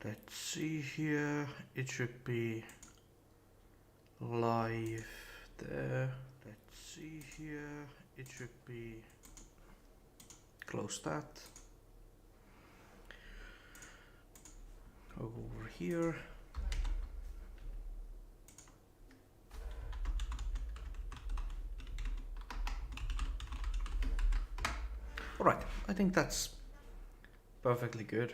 Let's see here, it should be live there. Let's see here, it should be, close that. Over here. Alright, I think that's perfectly good.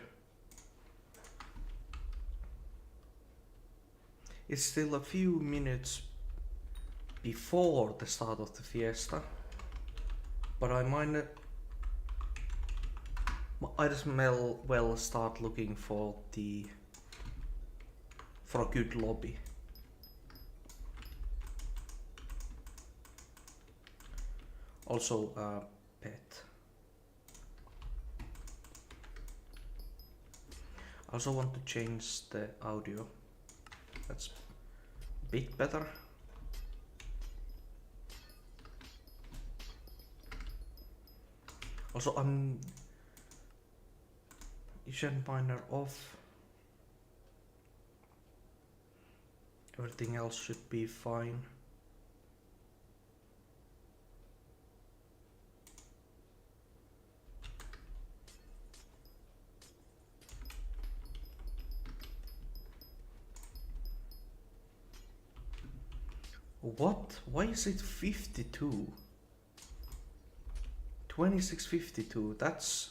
It's still a few minutes before the start of the Fiesta, but I might as well start looking for a good lobby. Also a pet. I also want to change the audio. That's a bit better. Also, Vision Miner off. Everything else should be fine. What? Why is it 52? 2652, that's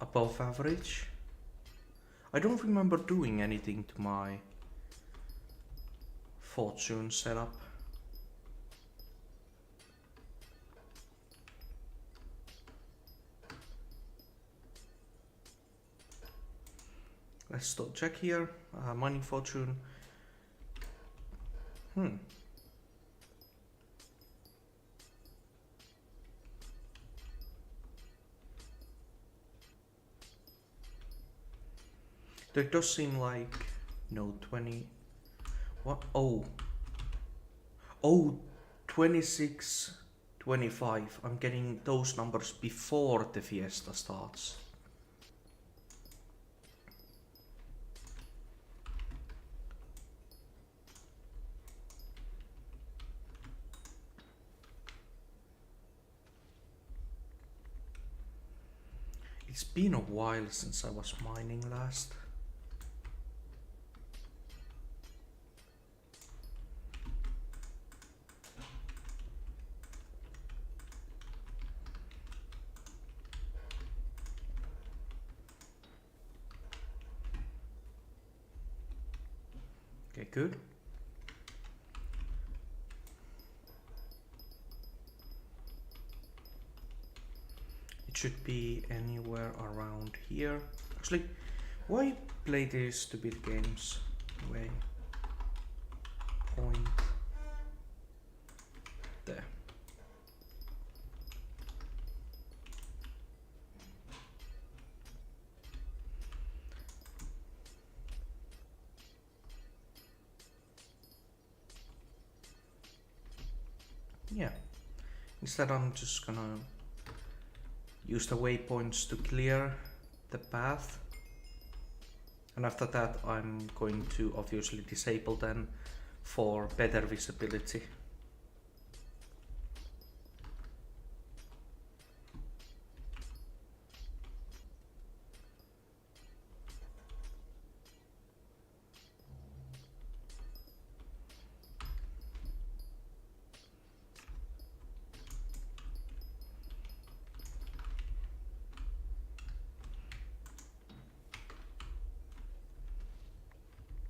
above average. I don't remember doing anything to my fortune setup. Let's still check here. Mining fortune. There does seem like no 20. What? Oh, 26, 25. I'm getting those numbers before the Fiesta starts. It's been a while since I was mining last. Okay, good. It should be anywhere around here. Actually, why play these stupid games? Way. Point. There. Yeah. Instead, I'm just gonna use the waypoints to clear the path. And after that, I'm going to obviously disable them for better visibility.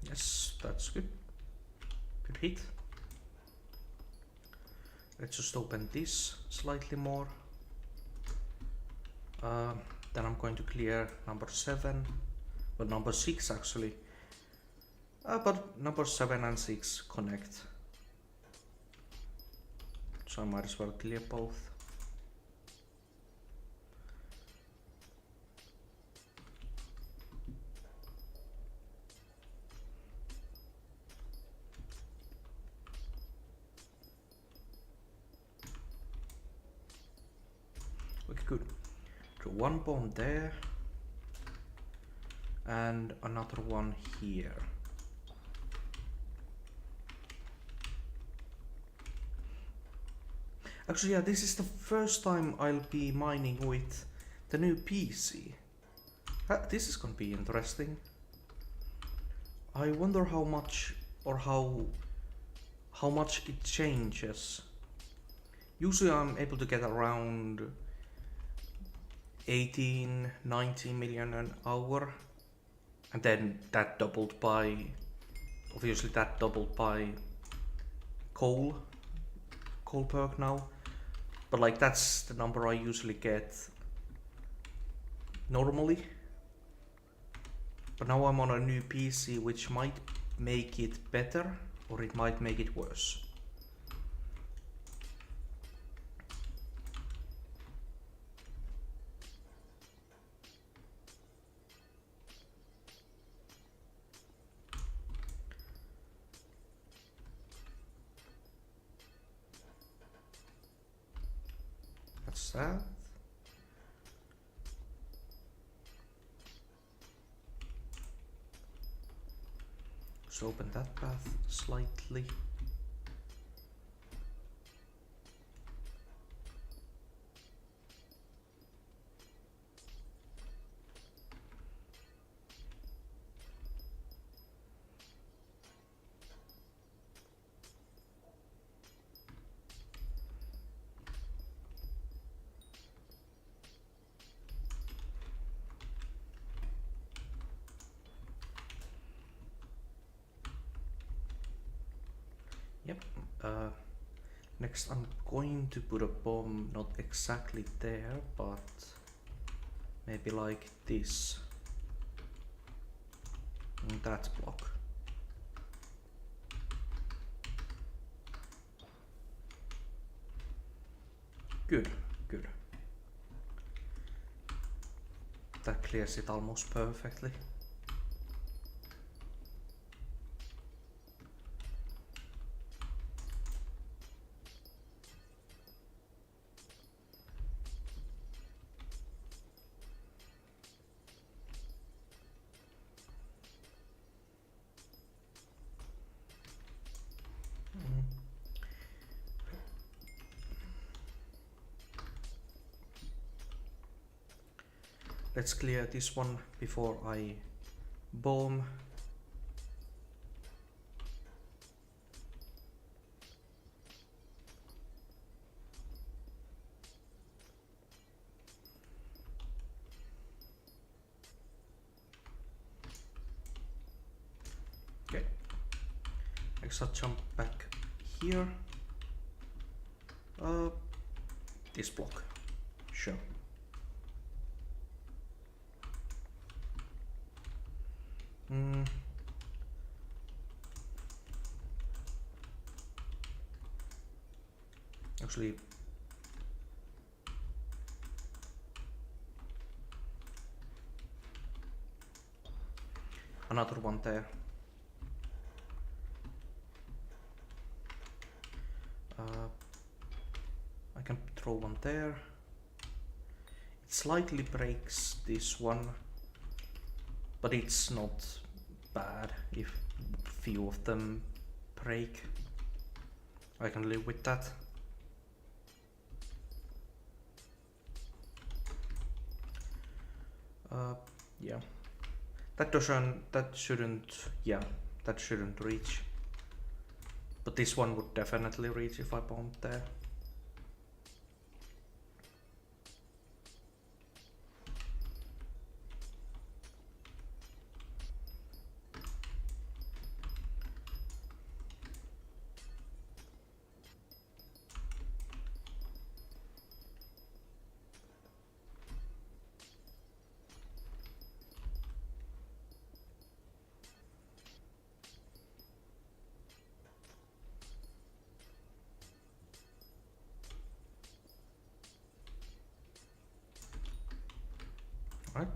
Yes, that's good. Good hit. Let's just open this slightly more. Then I'm going to clear number 7. Well, number 6 actually. But number 7 and 6 connect. So I might as well clear both. Okay, good. So one bomb there. and another one here. Actually, yeah, this is the first time I'll be mining with the new PC. This is gonna be interesting. I wonder how much or how much it changes. Usually I'm able to get around 18, 19 million an hour, and then that doubled by, obviously that doubled by coal perk now. But like that's the number I usually get normally. But now I'm on a new PC, which might make it better or it might make it worse. That's that. Let's open that path slightly. Yep. Next I'm going to put a bomb, not exactly there, but maybe like this. On that block. Good, good. That clears it almost perfectly. Let's clear this one before I bomb. Okay. Next I'll jump back here. This block. Sure. Actually, another one there. I can throw one there. It slightly breaks this one, but it's not bad if few of them break. I can live with that. Yeah, that shouldn't reach. But this one would definitely reach if I bombed there. Right.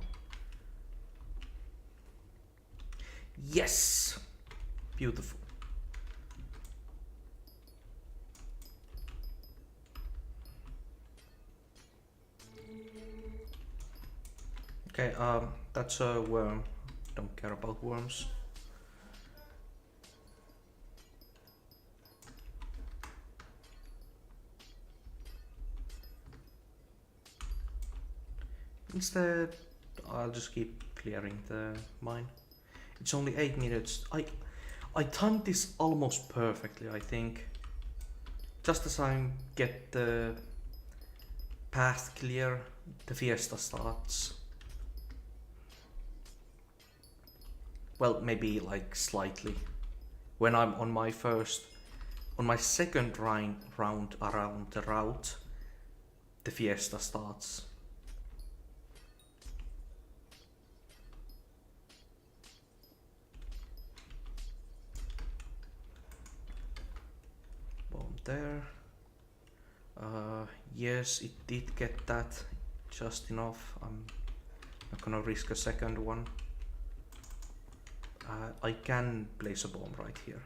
Yes! Beautiful. Okay, that's a worm. don't care about worms. Instead, I'll just keep clearing the mine. It's only 8 minutes. I timed this almost perfectly, I think. Just as I get the path clear, the Fiesta starts. Well, maybe like slightly. When I'm on my second round around the route, the Fiesta starts. Bomb there. Yes, it did get that just enough. I'm not gonna risk a second one. I can place a bomb right here.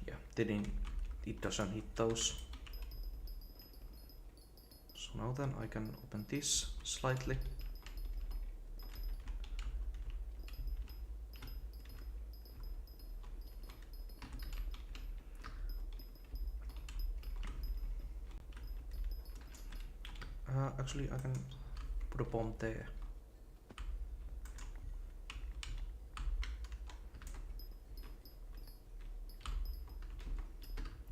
Yeah, it doesn't hit those. So now then I can open this slightly. Actually, I can put a bomb there.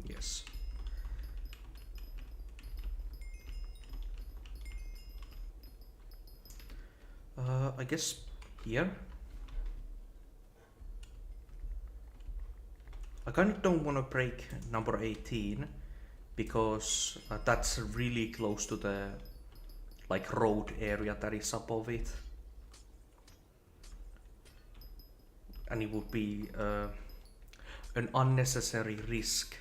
Yes. I guess here. I kind of don't want to break number 18 because that's really close to the like road area that is above it, and it would be an unnecessary risk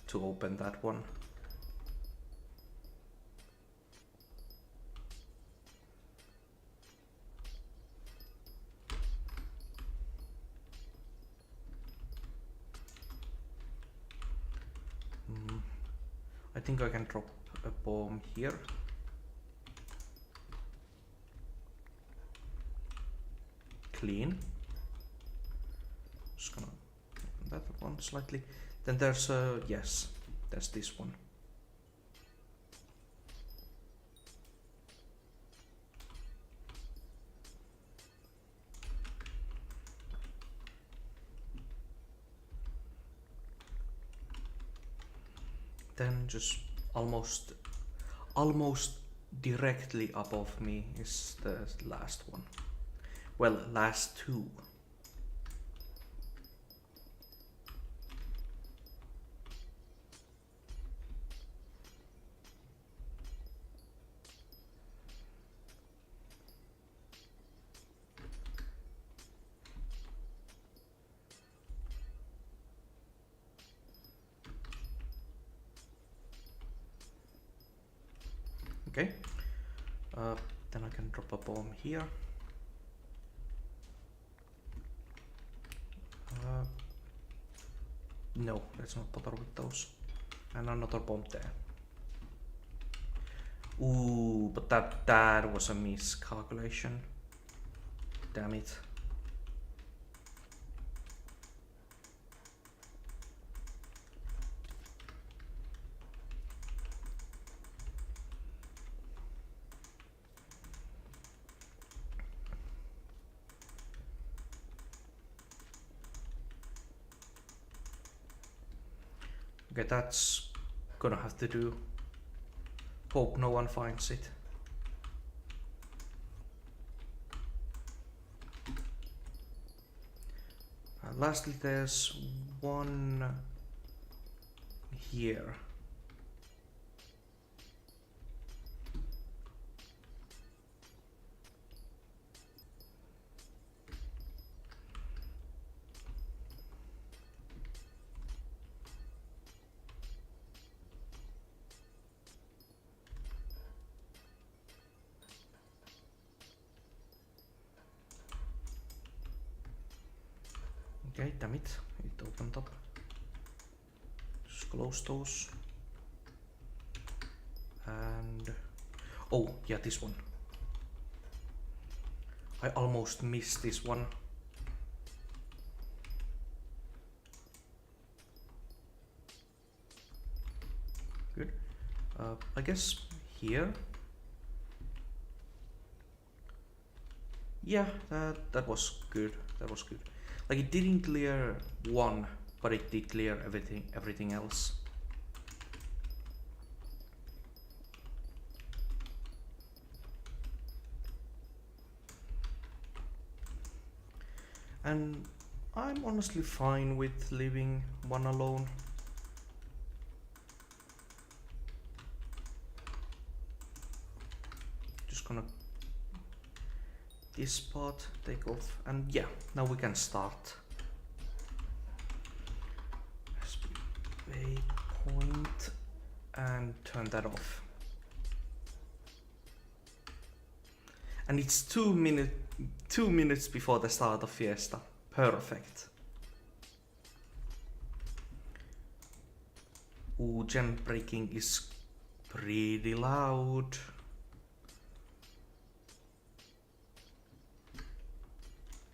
to open that one. I think I can drop a bomb here. Clean. Just gonna open that one slightly. Then there's yes, there's this one. Then just almost directly above me is the last one. Well, last two. Okay, then I can drop a bomb here. No, let's not bother with those. And another bomb there. Ooh, but that was a miscalculation. Damn it. Okay, that's gonna have to do. Hope no one finds it. Lastly, there's one here. Okay, damn it, it opened up. Just close those. And oh, yeah, this one. I almost missed this one. Good. I guess here. Yeah, that was good. That was good. Like it didn't clear one, but it did clear everything else. And I'm honestly fine with leaving one alone. Just gonna this part, take off, and yeah, now we can start. Waypoint and turn that off. And it's 2 minutes before the start of Fiesta. Perfect. Ooh, gem breaking is pretty loud.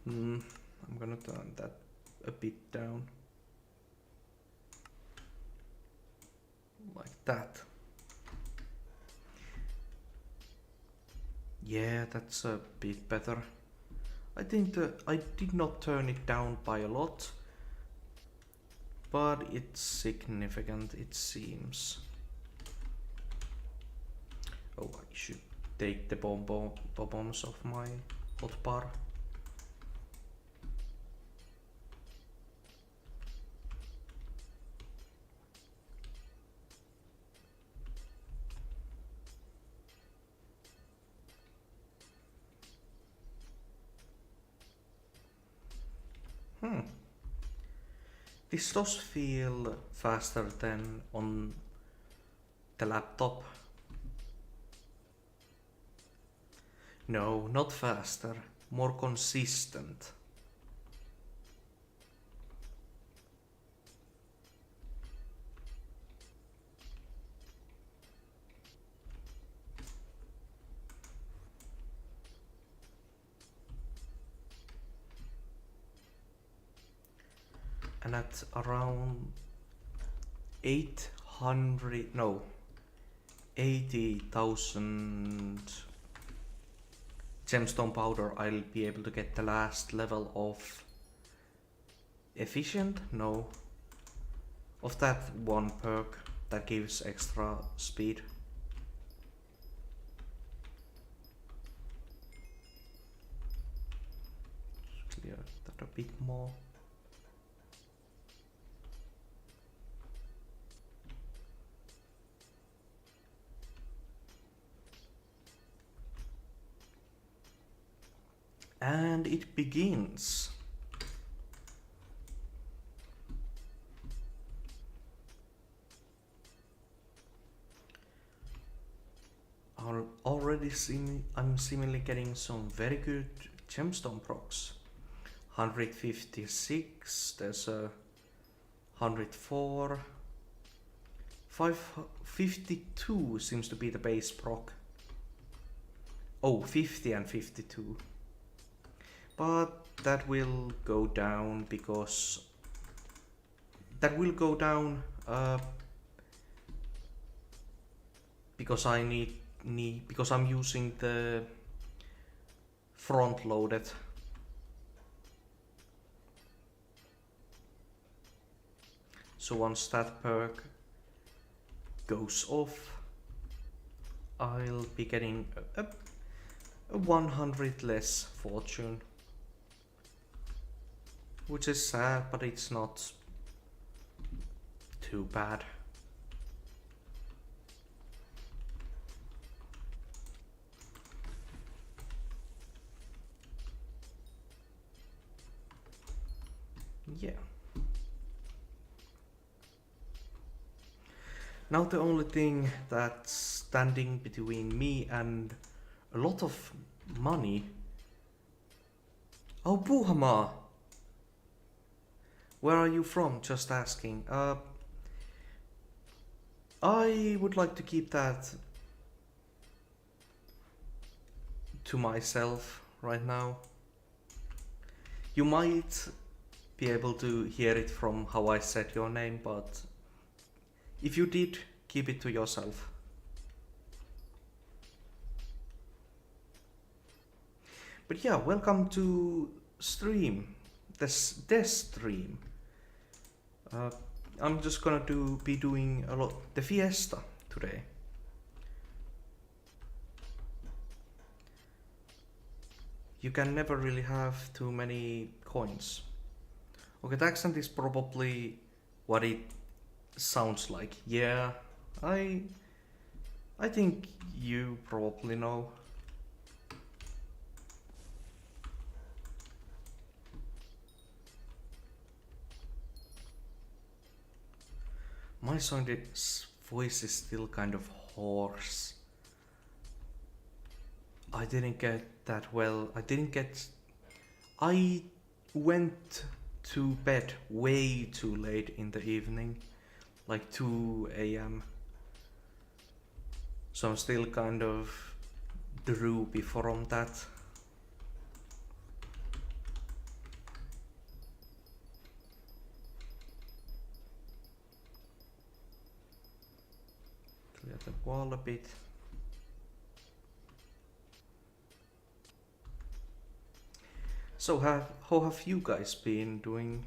I'm gonna turn that a bit down. Like that. Yeah, that's a bit better. I think I did not turn it down by a lot, but it's significant, it seems. Oh, I should take the bombs off my hotbar. This does feel faster than on the laptop. No, not faster, more consistent. And at around 80,000 gemstone powder, I'll be able to get the last level of efficient? No. Of that one perk that gives extra speed. Clear that a bit more. And it begins. I'm seemingly getting some very good gemstone procs. 156, there's a 104. 52 seems to be the base proc. Oh, 50 and 52. But that will go down because because I'm using the front loaded. So once that perk goes off, I'll be getting a 100 less fortune. Which is sad, but it's not too bad. Yeah. Now the only thing that's standing between me and a lot of money. Oh, Puhamaa! Where are you from? Just asking. I would like to keep that to myself. right now. You might be able to hear it from how I said your name, but if you did, keep it to yourself. But yeah, welcome to stream, this stream. I'm just gonna be doing a lot the Fiesta today. You can never really have too many coins. Okay, the accent is probably what it sounds like. Yeah, I think you probably know. My voice is still kind of hoarse. I didn't get that well. I went to bed way too late in the evening, like 2 a.m. So I'm still kind of droopy from that. Clear the wall a bit. So how have you guys been doing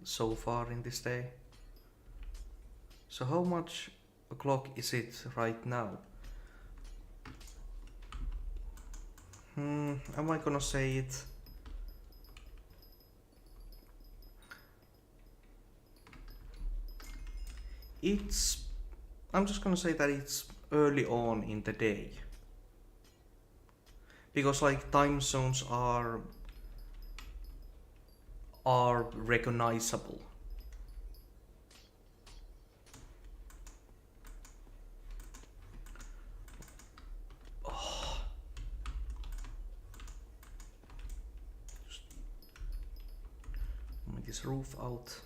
so far in this day? So how much o'clock is it right now? Am I gonna say it? I'm just gonna say that it's early on in the day. Because like time zones are recognizable. Oh. Just make this roof out.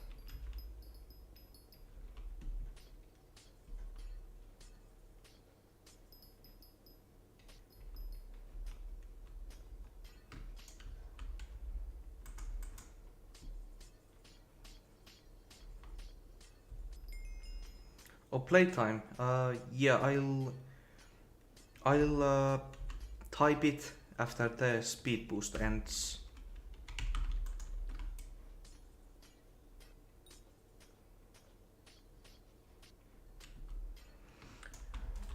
Oh, playtime. Yeah, I'll type it after the speed boost ends.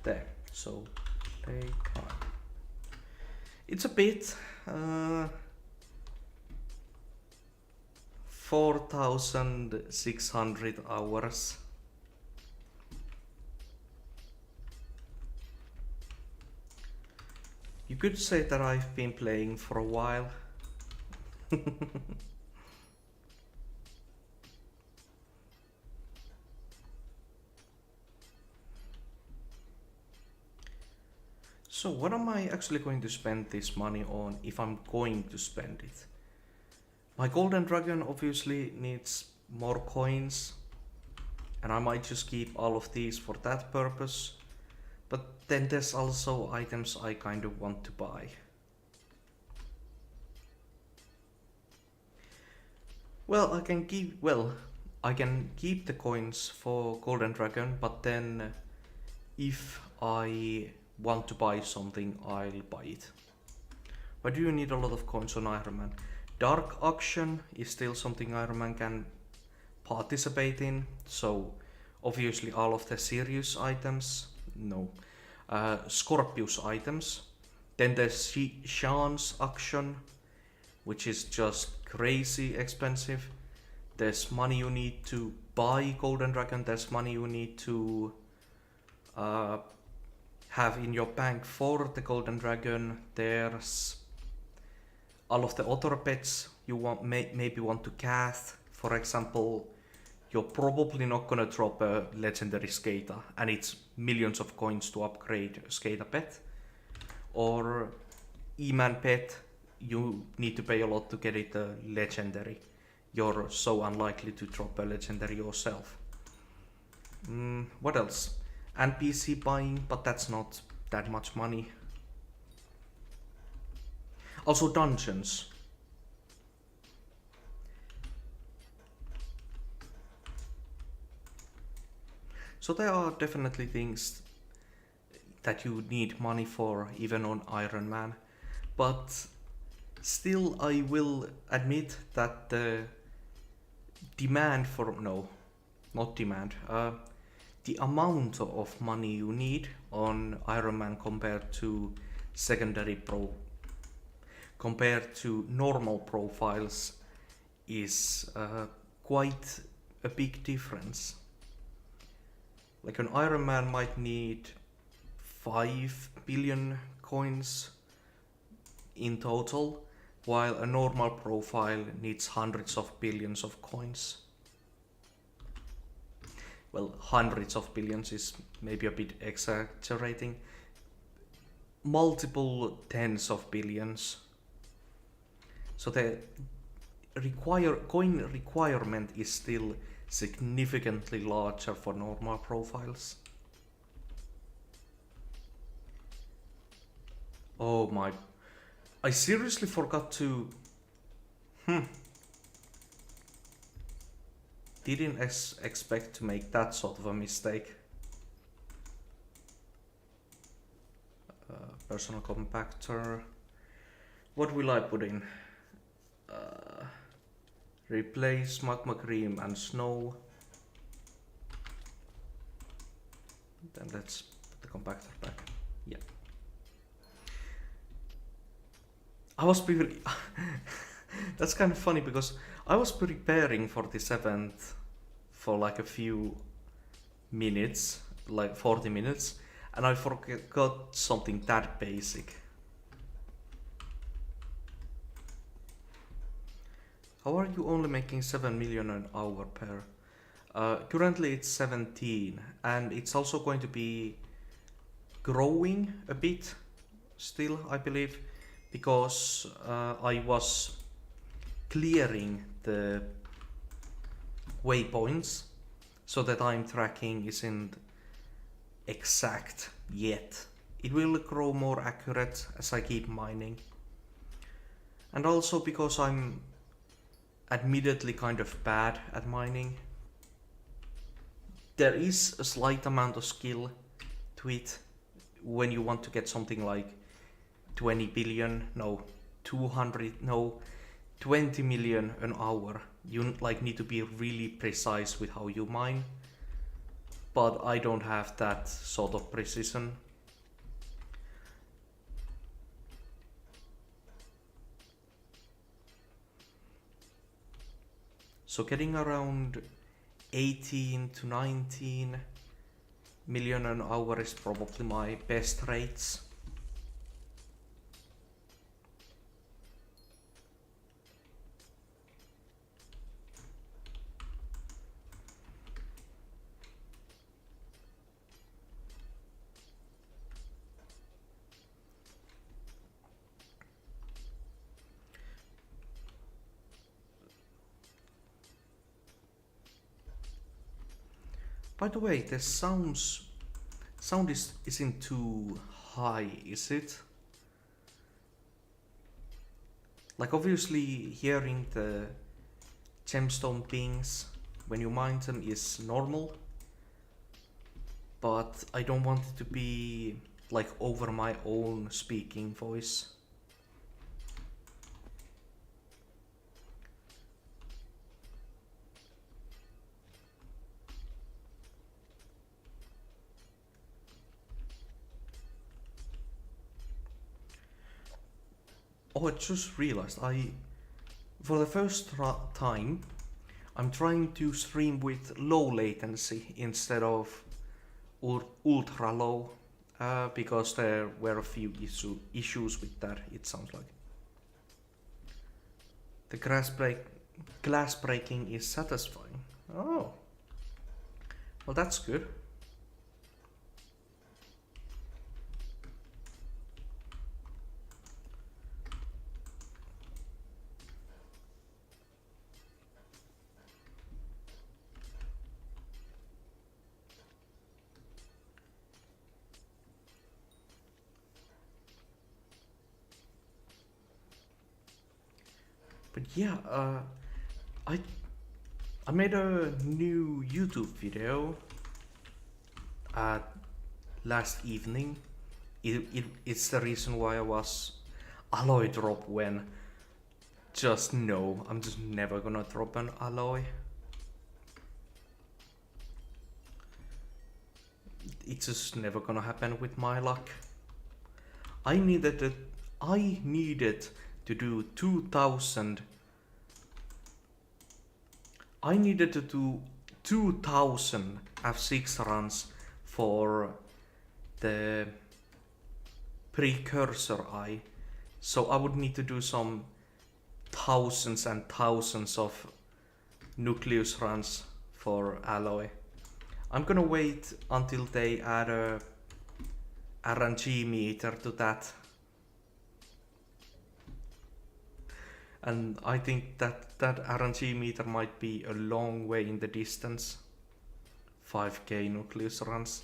There. So playtime. It's a bit. 4,600 hours. You could say that I've been playing for a while. So what am I actually going to spend this money on if I'm going to spend it? My golden dragon obviously needs more coins, and I might just keep all of these for that purpose. But then there's also items I kind of want to buy. Well, I can keep the coins for golden dragon, but then if I want to buy something, I'll buy it. Why do you need a lot of coins on Ironman? Dark auction is still something Ironman can participate in, so obviously all of the serious items, no. Scorpius items. Then there's Sean's auction, which is just crazy expensive. There's money you need to buy Golden Dragon, there's money you need to have in your bank for the Golden Dragon. There's all of the other pets you maybe want to cast. For example, you're probably not gonna drop a legendary Skata, and it's millions of coins to upgrade a Skata pet. Or E-Man pet, you need to pay a lot to get it a legendary. You're so unlikely to drop a legendary yourself. What else? And PC buying, but that's not that much money. Also dungeons. So there are definitely things that you need money for, even on Ironman. But still, I will admit that the demand for, no, not demand, the amount of money you need on Ironman compared to normal profiles is quite a big difference. Like an Ironman might need 5 billion coins in total, while a normal profile needs hundreds of billions of coins. Well, hundreds of billions is maybe a bit exaggerating. Multiple tens of billions. So the coin requirement is still significantly larger for normal profiles. Oh my, I seriously forgot to... Didn't expect to make that sort of a mistake. Personal compactor. What will I put in? Replace magma cream and snow. Then let's put the compactor back. Yeah. I was That's kind of funny because I was preparing for this event for like a few minutes, like 40 minutes, and I forgot something that basic. How are you only making 7 million an hour per? Currently it's 17, and it's also going to be growing a bit still, I believe, because I was clearing the waypoints, so the time tracking isn't exact yet. It will grow more accurate as I keep mining. And also because I'm admittedly kind of bad at mining. There is a slight amount of skill to it when you want to get something like 20 billion, no, 200, no, 20 million an hour. You like need to be really precise with how you mine. But I don't have that sort of precision. So getting around 18 to 19 million an hour is probably my best rates. By the way, the sound isn't too high, is it? Like obviously hearing the gemstone pings when you mine them is normal, but I don't want it to be like over my own speaking voice. Oh, I just realized for the first time, I'm trying to stream with low latency instead of ultra low, because there were a few issues with that, it sounds like. The glass breaking is satisfying. Oh, well that's good. But yeah, I I made a new YouTube video last evening. It's the reason why I was alloy drop when just no, I'm just never gonna drop an alloy. It's just never gonna happen with my luck. I needed to do 2000. I needed to do 2000 F6 runs for the precursor eye. So I would need to do some thousands and thousands of nucleus runs for alloy. I'm gonna wait until they add a RNG meter to that. And I think that RNG meter might be a long way in the distance. 5k nucleus runs.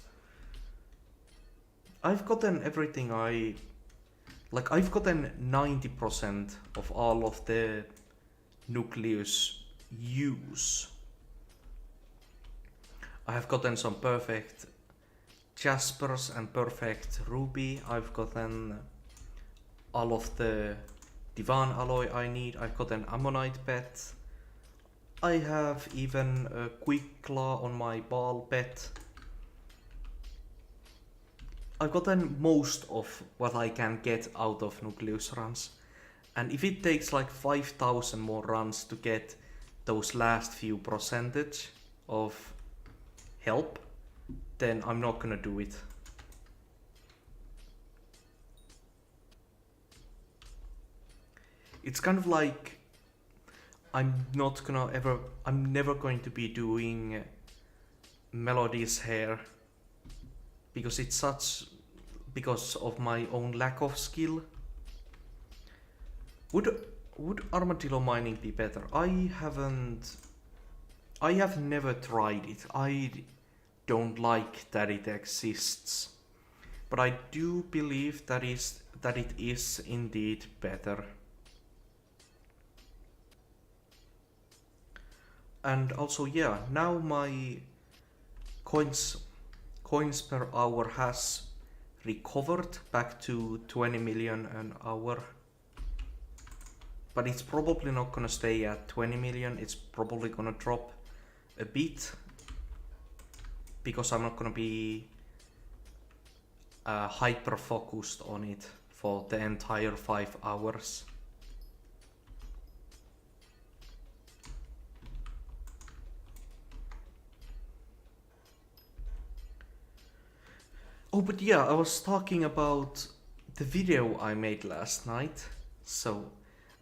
I've gotten everything I've gotten 90% of all of the nucleus use. I have gotten some perfect Jaspers and perfect Ruby. I've gotten all of the Divan alloy I need. I've got an Ammonite pet. I have even a Quick Claw on my ball pet. I've gotten most of what I can get out of nucleus runs. And if it takes like 5,000 more runs to get those last few percentage of help, then I'm not gonna do it. It's kind of like I'm never going to be doing Melody's hair because of my own lack of skill. Would armadillo mining be better? I have never tried it. I don't like that it exists, but I do believe that it is indeed better. And also, yeah, now my coins per hour has recovered back to 20 million an hour. But it's probably not gonna stay at 20 million, it's probably gonna drop a bit. Because I'm not gonna be hyper focused on it for the entire 5 hours. Oh, but yeah, I was talking about the video I made last night. So,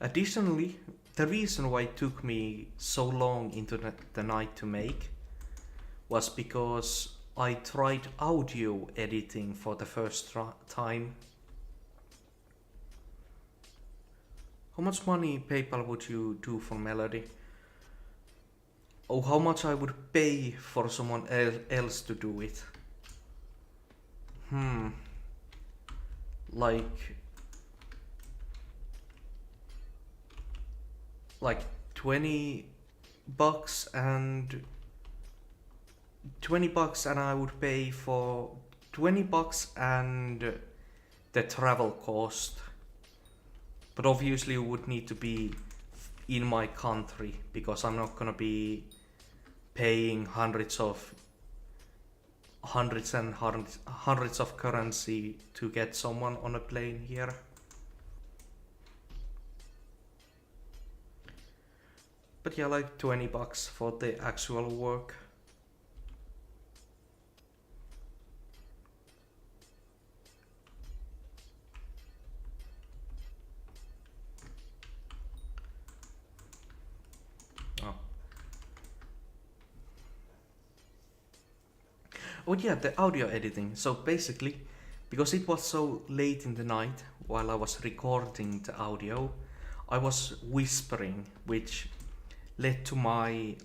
additionally, the reason why it took me so long into the night to make was because I tried audio editing for the first time. How much money PayPal would you do for Melody? Oh, how much I would pay for someone else to do it? Like $20 and I would pay for $20 and the travel cost. But obviously it would need to be in my country because I'm not gonna be paying hundreds of currency to get someone on a plane here. But yeah, like $20 for the actual work. Oh yeah, the audio editing. So basically, because it was so late in the night while I was recording the audio, I was whispering, which led to I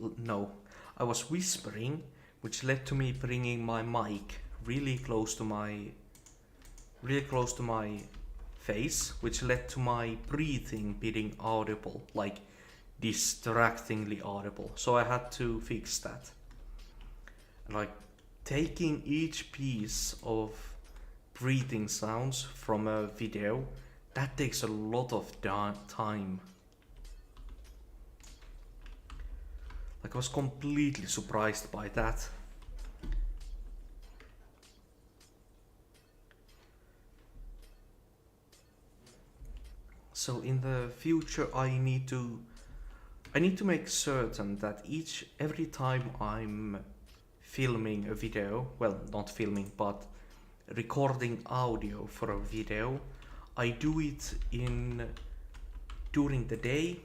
was whispering, which led to me bringing my mic really close to my face, which led to my breathing being audible, like distractingly audible. So I had to fix that. Like taking each piece of breathing sounds from a video, that takes a lot of time. Like I was completely surprised by that. So in the future I need to make certain that every time I'm filming a video, well, not filming, but recording audio for a video, I do it during the day,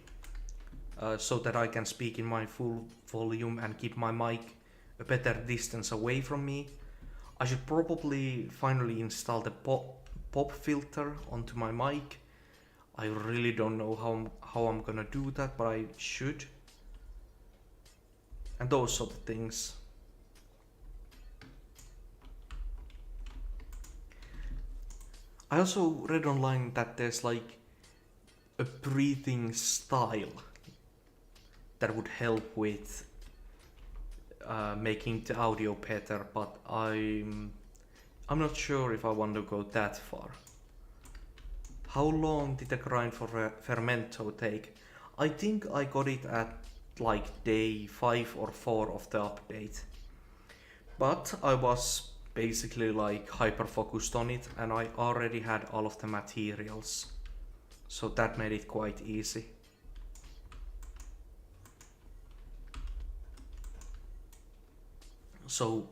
so that I can speak in my full volume and keep my mic a better distance away from me. I should probably finally install the pop filter onto my mic. I really don't know how I'm gonna do that, but I should. And those sort of things. I also read online that there's like a breathing style that would help with making the audio better, but I'm not sure if I want to go that far. How long did the grind for Fermento take? I think I got it at like day 5 or 4 of the update. But I was basically like hyper focused on it and I already had all of the materials. So that made it quite easy. So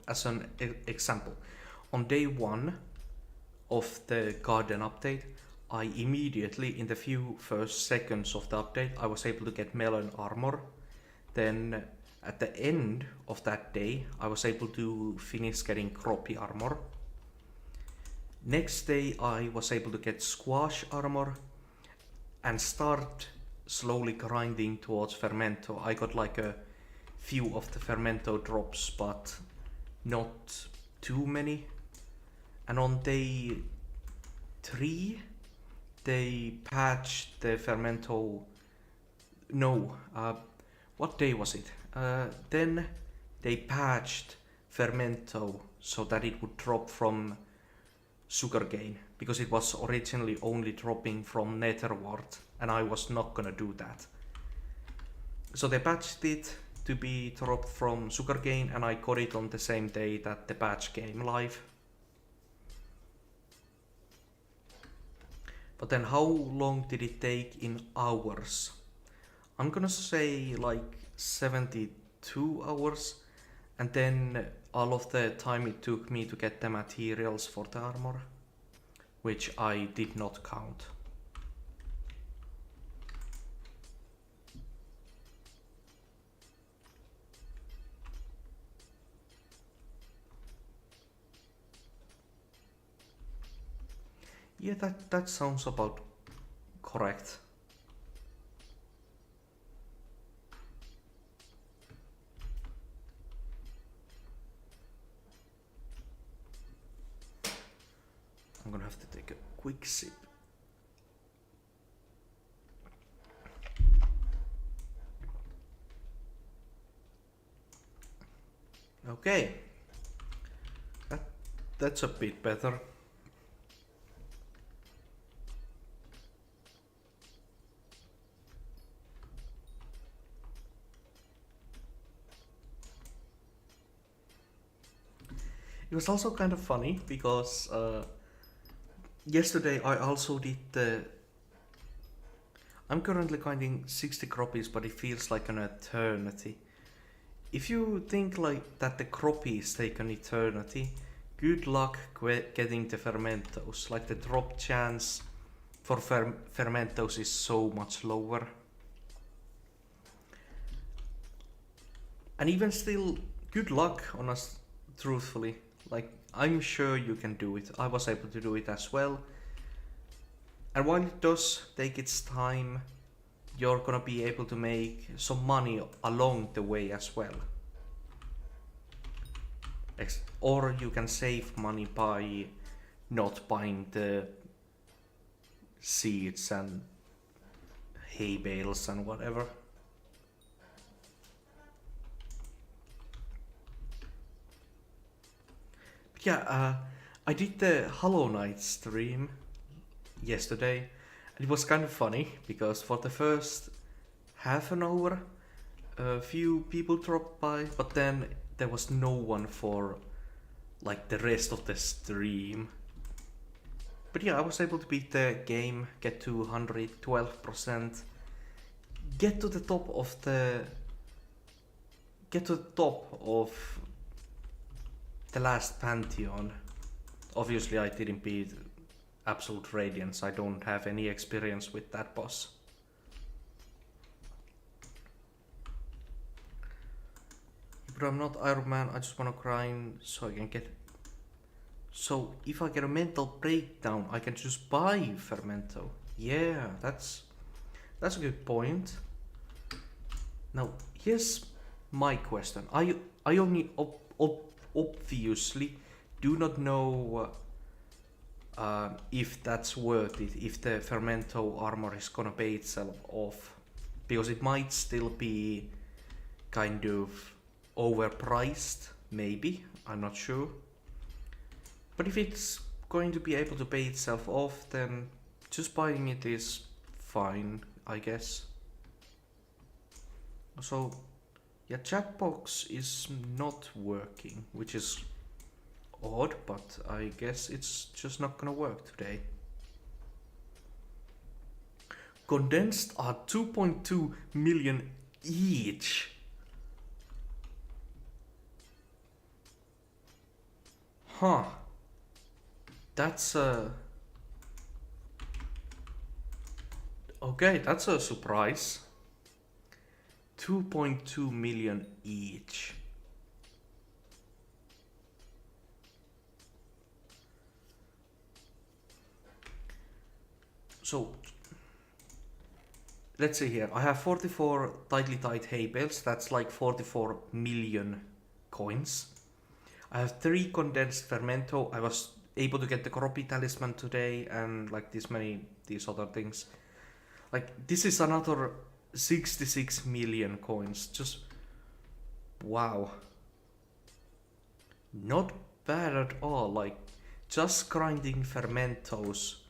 as an example, on day 1 of the garden update, I immediately, in the first seconds of the update, I was able to get melon armor. Then at the end of that day, I was able to finish getting croppy armor. Next day, I was able to get squash armor and start slowly grinding towards Fermento. I got like a few of the Fermento drops, but not too many. And on day 3, they patched the Fermento. No, what day was it? Then they patched Fermento so that it would drop from sugarcane, because it was originally only dropping from netherwort, and I was not gonna do that. So they patched it to be dropped from sugarcane, and I got it on the same day that the patch came live. But then how long did it take in hours? I'm gonna say like 72 hours, and then all of the time it took me to get the materials for the armor, which I did not count. Yeah, that sounds about correct. I'm gonna have to take a quick sip. Okay, that's a bit better. It was also kind of funny because yesterday I also did I'm currently grinding 60 croppies, but it feels like an eternity. If you think like that the croppies take an eternity, good luck getting the fermentos. Like the drop chance for fermentos is so much lower. And even still, good luck on us, truthfully. Like, I'm sure you can do it. I was able to do it as well. And while it does take its time, you're gonna be able to make some money along the way as well. Or you can save money by not buying the seeds and hay bales and whatever. But yeah, I did the Hollow Knight stream yesterday, and it was kind of funny because for the first half an hour, a few people dropped by, but then there was no one for like the rest of the stream. But yeah, I was able to beat the game, get to 112%, get to the top of the last Pantheon. Obviously I didn't beat Absolute Radiance, I don't have any experience with that boss. But I'm not Iron Man, I just wanna grind so I can get... So if I get a mental breakdown, I can just buy Fermento. Yeah, that's a good point. Now, here's my question. I only obviously do not know if that's worth it, if the Fermento armor is gonna pay itself off. Because it might still be kind of overpriced, maybe, I'm not sure. But if it's going to be able to pay itself off, then just buying it is fine, I guess. So, yeah, chat box is not working, which is odd, but I guess it's just not gonna work today. Condensed are 2.2 million each. Huh. That's okay, that's a surprise. 2.2 million each. So let's see here. I have 44 tightly tied hay bales. That's like 44 million coins. I have 3 condensed fermento. I was able to get the Kropi talisman today and like these other things. Like this is another 66 million coins. Just wow. Not bad at all. Like just grinding fermentos.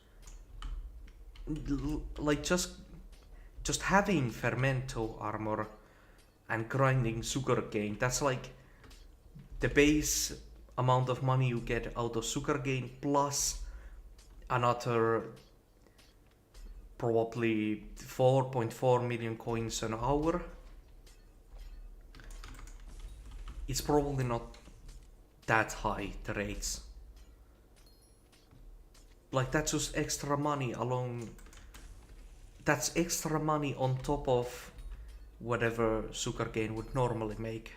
Like just having fermento armor and grinding sugarcane. That's like the base amount of money you get out of sugarcane plus another probably 4.4 million coins an hour. It's probably not that high, the rates. Like that's just extra money along. That's extra money on top of whatever sugarcane would normally make.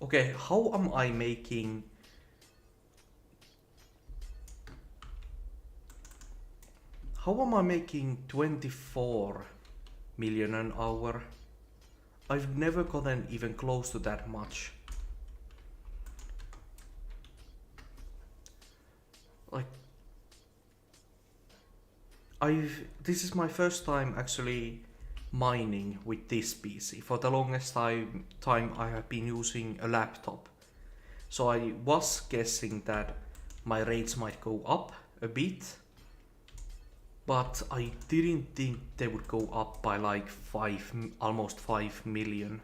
Okay, how am I making... How am I making 24 million an hour? I've never gotten even close to that much. Like... This is my first time actually mining with this PC. For the longest time I have been using a laptop. So I was guessing that my rates might go up a bit, but I didn't think they would go up by like almost 5 million.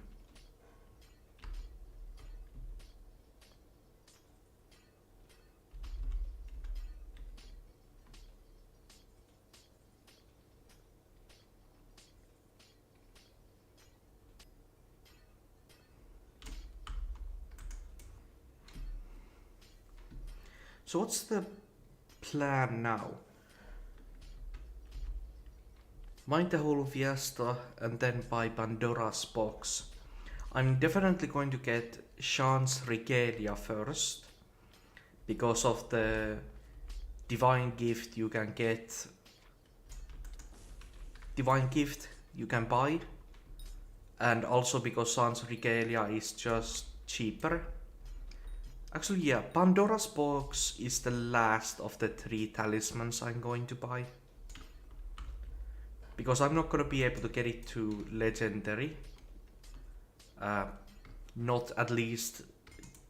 So what's the plan now? Mine the whole Fiesta and then buy Pandora's box. I'm definitely going to get Sean's Regalia first, because of the divine gift you can get. Divine gift you can buy, and also because Sans Regalia is just cheaper. Actually, yeah, Pandora's Box is the last of the 3 talismans I'm going to buy. Because I'm not gonna be able to get it to Legendary. Not at least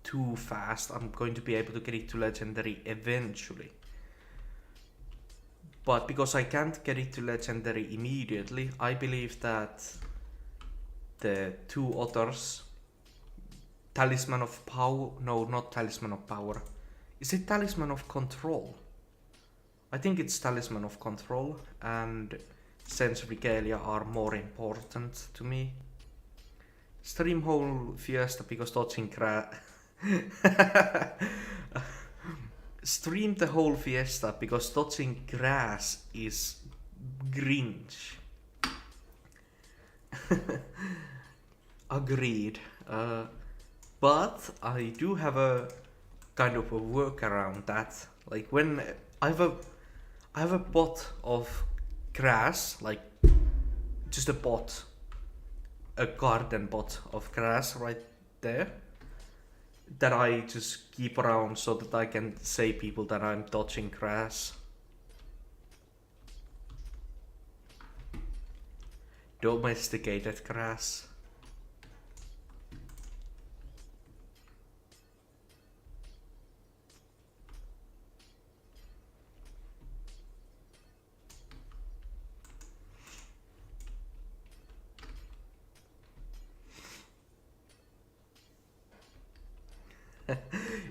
too fast. I'm going to be able to get it to Legendary eventually. But because I can't get it to Legendary immediately, I believe that the 2 others, Talisman of Power, no, not Talisman of Power. Is it Talisman of Control? I think it's Talisman of Control and Sense Regalia are more important to me. Stream whole Fiesta because dodging Stream the whole Fiesta because dodging grass is cringe. Agreed. But I do have a kind of a workaround that, like when I have a pot of grass, like just a pot, a garden pot of grass right there, that I just keep around so that I can say people that I'm dodging grass. Domesticated grass.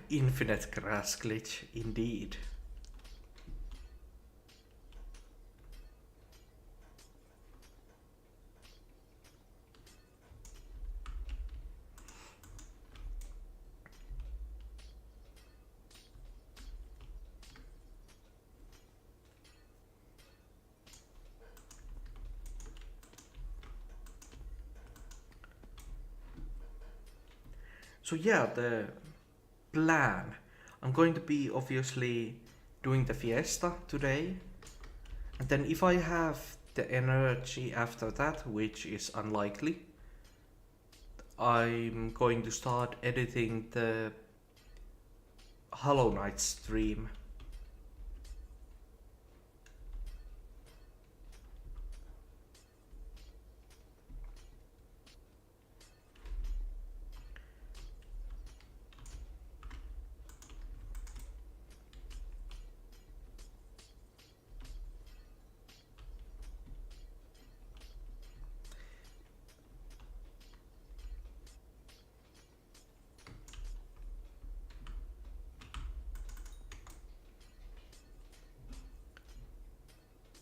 Infinite grass glitch, indeed. So yeah, the plan. I'm going to be obviously doing the Fiesta today. And then if I have the energy after that, which is unlikely, I'm going to start editing the Hollow Knight stream.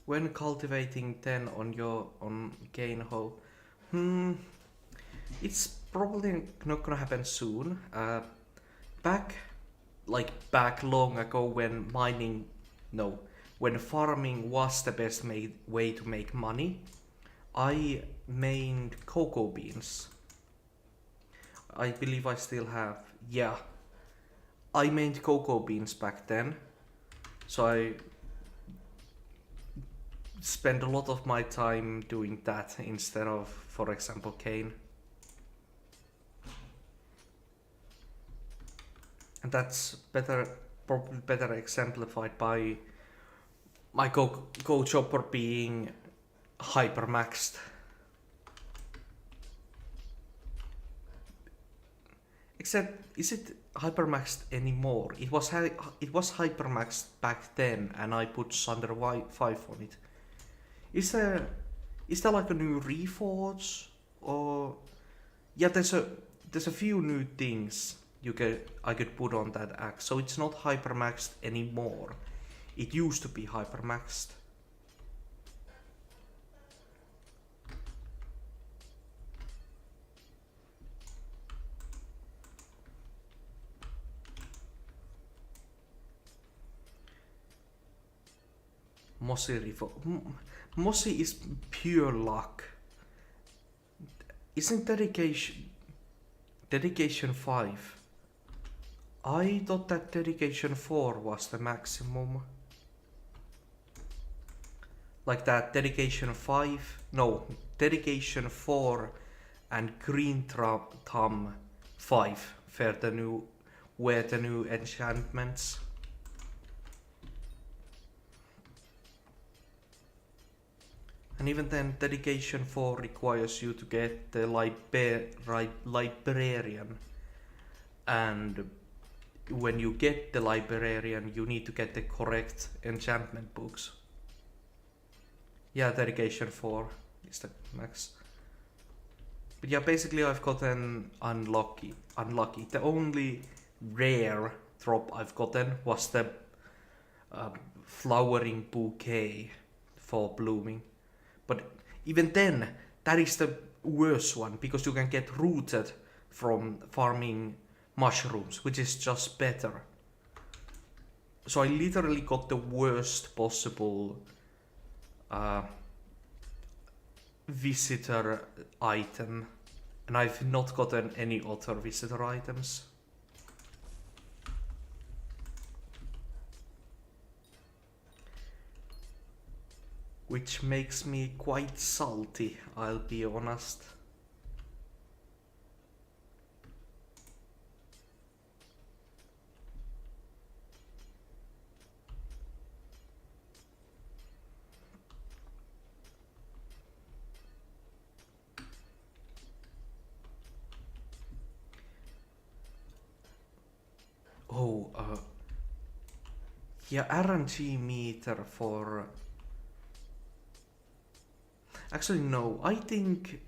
When cultivating 10 on your gain hoe, it's probably not gonna happen soon. Back long ago when when farming was the best way to make money, I mined cocoa beans. I believe I still have, yeah. I mined cocoa beans back then, so I spend a lot of my time doing that instead of, for example, cane. And that's probably better exemplified by my Go Chopper being hypermaxed. Except, is it hypermaxed anymore? It was hypermaxed back then, and I put Thunder 5 on it. Is there like a new reforge, or yeah? There's a few new things I could put on that axe, so it's not hypermaxed anymore. It used to be hypermaxed. Mossy is pure luck. Isn't dedication 5? I thought that dedication 4 was the maximum. like that dedication 5, no, dedication 4 and green thumb 5 were the new enchantments. And even then, dedication 4 requires you to get the librarian, and when you get the librarian, you need to get the correct enchantment books. Yeah, dedication 4 is the max. But yeah, basically I've gotten unlucky. The only rare drop I've gotten was the flowering bouquet for blooming. But even then, that is the worst one, because you can get rooted from farming mushrooms, which is just better. So I literally got the worst possible visitor item, and I've not gotten any other visitor items. Which makes me quite salty, I'll be honest. Oh, yeah, RNG meter for... Actually, no, I think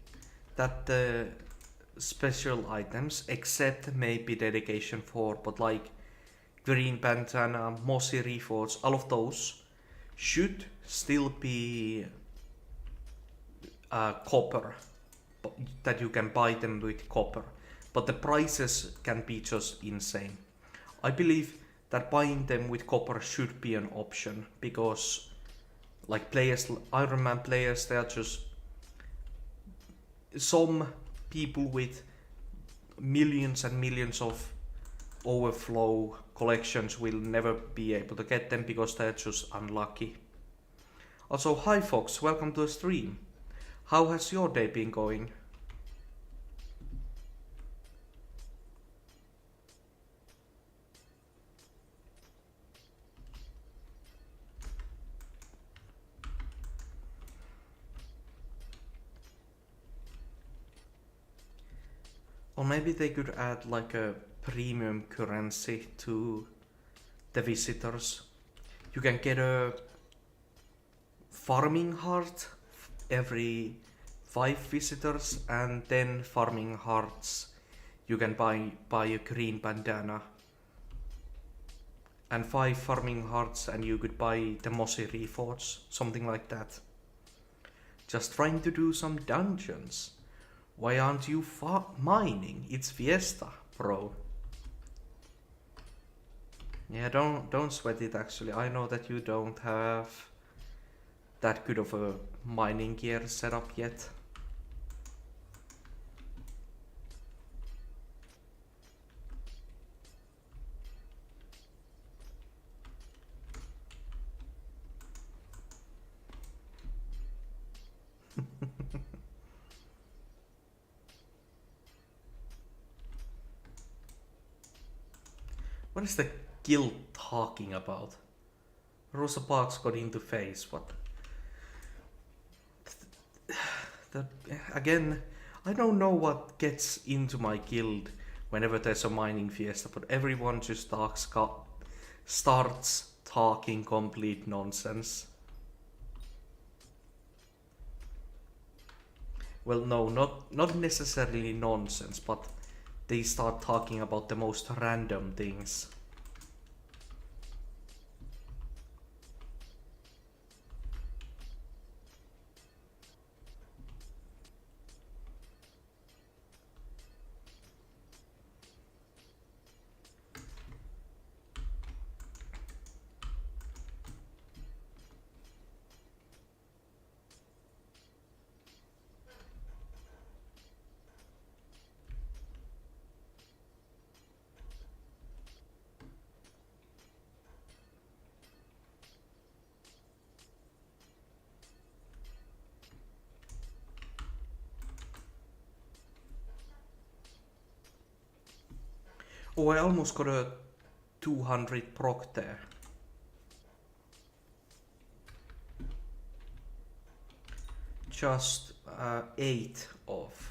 that the special items, except maybe dedication 4, but like green bandana, mossy reforge, all of those should still be copper, that you can buy them with copper, but the prices can be just insane. I believe that buying them with copper should be an option, because like players, Ironman players, they are just some people with millions and millions of overflow collections will never be able to get them because they're just unlucky. Also, hi Fox, welcome to the stream. How has your day been going? Or maybe they could add like a premium currency to the visitors. You can get a farming heart every 5 visitors, and 10 farming hearts you can buy a green bandana. And 5 farming hearts and you could buy the mossy reforge, something like that. Just trying to do some dungeons. Why aren't you mining? It's Fiesta, bro. Yeah, don't sweat it actually. I know that you don't have that good of a mining gear setup yet. What is the guild talking about? Rosa Parks got into face, what? Again, I don't know what gets into my guild whenever there's a mining fiesta, but everyone just starts talking complete nonsense. Well, no, not necessarily nonsense, but they start talking about the most random things. Oh, I almost got a 200 proc there. Just 8 off.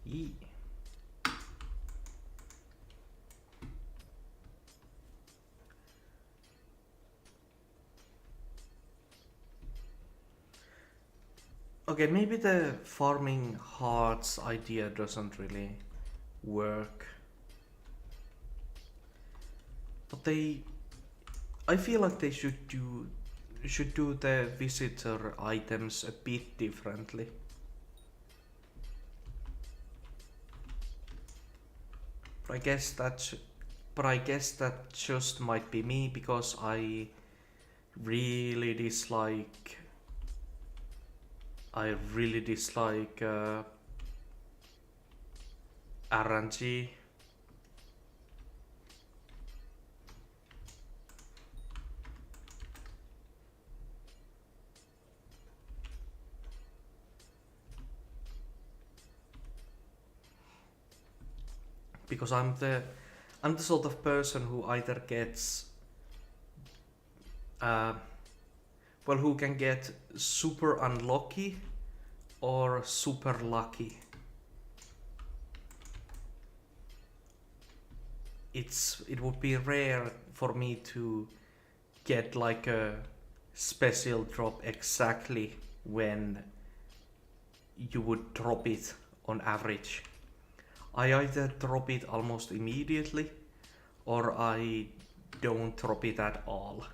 Yee. Okay, maybe the farming hearts idea doesn't really work. But I feel like they should do the visitor items a bit differently. But I guess that just might be me, because I really dislike RNG. Because I'm the sort of person who either gets who can get super unlucky or super lucky. It would be rare for me to get like a special drop exactly when you would drop it on average. I either drop it almost immediately or I don't drop it at all.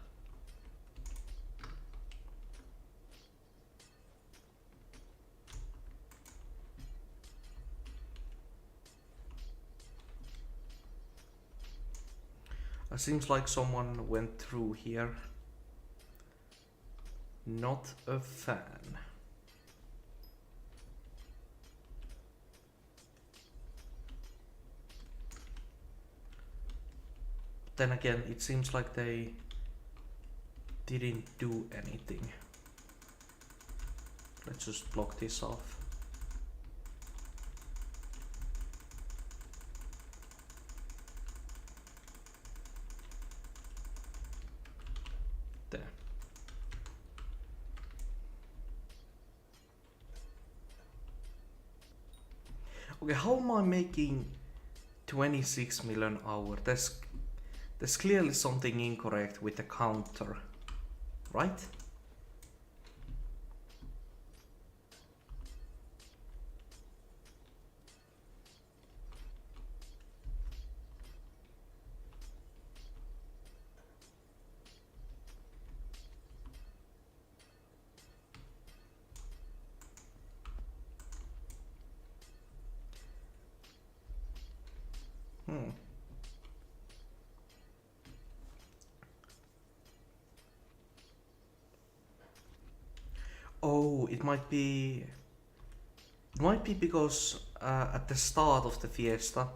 It seems like someone went through here. Not a fan. Then again, it seems like they didn't do anything. Let's just block this off. There. Okay, how am I making 26 million hour? There's clearly something incorrect with the counter, right? Oh, it might be because at the start of the Fiesta,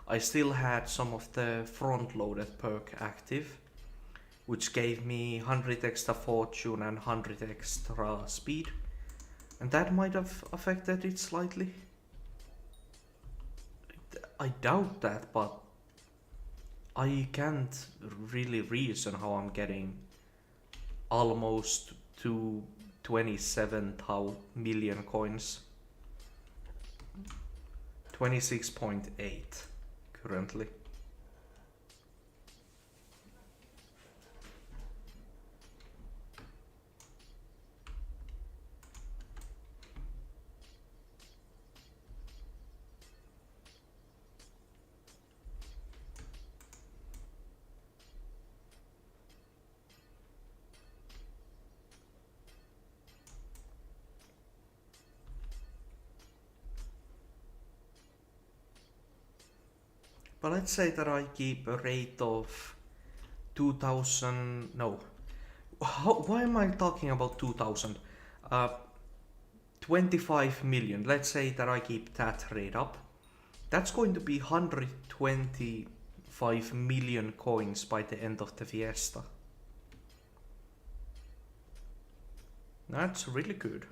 I still had some of the front-loaded perk active, which gave me 100 extra fortune and 100 extra speed, and that might have affected it slightly. I doubt that, but I can't really reason how I'm getting almost to 27 million coins. 26.8 currently. But let's say that I keep a rate of 2000, no. Why am I talking about 2000? 25 million. Let's say that I keep that rate up. That's going to be 125 million coins by the end of the Fiesta. That's really good.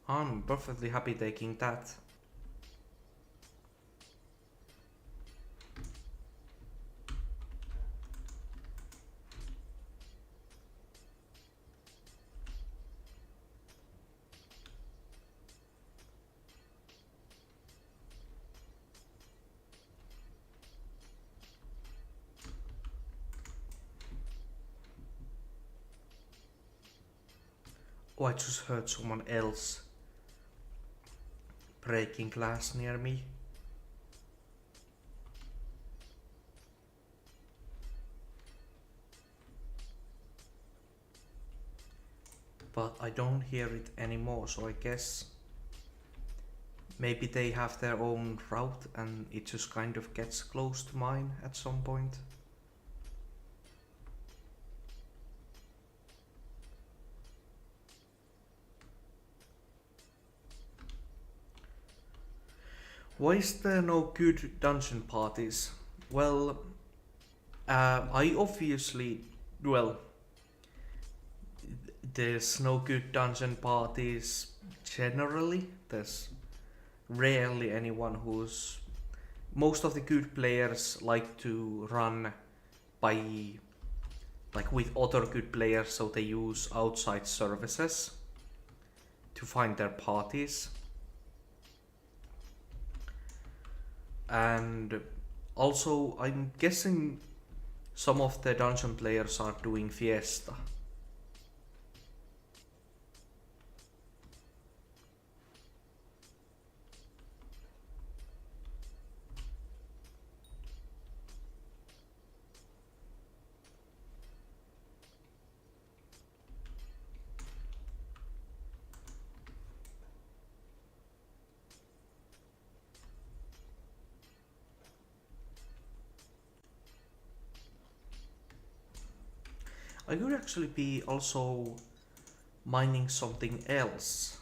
I'm perfectly happy taking that. Oh, I just heard someone else breaking glass near me. But I don't hear it anymore, so I guess maybe they have their own route and it just kind of gets close to mine at some point. Why is there no good dungeon parties? Well, I obviously, well, there's no good dungeon parties generally. There's rarely anyone who's... Most of the good players like to run by, like, with other good players, so they use outside services to find their parties. And also, I'm guessing some of the dungeon players are doing Fiesta. I could actually be also mining something else.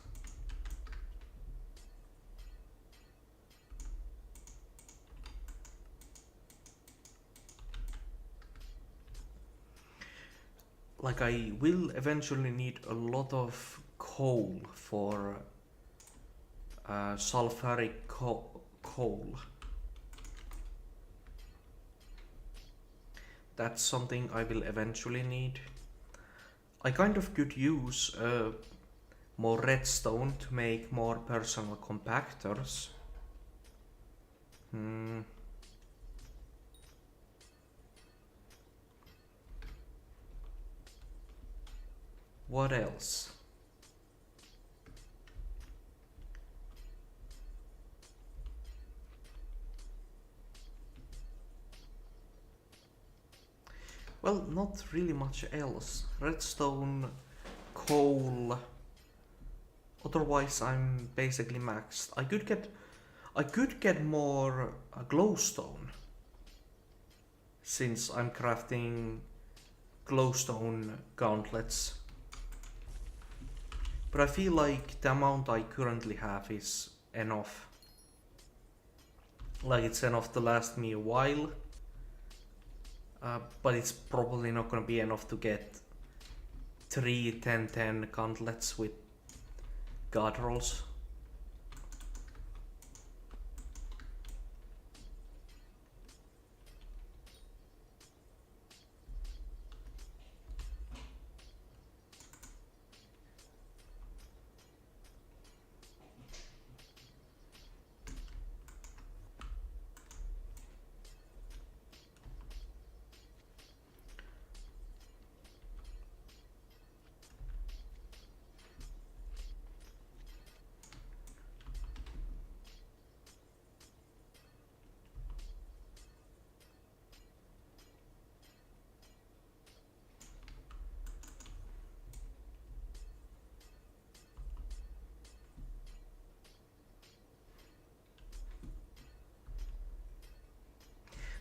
Like, I will eventually need a lot of coal for sulfuric coal. That's something I will eventually need. I kind of could use more redstone to make more personal compactors. What else? Well, not really much else. Redstone, coal. Otherwise, I'm basically maxed. I could get more glowstone, since I'm crafting glowstone gauntlets. But I feel like the amount I currently have is enough. Like, it's enough to last me a while. But it's probably not gonna be enough to get 3 10-10 gauntlets with guard rolls.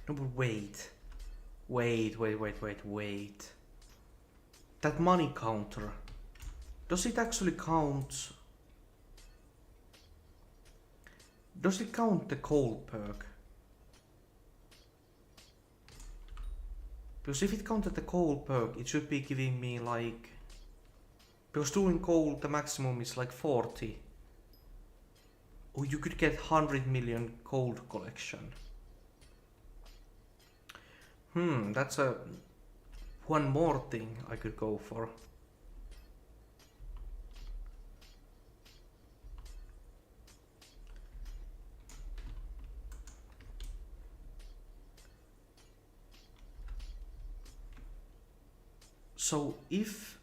No, but wait. Wait. That money counter. Does it actually count? Does it count the coal perk? Because if it counted the coal perk, it should be giving me like... Because doing coal, the maximum is like 40. Or you could get 100 million gold collection. That's one more thing I could go for. So if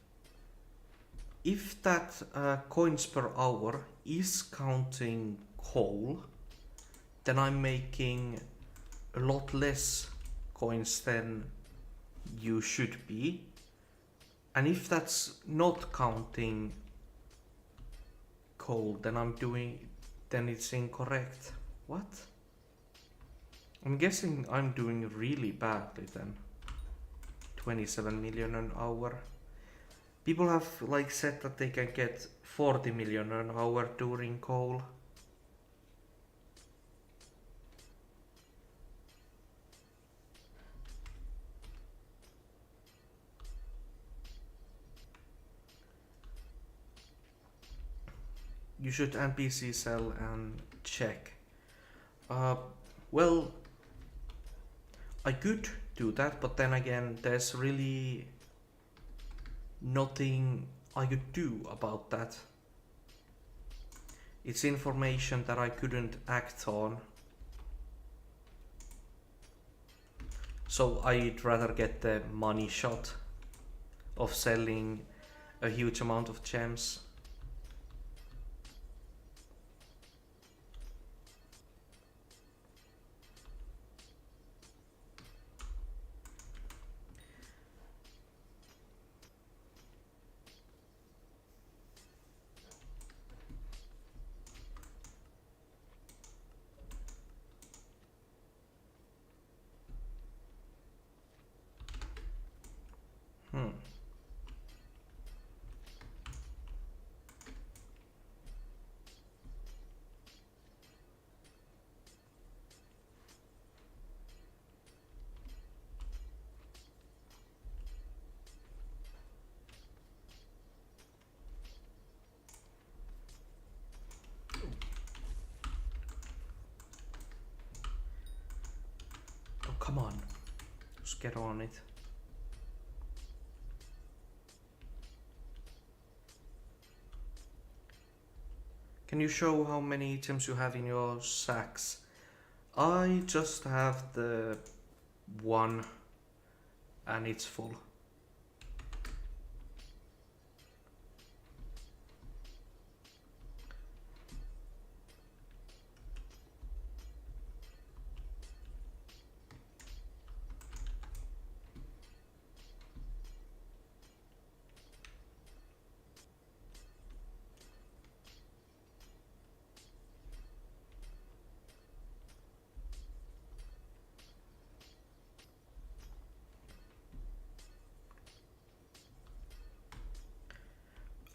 that coins per hour is counting coal, then I'm making a lot less coins than you should be. And if that's not counting coal, then it's incorrect. What? I'm guessing I'm doing really badly then. 27 million an hour. People have like said that they can get 40 million an hour during coal. You should NPC sell and check. Well, I could do that, but then again, there's really nothing I could do about that. It's information that I couldn't act on. So I'd rather get the money shot of selling a huge amount of gems. Come on, just get on it. Can you show how many items you have in your sacks? I just have the one and it's full.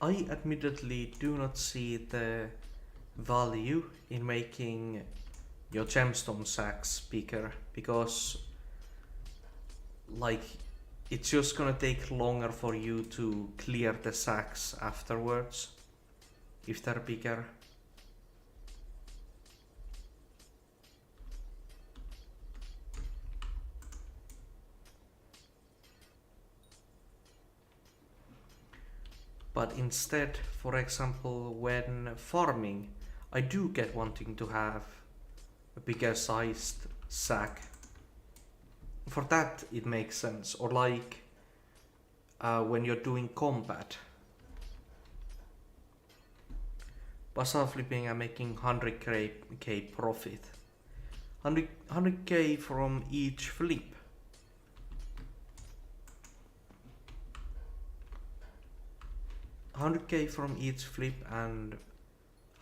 I admittedly do not see the value in making your gemstone sacks bigger, because like it's just gonna take longer for you to clear the sacks afterwards if they're bigger. But instead, for example, when farming, I do get wanting to have a bigger sized sack. For that it makes sense. Or like when you're doing combat. Bazaar flipping and making 100k profit. 100k from each flip. $100k from each flip, and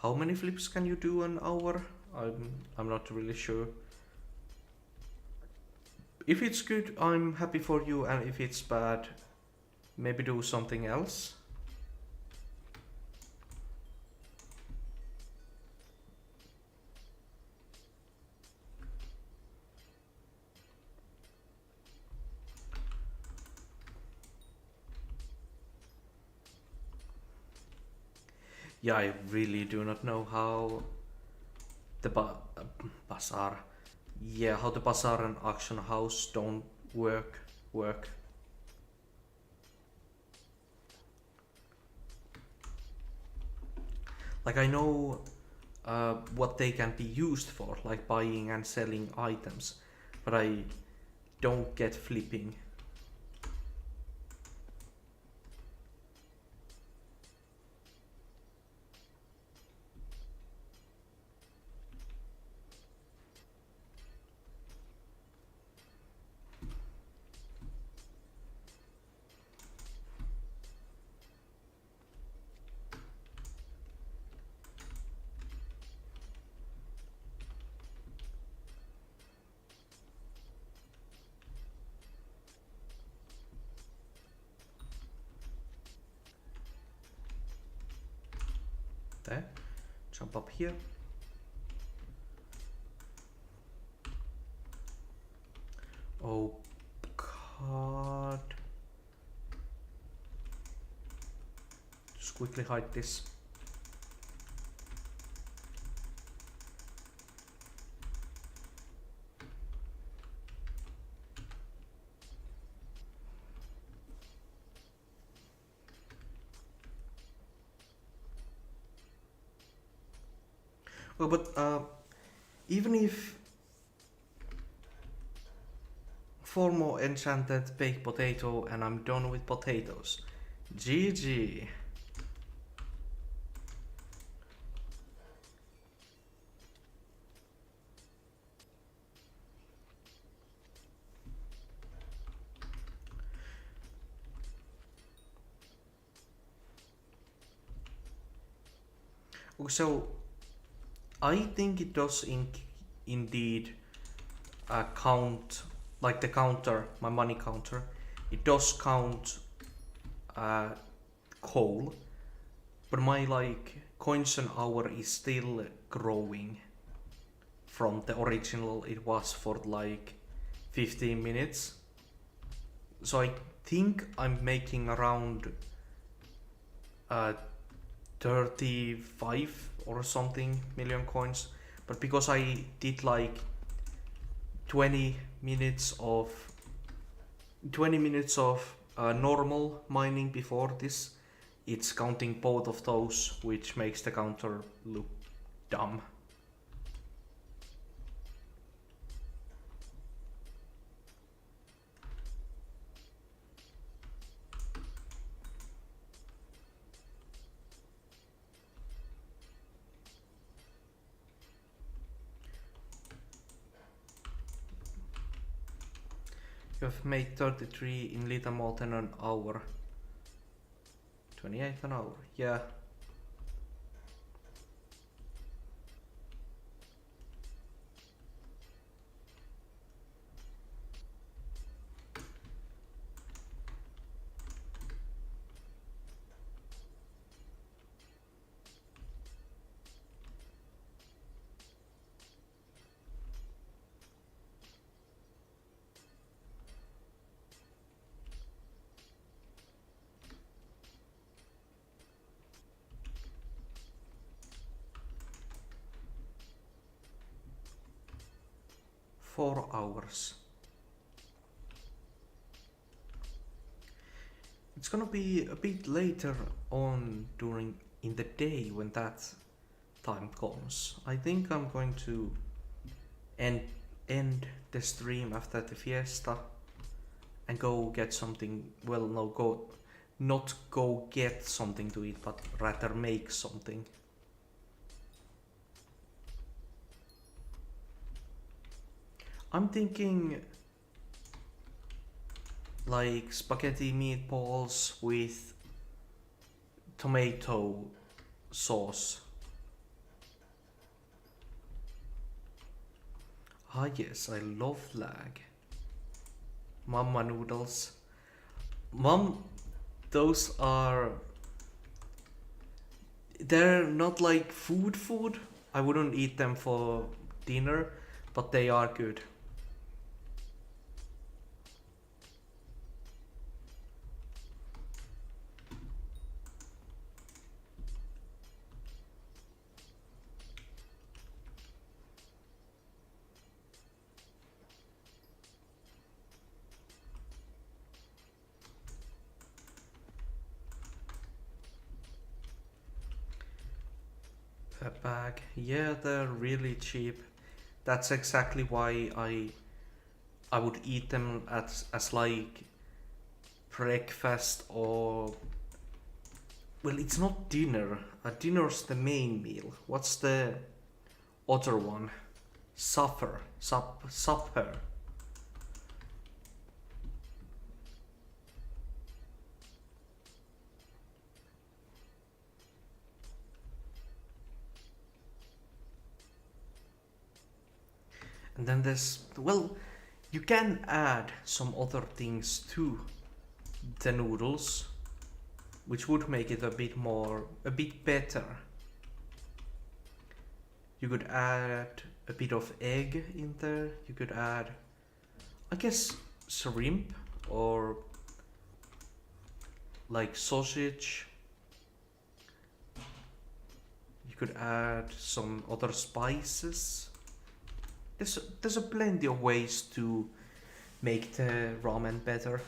how many flips can you do an hour? I'm not really sure. If it's good, I'm happy for you, and if it's bad, maybe do something else. Yeah, I really do not know how the bazaar. Yeah, how the bazaar and auction house don't work. Like I know what they can be used for, like buying and selling items, but I don't get flipping. There, jump up here. Oh god. Just quickly hide this. Well, but even if 4 more enchanted baked potato and I'm done with potatoes. GG. So I think it does indeed count, like the counter, my money counter. It does count coal, but my like coins an hour is still growing from the original it was for like 15 minutes. So I think I'm making around 35 or something million coins, but because I did like 20 minutes of normal mining before this, it's counting both of those, which makes the counter look dumb. You have made 33 in little more than an hour. 28 an hour, yeah. Four hours. It's gonna be a bit later on in the day when that time comes. I think I'm going to end the stream after the fiesta and go get something. Well, no, not go get something to eat, but rather make something. I'm thinking like spaghetti meatballs with tomato sauce. Ah yes, I love lag. Mama noodles. Mom, those are... They're not like food. I wouldn't eat them for dinner, but they are good. A bag. Yeah, they're really cheap. That's exactly why I would eat them as like breakfast or... Well, it's not dinner. Dinner's the main meal. What's the other one? Supper. Supper. And then there's... Well, you can add some other things to the noodles, which would make it a bit better. You could add a bit of egg in there. You could add, I guess, shrimp or like sausage. You could add some other spices. There's a plenty of ways to make the ramen better.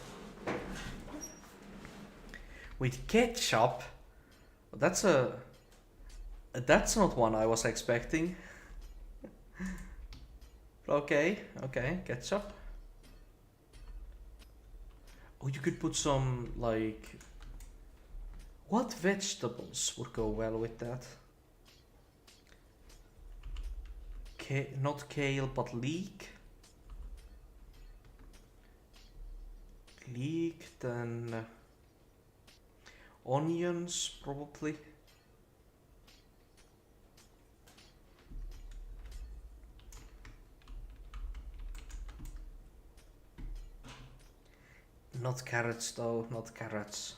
With ketchup, that's not one I was expecting. Okay, ketchup. Oh, you could put some like... What vegetables would go well with that? Not kale, but leek. Leek, then onions, probably. Not carrots though, not carrots.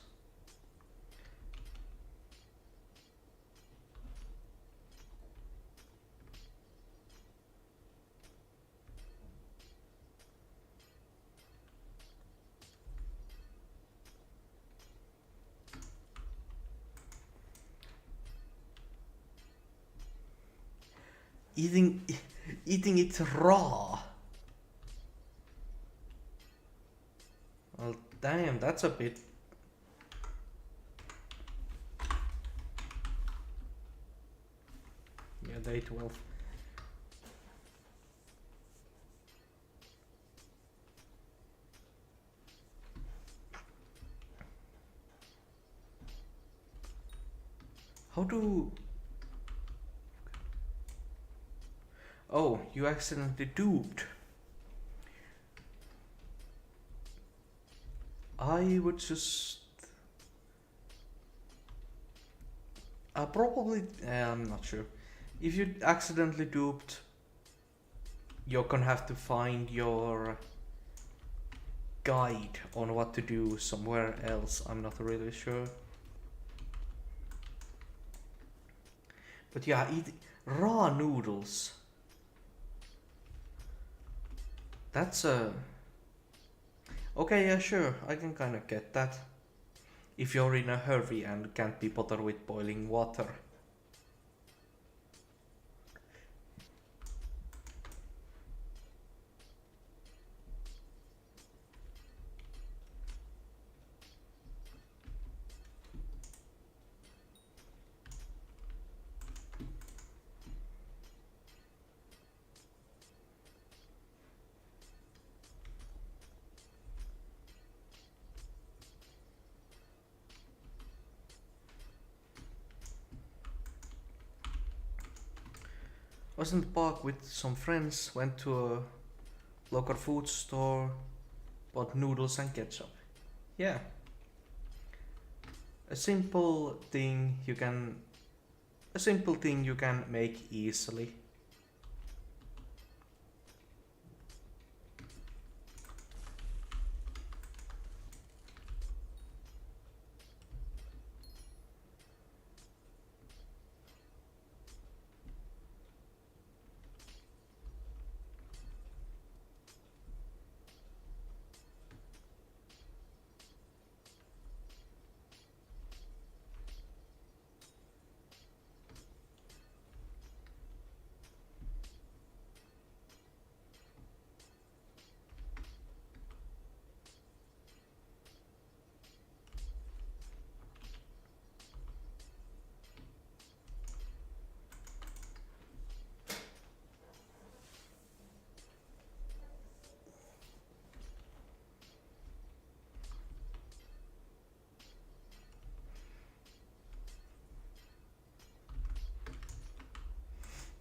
Eating it raw. Well, damn, that's a bit... Yeah, day 12. How do... Oh, you accidentally duped. I would just... probably... I'm not sure. If you accidentally duped, you're gonna have to find your guide on what to do somewhere else. I'm not really sure. But yeah, eat raw noodles. That's a... Okay, yeah, sure, I can kind of get that. If you're in a hurry and can't be bothered with boiling water. Was in the park with some friends, went to a local food store, bought noodles and ketchup. Yeah. A simple thing you can make easily.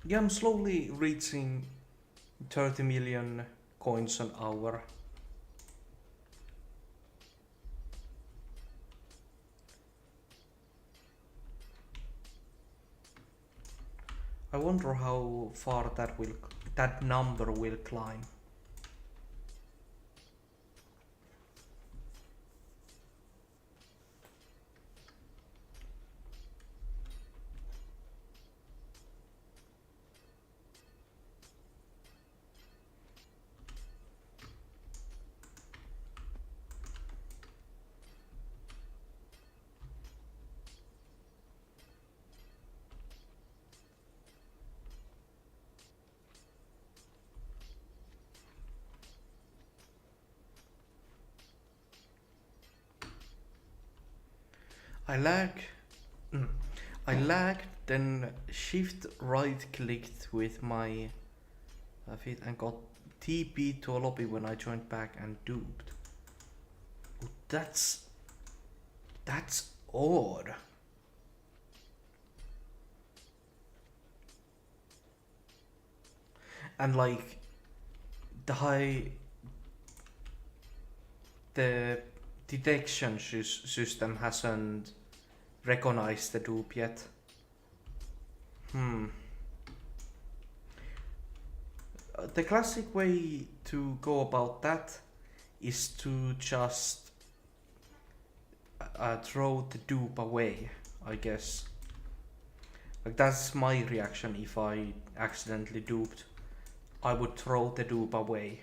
Yeah, I'm slowly reaching 30 million coins an hour. I wonder how far that number will climb. I lag. I lagged, then shift right clicked with my feet and got TP to a lobby when I joined back and duped. That's odd. And like the detection system hasn't recognized the dupe yet. The classic way to go about that is to just throw the dupe away, I guess. Like that's my reaction if I accidentally duped. I would throw the dupe away.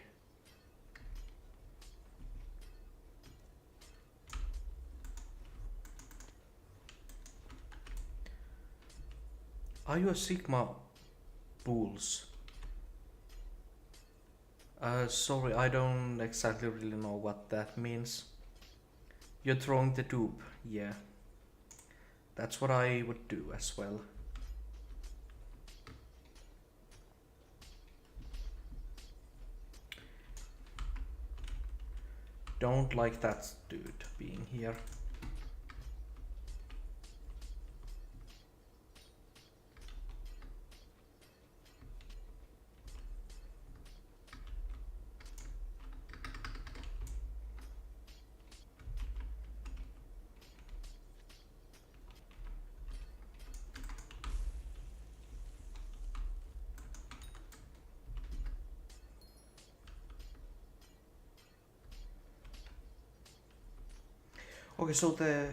Are you a Sigma Bulls? Sorry, I don't exactly really know what that means. You're throwing the dupe, yeah. That's what I would do as well. Don't like that dude being here. Okay, so the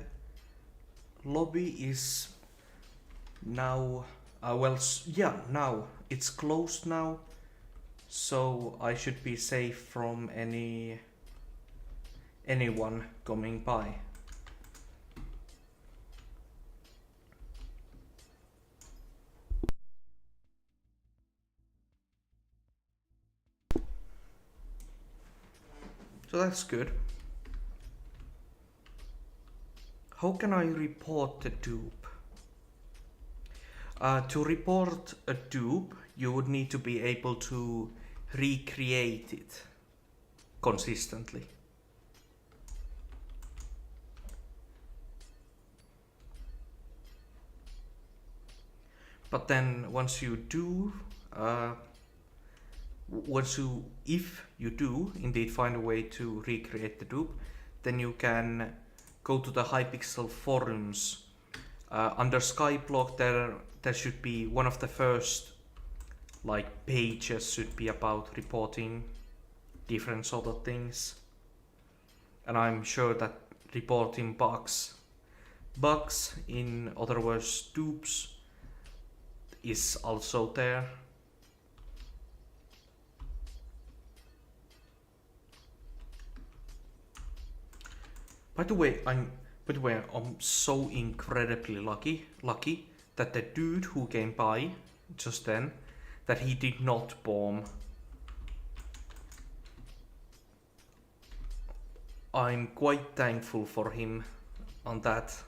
lobby is now, now it's closed now, so I should be safe from anyone coming by. So that's good. How can I report the dupe? To report a dupe, you would need to be able to recreate it consistently. But then once you do, if you do indeed find a way to recreate the dupe, then you can go to the Hypixel forums. Under SkyBlock there should be one of the first like pages should be about reporting different sort of things. And I'm sure that reporting bugs, in other words dupes, is also there. By the way, I'm so incredibly lucky that the dude who came by just then, that he did not bomb. I'm quite thankful for him on that.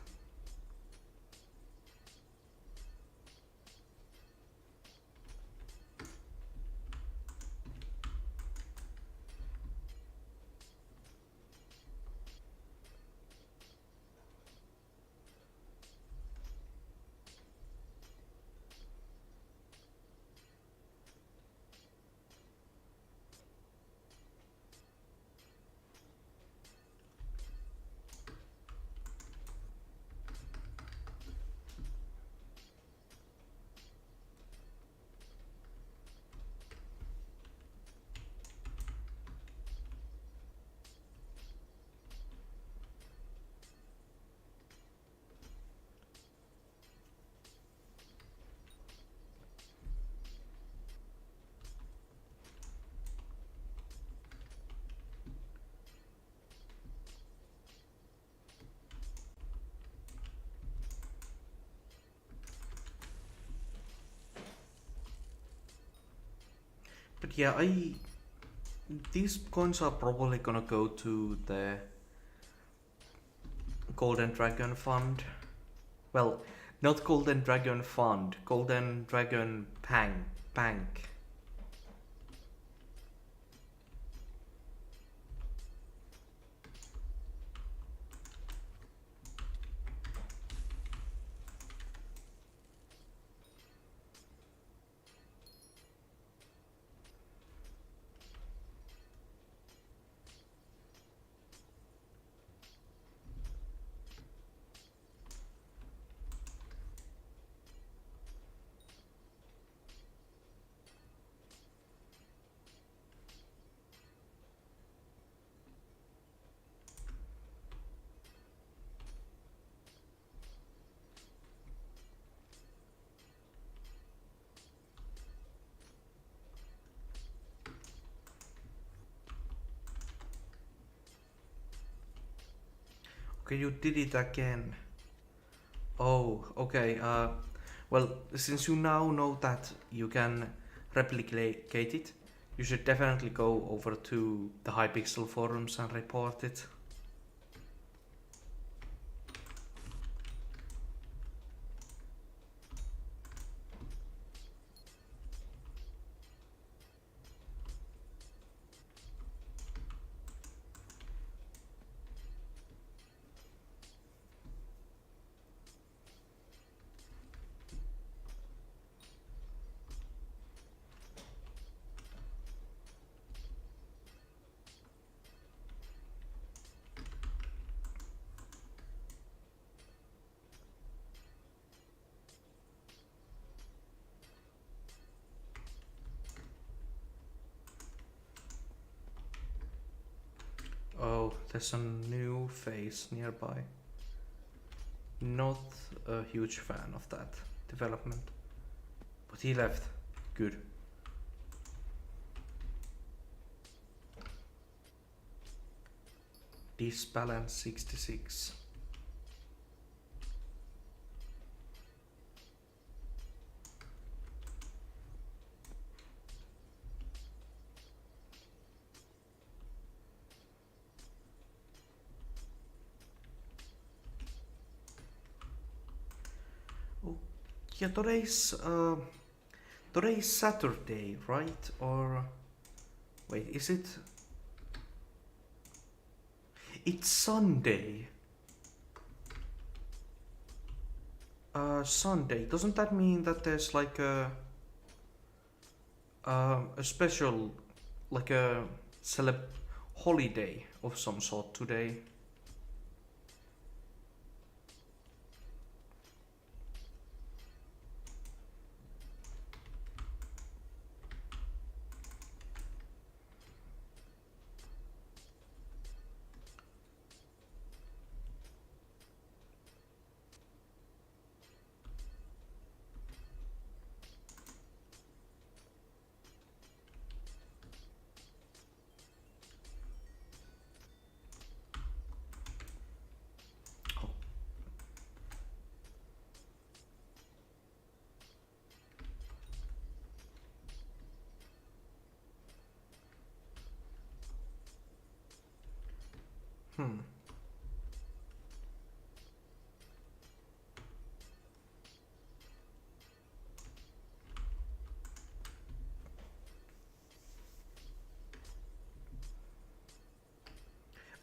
But yeah, these coins are probably gonna go to the Golden Dragon Fund. Well, not Golden Dragon Fund, Golden Dragon Bank. Okay, you did it again. Oh, okay. Well, since you now know that you can replicate it, you should definitely go over to the Hypixel forums and report it. Oh, there's a new face nearby. Not a huge fan of that development. But he left. Good. Disbalance 66. Yeah, today's Saturday, right? Or wait, is it? It's Sunday. Sunday. Doesn't that mean that there's like a special, like a holiday of some sort today? Hmm.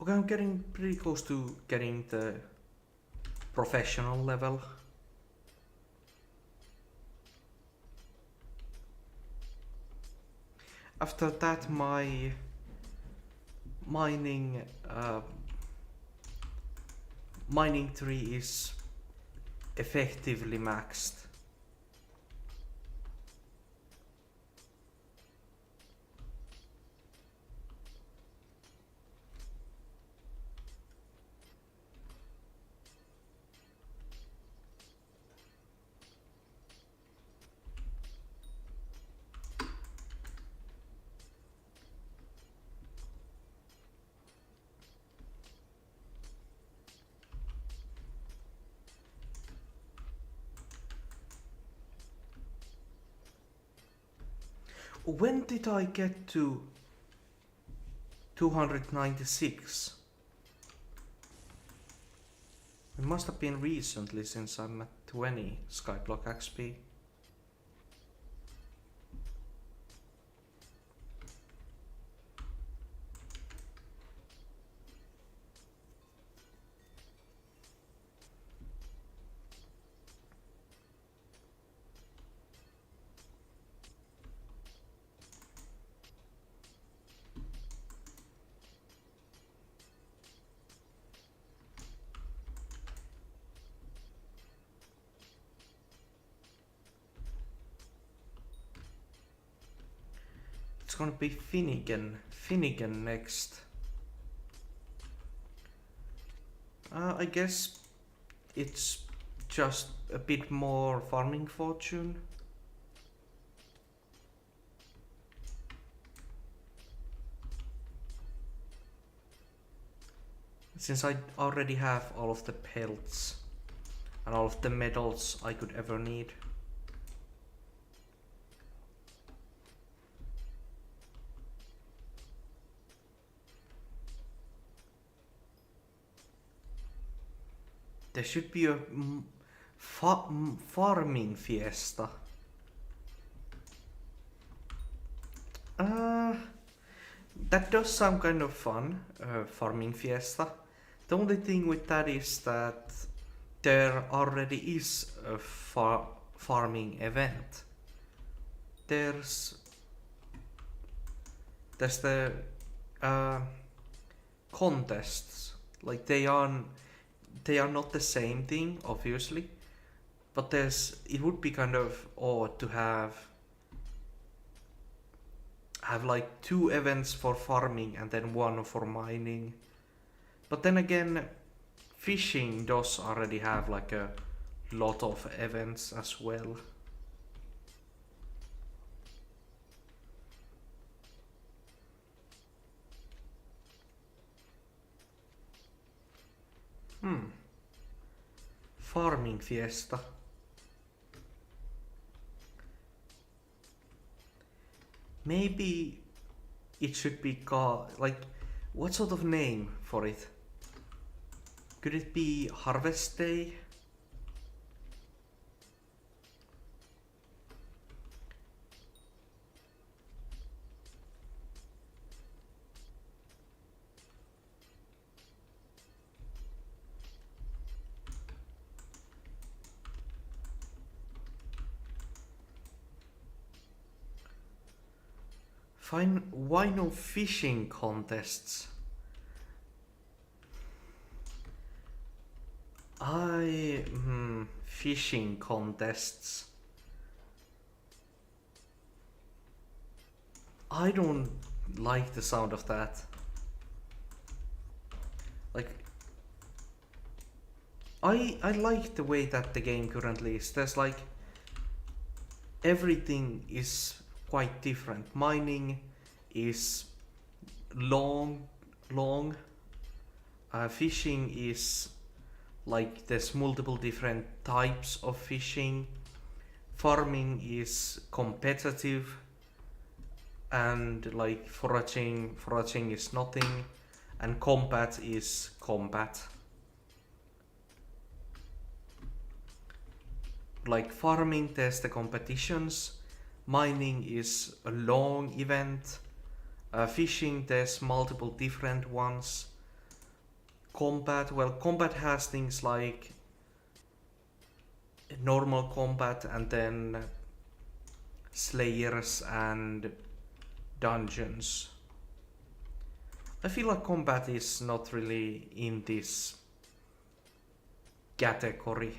Okay, I'm getting pretty close to getting the professional level. After that, my mining mining tree is effectively maxed. when did I get to 296? It must have been recently since I'm at 20 SkyBlock XP. It's gonna be Finnegan next. I guess it's just a bit more farming fortune. Since I already have all of the pelts and all of the metals I could ever need. There should be a farming fiesta. That does sound kind of fun, farming fiesta. The only thing with that is that there already is a farming event. There's the contests. Like they are not the same thing, obviously, but it would be kind of odd to have like 2 events for farming and then 1 for mining. But then again, fishing does already have like a lot of events as well. Farming fiesta. Maybe it should be called, like, what sort of name for it? Could it be Harvest Day? Fine, why no fishing contests? Fishing contests. I don't like the sound of that. Like, I like the way that the game currently is. There's like, everything is quite different. Mining is long. Fishing is like there's multiple different types of fishing. Farming is competitive, and like foraging is nothing, and combat is combat. Like farming, there's the competitions. Mining is a long event. Fishing, there's multiple different ones. Combat, well, combat has things like normal combat and then slayers and dungeons. I feel like combat is not really in this category.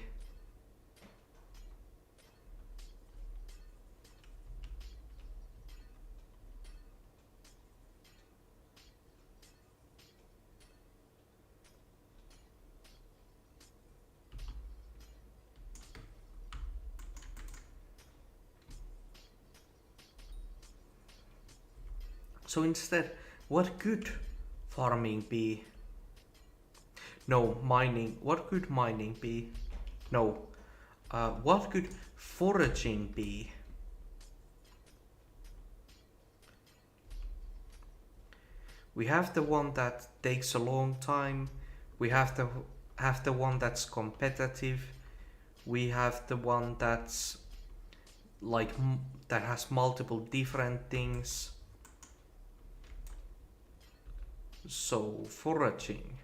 So instead, what could farming be? No, mining. What could mining be? No. What could foraging be? We have the one that takes a long time. We have the one that's competitive. We have the one that's like that has multiple different things. So foraging.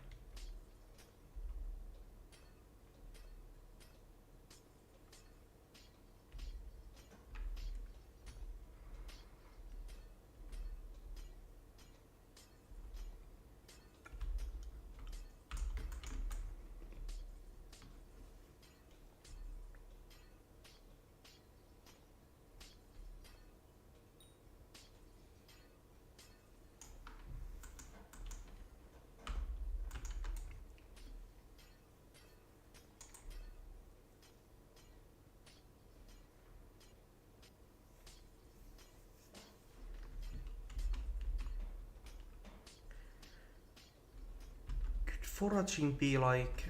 Foraging be like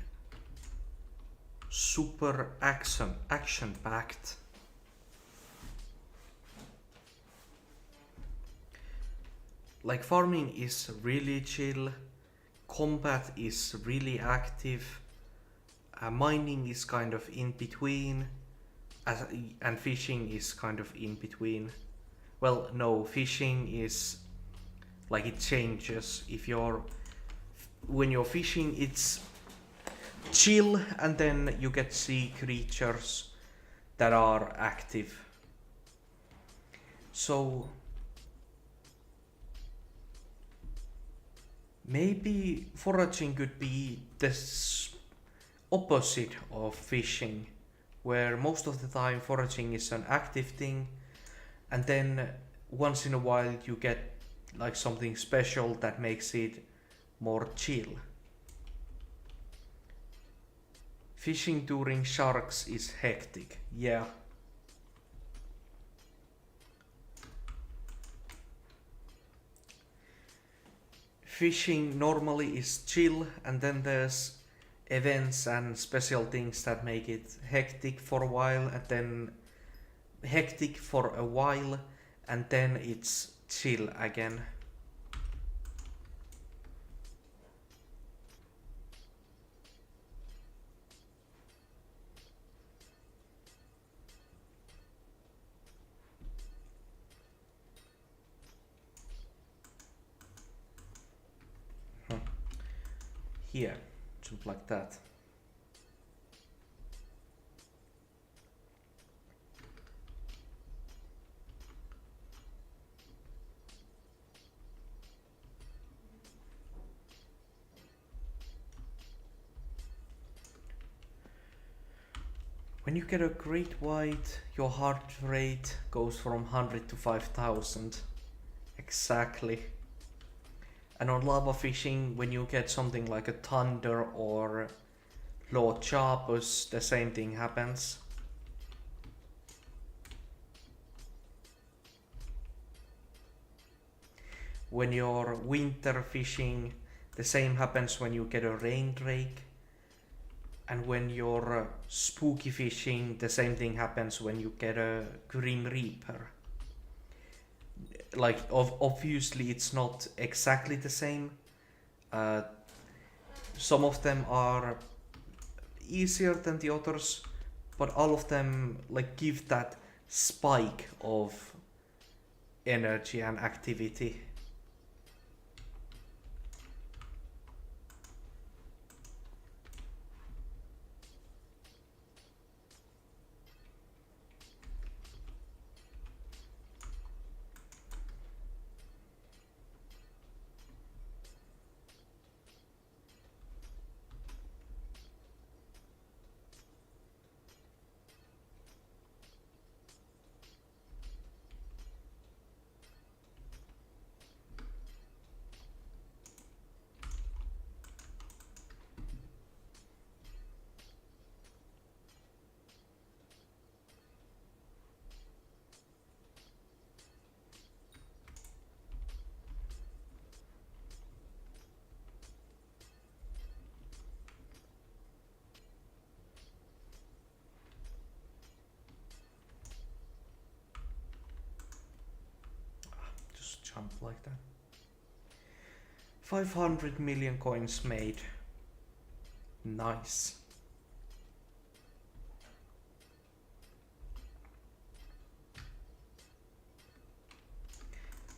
super action packed? Like farming is really chill, combat is really active, mining is kind of in between, and fishing is kind of in between. Well, no, fishing is like it changes. When you're fishing, it's chill, and then you get sea creatures that are active. So maybe foraging could be this opposite of fishing, where most of the time foraging is an active thing, and then once in a while you get like something special that makes it more chill. Fishing during sharks is hectic, yeah. Fishing normally is chill, and then there's events and special things that make it hectic for a while, and then hectic for a while, and then it's chill again. Here, jump like that. When you get a great white, your heart rate goes from 100 to 5000. Exactly. And on lava fishing, when you get something like a thunder or Lord Chapus, the same thing happens. When you're winter fishing, the same happens when you get a rain drake. And when you're spooky fishing, the same thing happens when you get a Grim Reaper. Like, obviously it's not exactly the same. Some of them are easier than the others, but all of them like give that spike of energy and activity. Jump like that. 500 million coins made. Nice.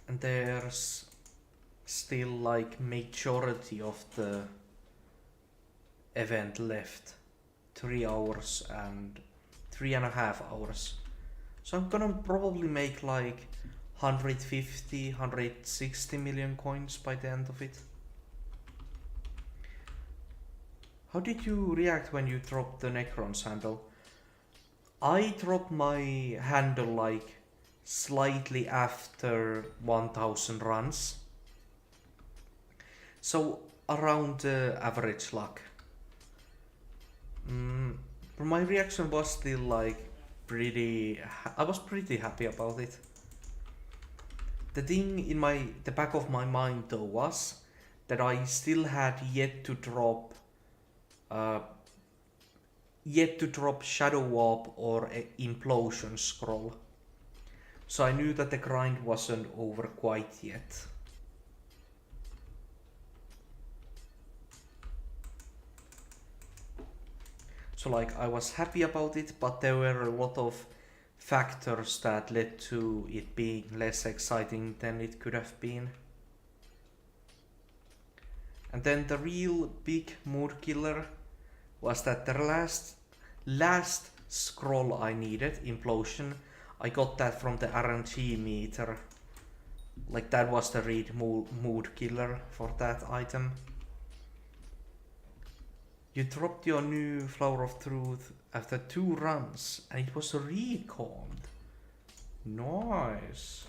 And there's still like majority of the event left. 3 hours and 3.5 hours. So I'm gonna probably make like 150, 160 million coins by the end of it. How did you react when you dropped the Necron's handle? I dropped my handle like slightly after 1000 runs. So around average luck. My reaction was still like I was pretty happy about it. The thing in the back of my mind though was that I still had yet to drop Shadow Warp or Implosion Scroll. So I knew that the grind wasn't over quite yet. So like I was happy about it, but there were a lot of factors that led to it being less exciting than it could have been. And then the real big mood killer was that the last scroll I needed, Implosion, I got that from the RNG meter. Like that was the real mood killer for that item. You dropped your new Flower of Truth after 2 runs and it was reconned. Nice.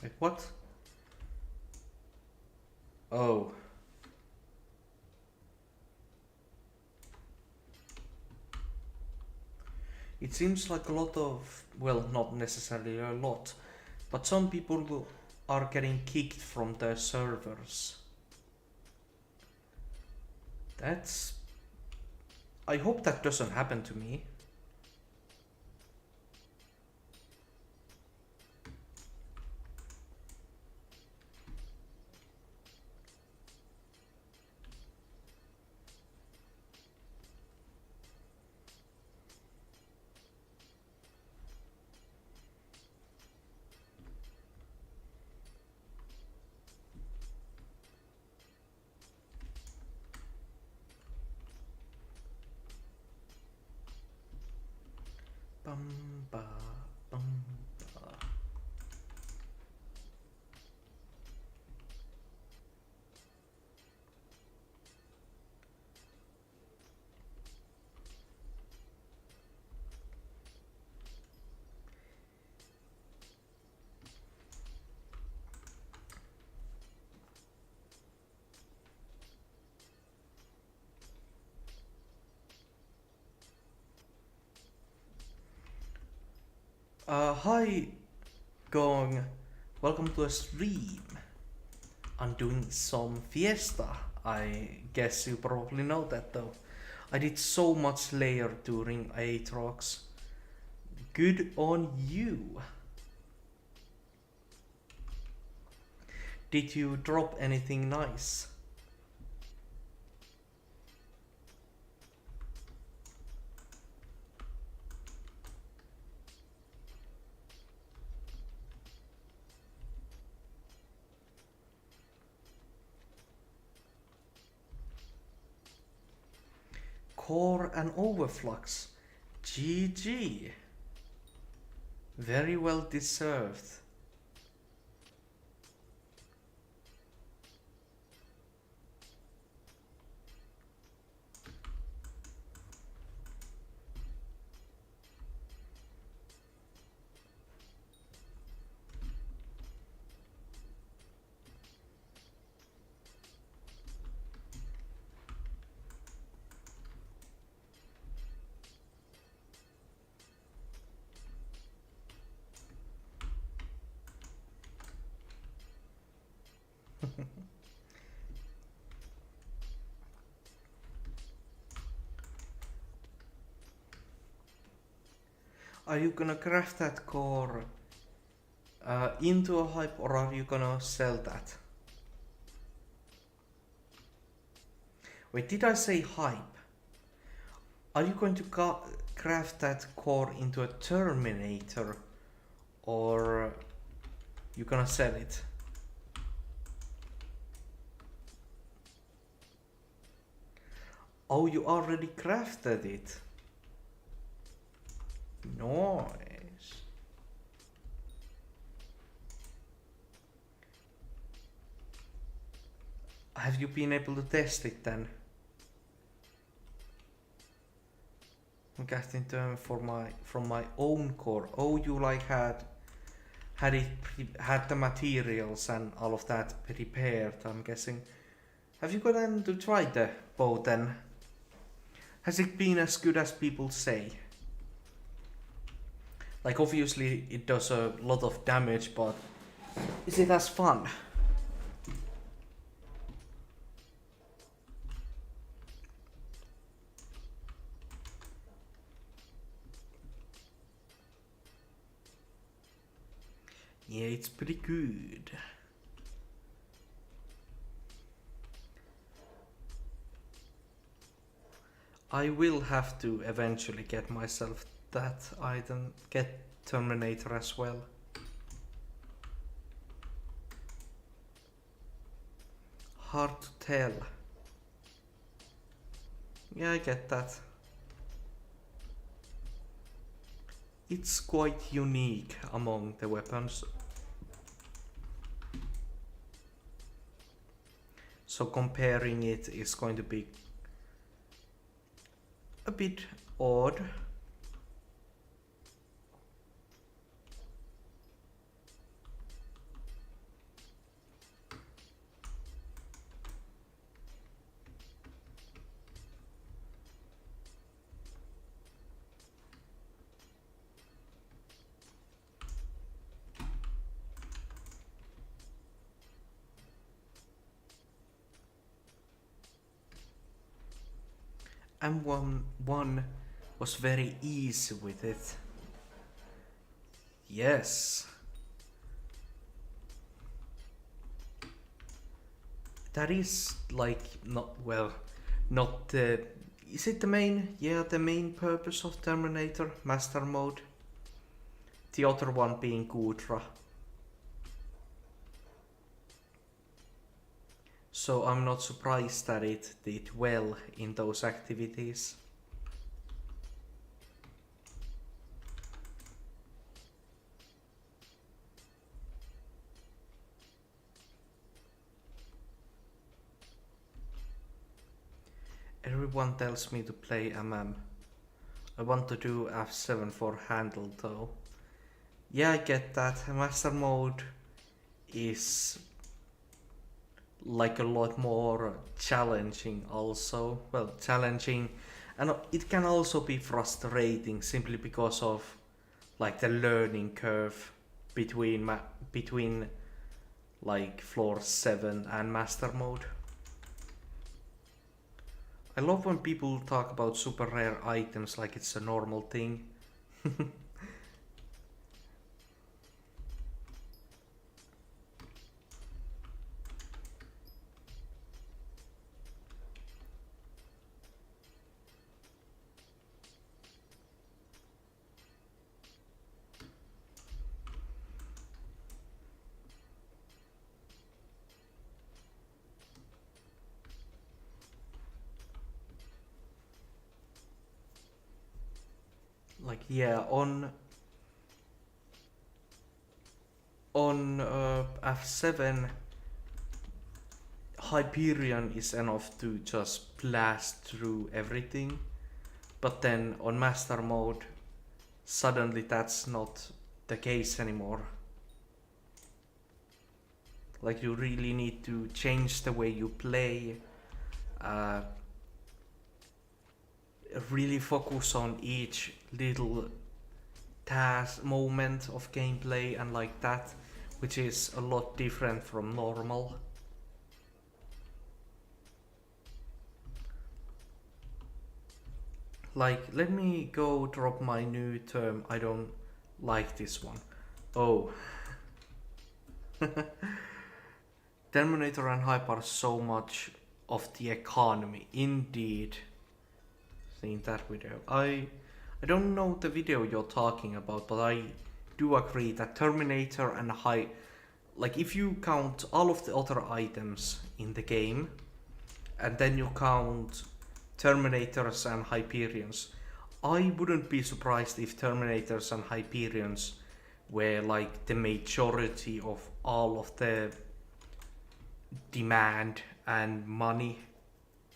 Wait, what? Oh. It seems like a lot of, well, not necessarily a lot, but some people are getting kicked from their servers. I hope that doesn't happen to me. Bum ba bum ba. Hi, Gong. Welcome to a stream. I'm doing some Fiesta. I guess you probably know that though. I did so much layer during Aatrox. Good on you. Did you drop anything nice? Core and Overflux. GG. Very well deserved. Are you gonna craft that core into a hype, or are you gonna sell that? Wait, did I say hype? Are you going to craft that core into a Terminator, or you gonna sell it? Oh, you already crafted it. Nice. Have you been able to test it then? I'm casting term for from my own core. Oh, you like had the materials and all of that prepared, I'm guessing. Have you gotten to try the bow then? Has it been as good as people say? Like, obviously it does a lot of damage, but is it as fun? Yeah, it's pretty good. I will have to eventually get myself that item, get Terminator as well. Hard to tell. Yeah, I get that. It's quite unique among the weapons. So comparing it is going to be a bit odd. And one was very easy with it. Yes. That is like not the... Is it the main? Yeah, the main purpose of Terminator Master Mode. The other one being Gudra. So I'm not surprised that it did well in those activities. Everyone tells me to play MM. I want to do F7 for handle though. Yeah, I get that. Master Mode is like a lot more challenging also. Well, challenging, and it can also be frustrating simply because of like the learning curve between like floor 7 and Master Mode. I love when people talk about super rare items like it's a normal thing. Like, yeah, on F7 Hyperion is enough to just blast through everything, but then on Master Mode suddenly that's not the case anymore. Like, you really need to change the way you play, really focus on each little task moment of gameplay and like that, which is a lot different from normal. Like, let me go drop my new term. I don't like this one. Oh. Terminator and Hype are so much of the economy. Indeed. Seeing that video. I don't know the video you're talking about, but I do agree that Terminator and Hype, like if you count all of the other items in the game, and then you count Terminators and Hyperions, I wouldn't be surprised if Terminators and Hyperions were like the majority of all of the demand and money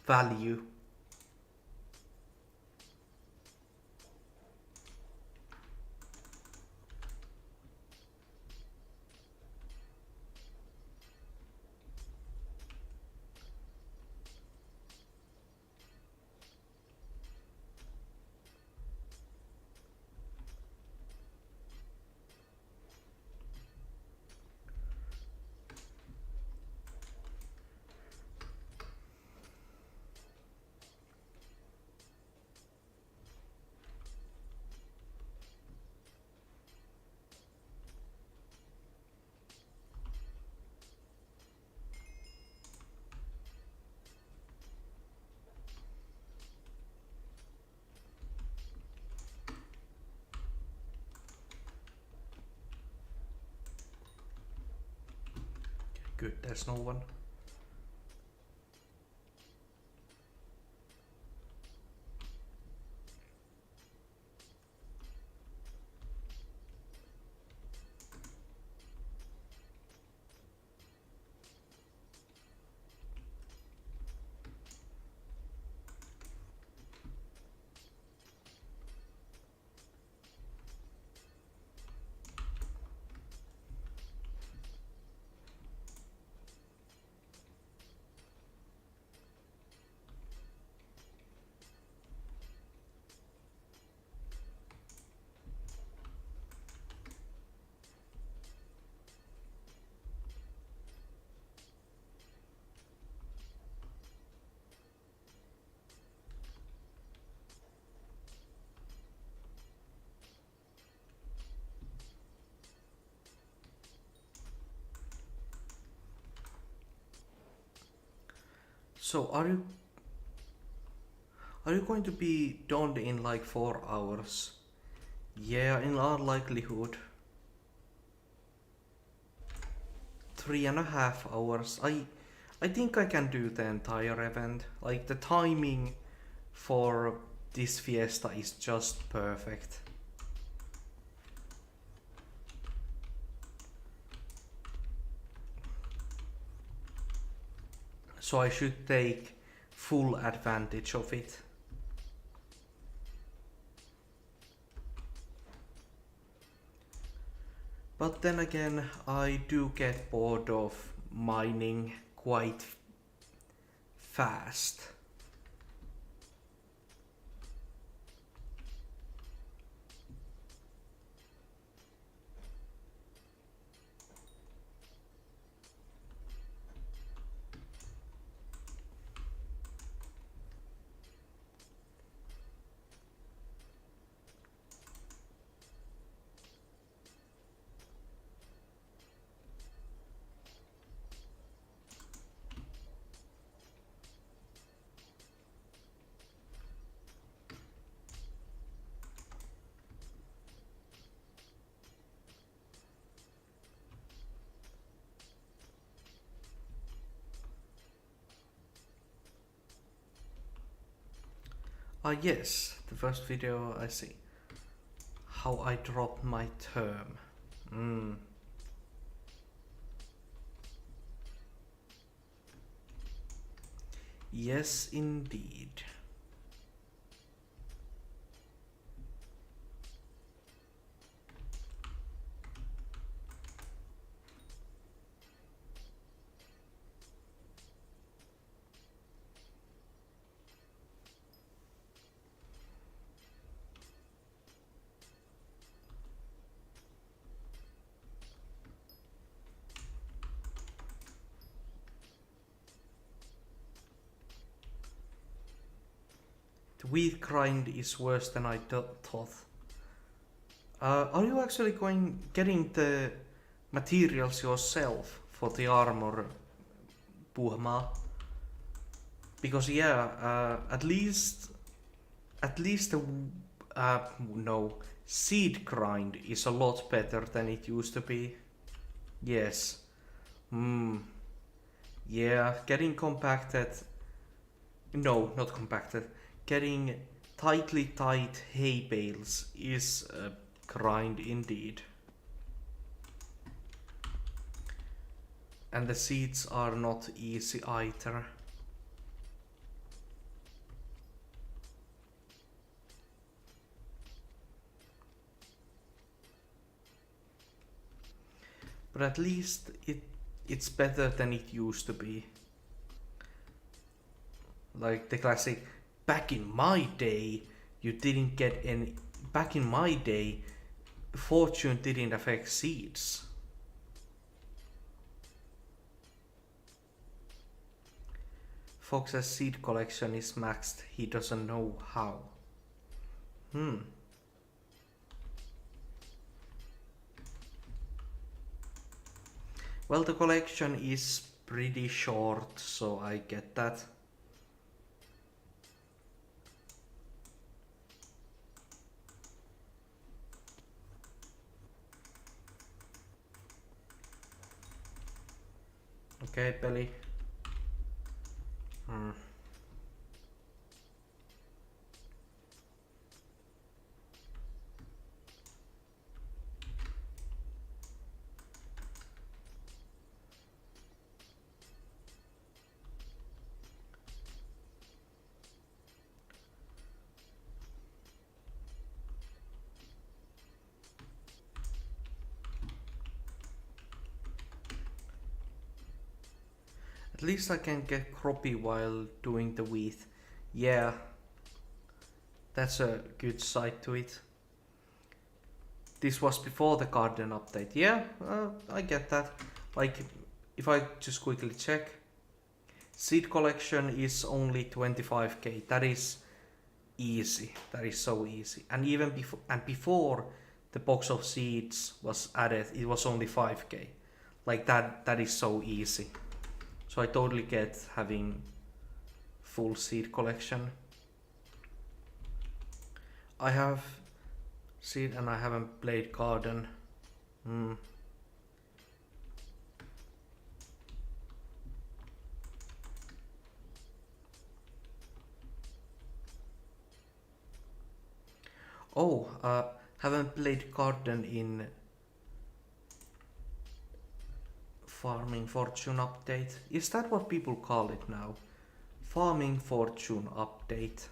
value. Good, there's no one. So are you going to be done in like 4 hours? Yeah, in all likelihood. 3.5 hours. I think I can do the entire event. Like the timing for this Fiesta is just perfect. So I should take full advantage of it. But then again, I do get bored of mining quite fast. Yes, the first video I see. How I dropped my term. Yes, indeed. The wheat grind is worse than I thought. Are you actually getting the materials yourself for the armor, Puhma? Because yeah, at least the no, seed grind is a lot better than it used to be. Yes. Yeah, getting compacted. No, not compacted. Getting tightly tight hay bales is a grind indeed. And the seeds are not easy either. But at least it's better than it used to be. Like the classic, back in my day, you didn't get any. Back in my day, fortune didn't affect seeds. Fox's seed collection is maxed, he doesn't know how. Well, the collection is pretty short, so I get that. Okay, Belly. At least I can get croppy while doing the wheat. Yeah, that's a good side to it. This was before the garden update. Yeah, I get that. Like, if I just quickly check, seed collection is only 25k. That is easy. That is so easy. And even before the box of seeds was added, it was only 5k. Like that is so easy. So I totally get having full seed collection. I have seed and I haven't played garden. Oh, haven't played garden in Farming Fortune update. Is that what people call it now? Farming Fortune update.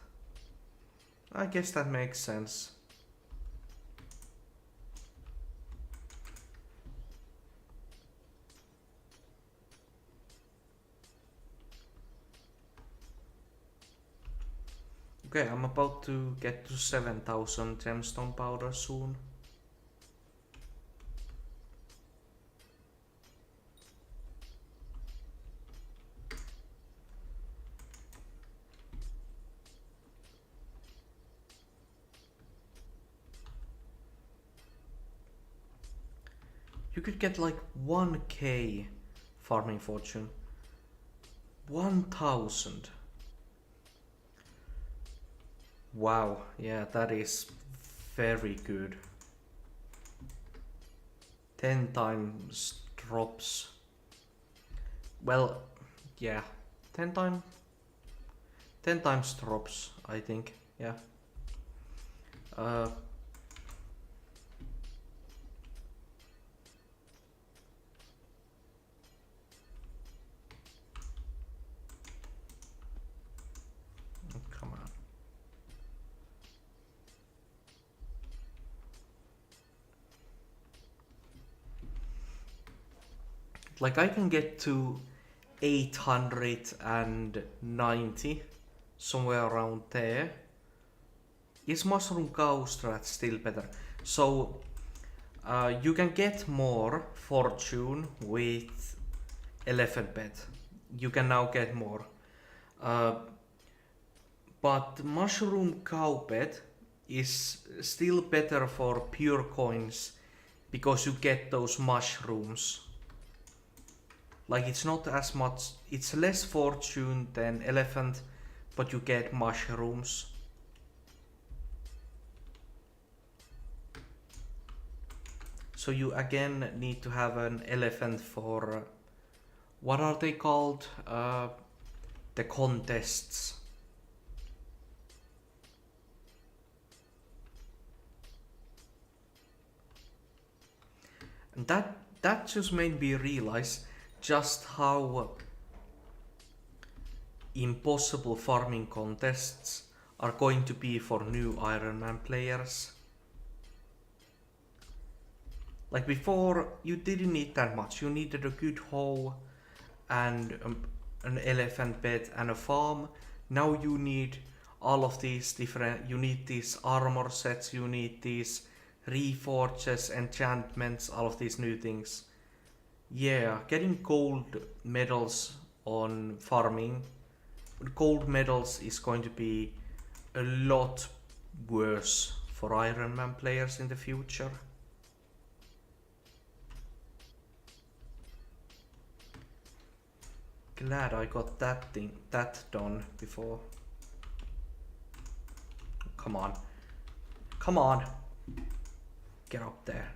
I guess that makes sense. Okay, I'm about to get to 7,000 gemstone powder soon. You could get like 1k farming fortune. 1,000. Wow, yeah, that is very good. 10 times drops. Well, yeah, 10 times drops, I think, yeah. Come on. Like I can get to 890, somewhere around there. Is Mushroom Gaussrat still better? So you can get more fortune with Elephant Bed. You can now get more. But mushroom cowbed is still better for pure coins because you get those mushrooms. Like it's not as much, it's less fortune than elephant, but you get mushrooms. So you again need to have an elephant for, what are they called? The contests. And that just made me realize just how impossible farming contests are going to be for new Ironman players. Like before, you didn't need that much. You needed a good hoe and an elephant bed and a farm. Now you need all of these different, you need these armor sets, you need these reforges, enchantments, all of these new things. Yeah, getting gold medals on farming, gold medals is going to be a lot worse for Ironman players in the future. Glad I got that done before. Come on. Come on. Get up there.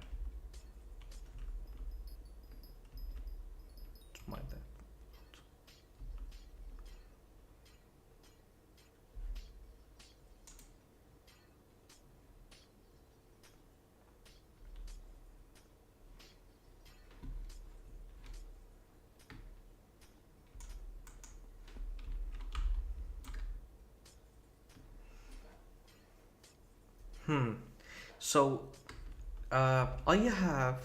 Mind that. So, I have...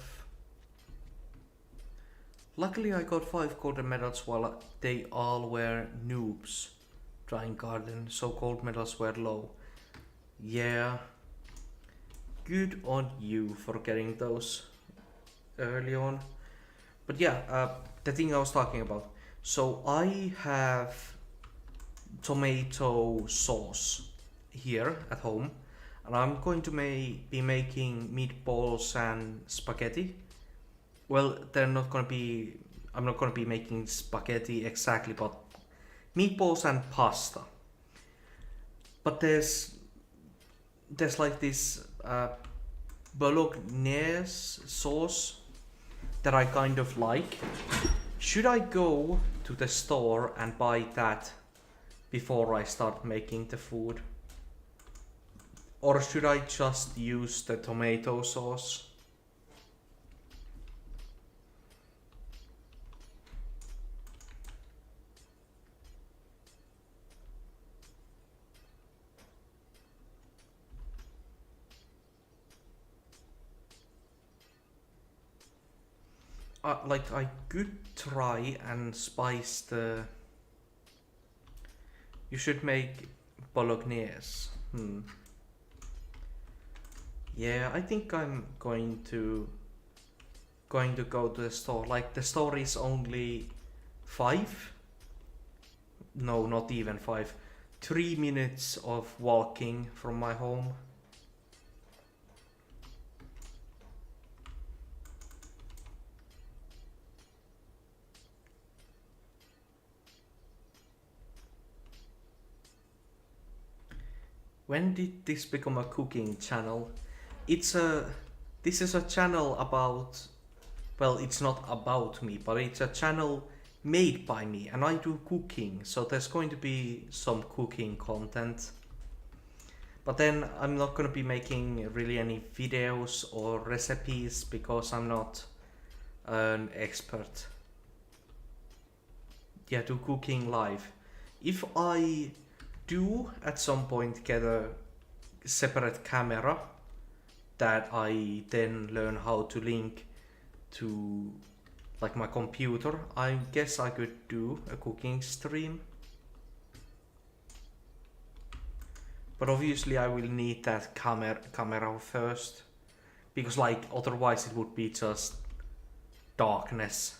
Luckily I got 5 golden medals while they all were noobs trying garden, so gold medals were low. Yeah. Good on you for getting those early on. But yeah, the thing I was talking about. So I have tomato sauce here at home. And I'm going to be making meatballs and spaghetti. Well, they're not gonna be, I'm not gonna be making spaghetti exactly, but meatballs and pasta. But there's like this bolognese sauce that I kind of like. Should I go to the store and buy that before I start making the food? Or should I just use the tomato sauce? Like I could try and spice the... You should make bolognese. Yeah, I think I'm going to go to the store. Like the store is only 5? No, not even 5. 3 minutes of walking from my home. When did this become a cooking channel? This is a channel about, well, it's not about me, but it's a channel made by me, and I do cooking, so there's going to be some cooking content. But then I'm not going to be making really any videos or recipes because I'm not an expert. Yeah, do cooking live. If I do at some point get a separate camera that I then learn how to link to like my computer, I guess I could do a cooking stream. But obviously I will need that camera first, because like otherwise it would be just darkness.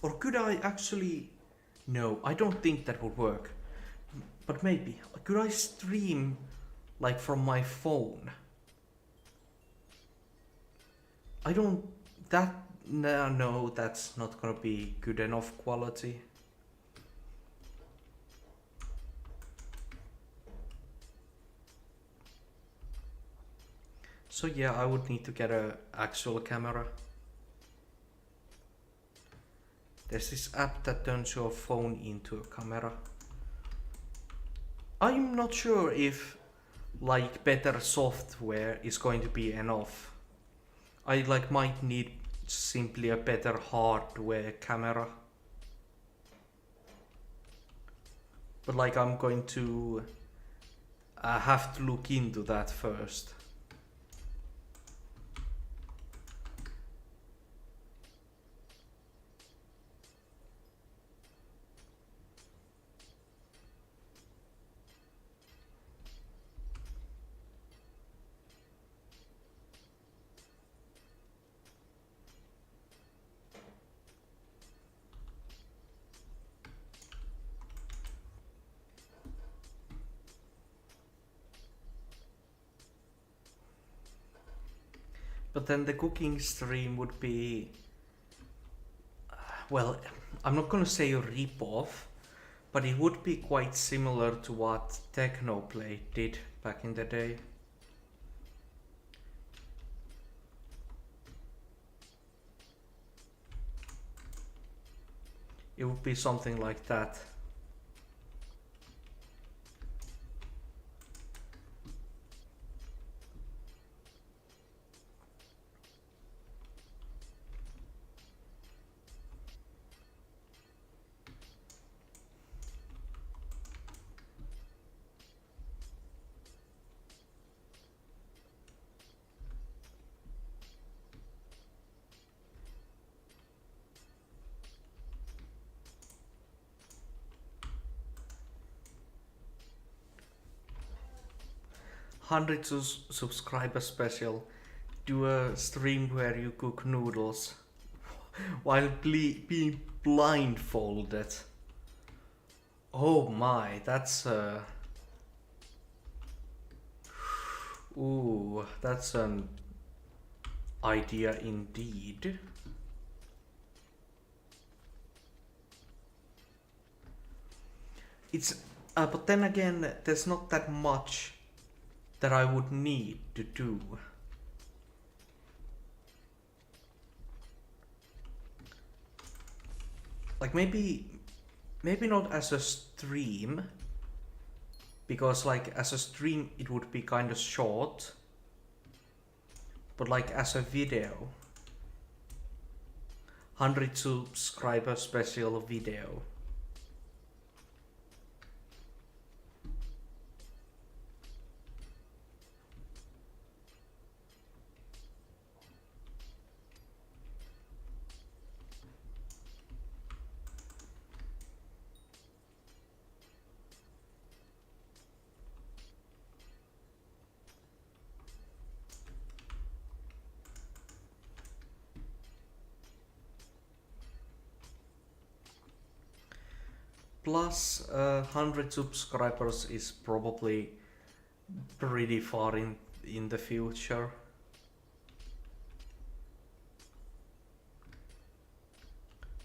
Or could I actually... No, I don't think that would work. But maybe. Could I stream like from my phone? I don't... That... No, that's not gonna be good enough quality. So yeah, I would need to get an actual camera. There's this app that turns your phone into a camera. I'm not sure if like better software is going to be enough. I like might need simply a better hardware camera. But like I'm going to have to look into that first. But then the cooking stream would be, well, I'm not gonna say a rip-off, but it would be quite similar to what Technoplay did back in the day. It would be something like that. Subscriber special. Do a stream where you cook noodles while being blindfolded. Oh my, that's ooh, that's an idea indeed. It's but then again, there's not that much that I would need to do. Like maybe not as a stream, because like as a stream it would be kind of short, but like as a video, 100 subscriber special video. Plus 100 subscribers is probably pretty far in the future.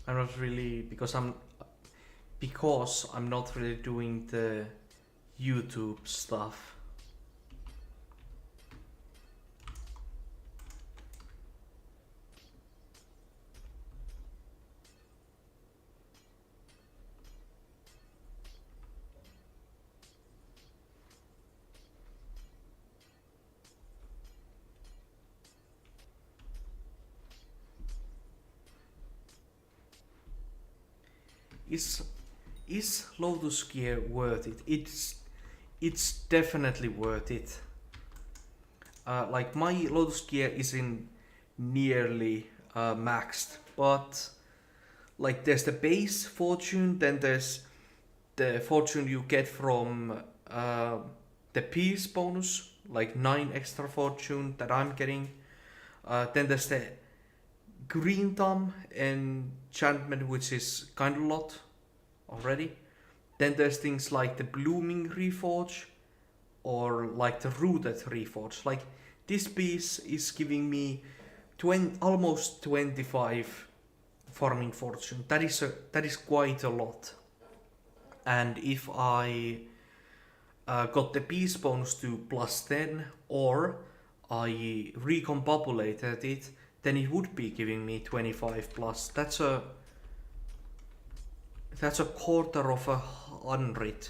I'm not really, because I'm not really doing the YouTube stuff. Is Lotus Gear worth it? It's definitely worth it. Like my Lotus Gear isn't nearly maxed, but like there's the base fortune, then there's the fortune you get from the peace bonus, like 9 extra fortune that I'm getting. Then there's green thumb enchantment, which is kind of a lot already. Then there's things like the blooming reforge or like the rooted reforge. Like this piece is giving me almost 25 farming fortune. That is quite a lot. And if I got the piece bonus to +10 or I recombobulated it, then it would be giving me 25 plus. That's a quarter of 100.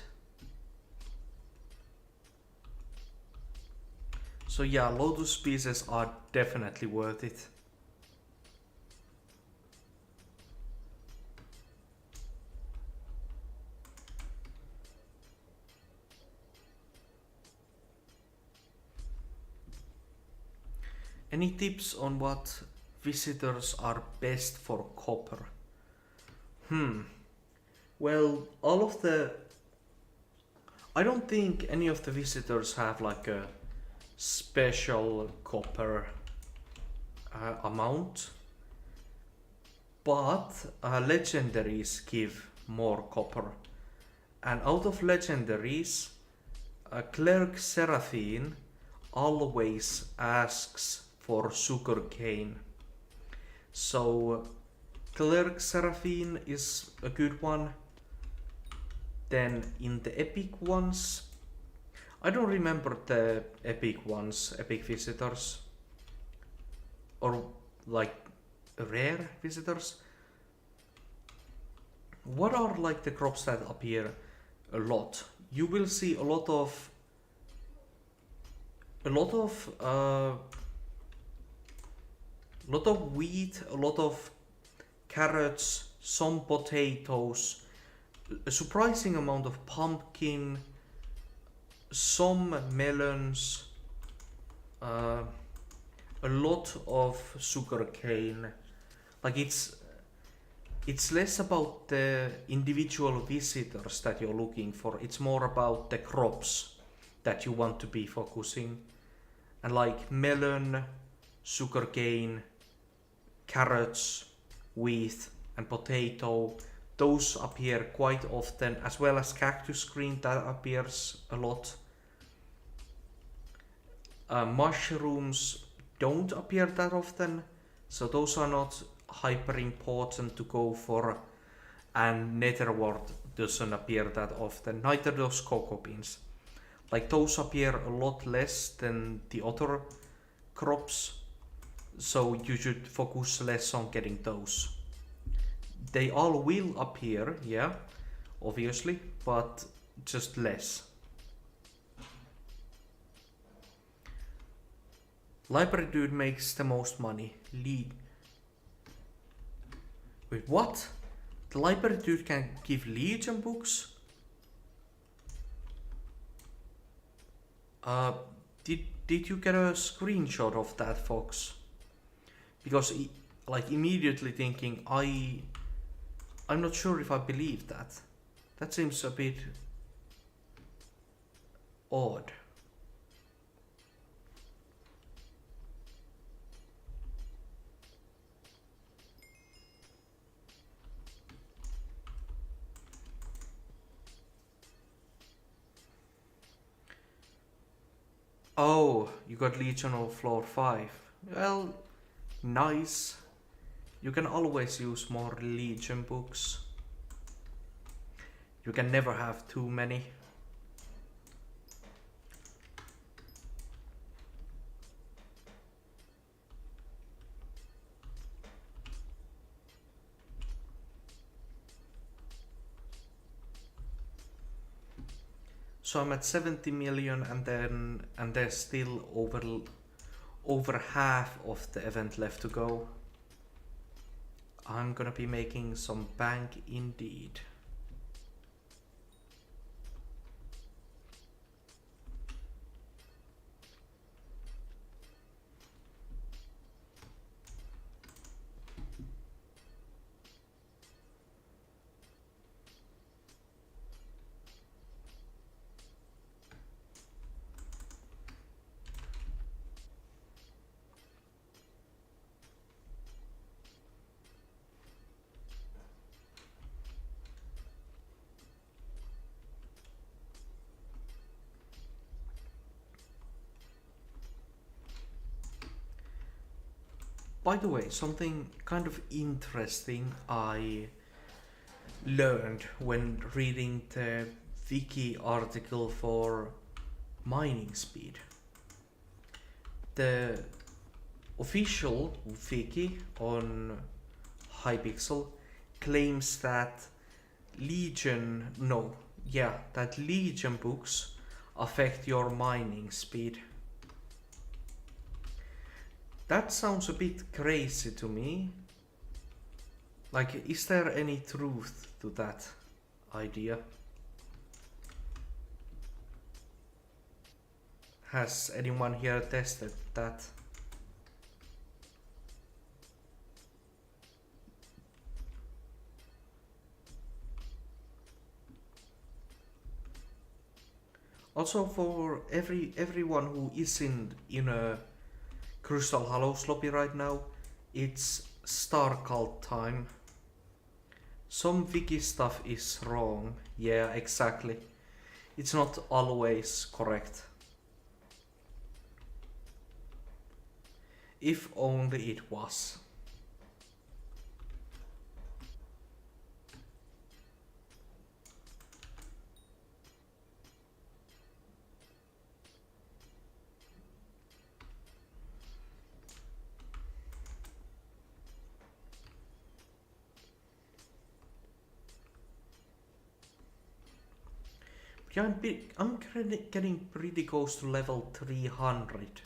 So yeah, Lotus pieces are definitely worth it. Any tips on what visitors are best for copper? Well, I don't think any of the visitors have like a special copper amount, but legendaries give more copper. And out of legendaries, Clerk Seraphine always asks for sugarcane. So Clerk Seraphine is a good one. Then in the epic ones, I don't remember the epic ones, epic visitors, or like rare visitors. What are like the crops that appear a lot? You will see a lot of wheat, a lot of carrots, some potatoes, a surprising amount of pumpkin, some melons, a lot of sugarcane. Like it's less about the individual visitors that you're looking for. It's more about the crops that you want to be focusing. And like melon, sugarcane, carrots, wheat, and potato, those appear quite often, as well as cactus green, that appears a lot. Mushrooms don't appear that often, so those are not hyper important to go for. And netherwort doesn't appear that often, neither does cocoa beans. Like those appear a lot less than the other crops, so you should focus less on getting those. They all will appear, yeah, obviously, but just less. Library dude makes the most money. Wait, what? The library dude can give Legion books? Did you get a screenshot of that, Fox? Because like immediately thinking, I'm not sure if I believe that. That seems a bit odd. Oh, you got Legion of floor 5. Well, nice. You can always use more Legion books. You can never have too many. So I'm at 70 million, and there's still over half of the event left to go. I'm gonna be making some bank indeed. By the way, something kind of interesting I learned when reading the wiki article for mining speed. The official wiki on Hypixel claims that Legion books affect your mining speed. That sounds a bit crazy to me. Like, is there any truth to that idea? Has anyone here tested that? Also, for everyone who isn't in a Crystal Hollows lobby right now, it's Star Cult time. Some wiki stuff is wrong. Yeah, exactly. It's not always correct. If only it was. Yeah, I'm getting pretty close to level 300.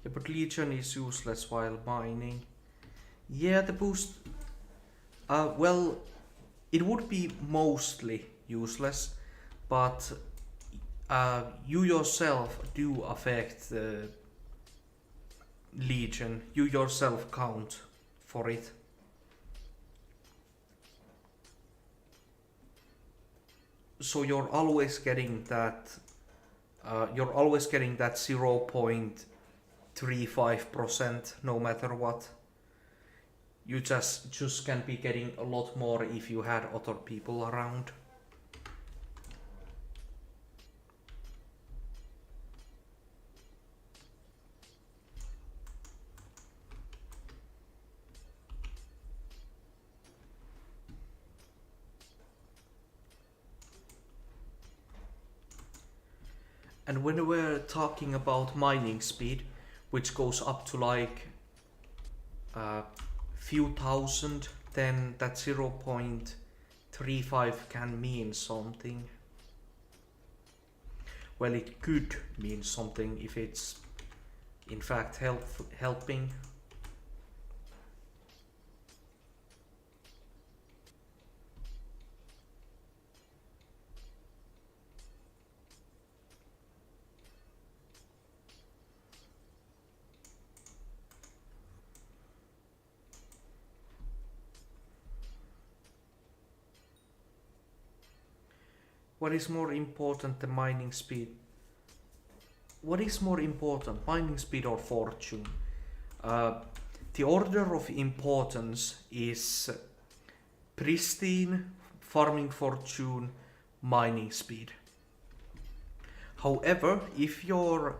Yeah, but Legion is useless while mining. Yeah, the boost... well, it would be mostly useless, but you yourself do affect the Legion. You yourself count for it. So you're always getting that 0.35% no matter what. You just can be getting a lot more if you had other people around. And when we're talking about mining speed, which goes up to like few thousand, then that 0.35 can mean something. Well, it could mean something if it's in fact helping. What is more important than mining speed? What is more important, mining speed or fortune? The order of importance is pristine, farming fortune, mining speed. However, if you're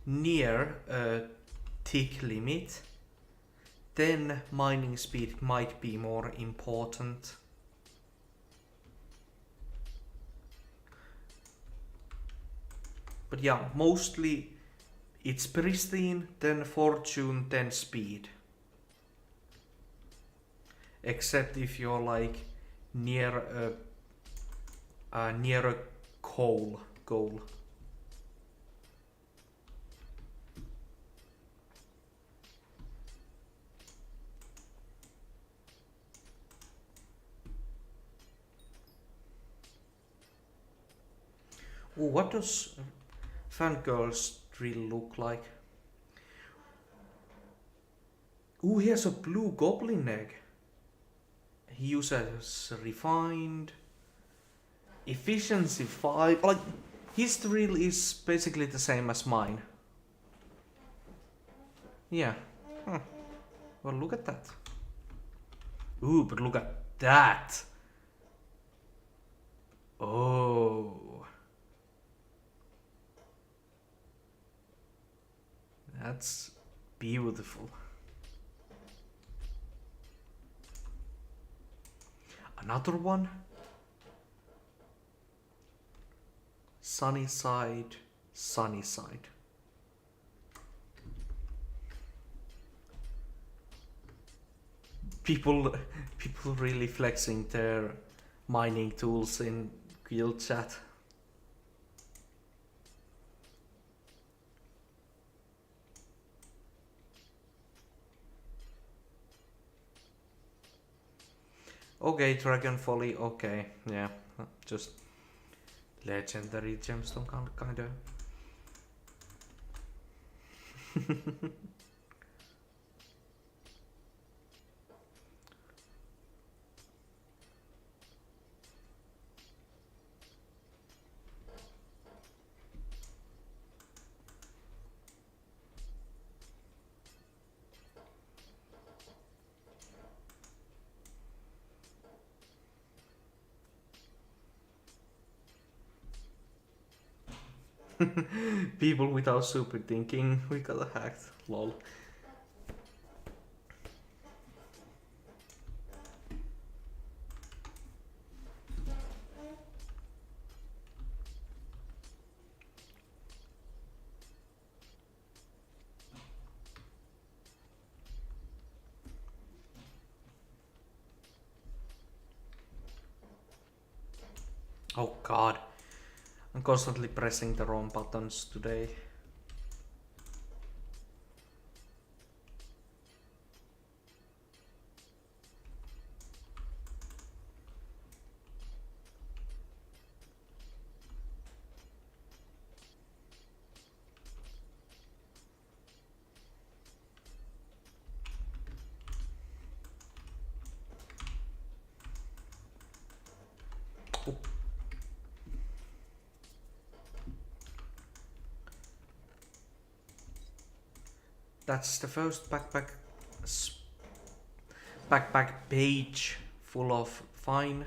near a tick limit, then mining speed might be more important. But yeah, mostly it's pristine, then fortune, then speed. Except if you're like near a goal. Ooh, what does Fangirl's drill look like? Ooh, he has a blue goblin egg. He uses refined, efficiency 5. Like, his drill is basically the same as mine. Yeah. Well, look at that. Ooh, but look at that. Oh. That's beautiful. Another one? Sunny side, sunny side. People really flexing their mining tools in guild chat. Okay, Dragon Folly, okay, yeah, just legendary gemstone kinda. People without super thinking, we got hacked, lol. Oh god, I'm constantly pressing the wrong buttons today. That's the first backpack page full of fine.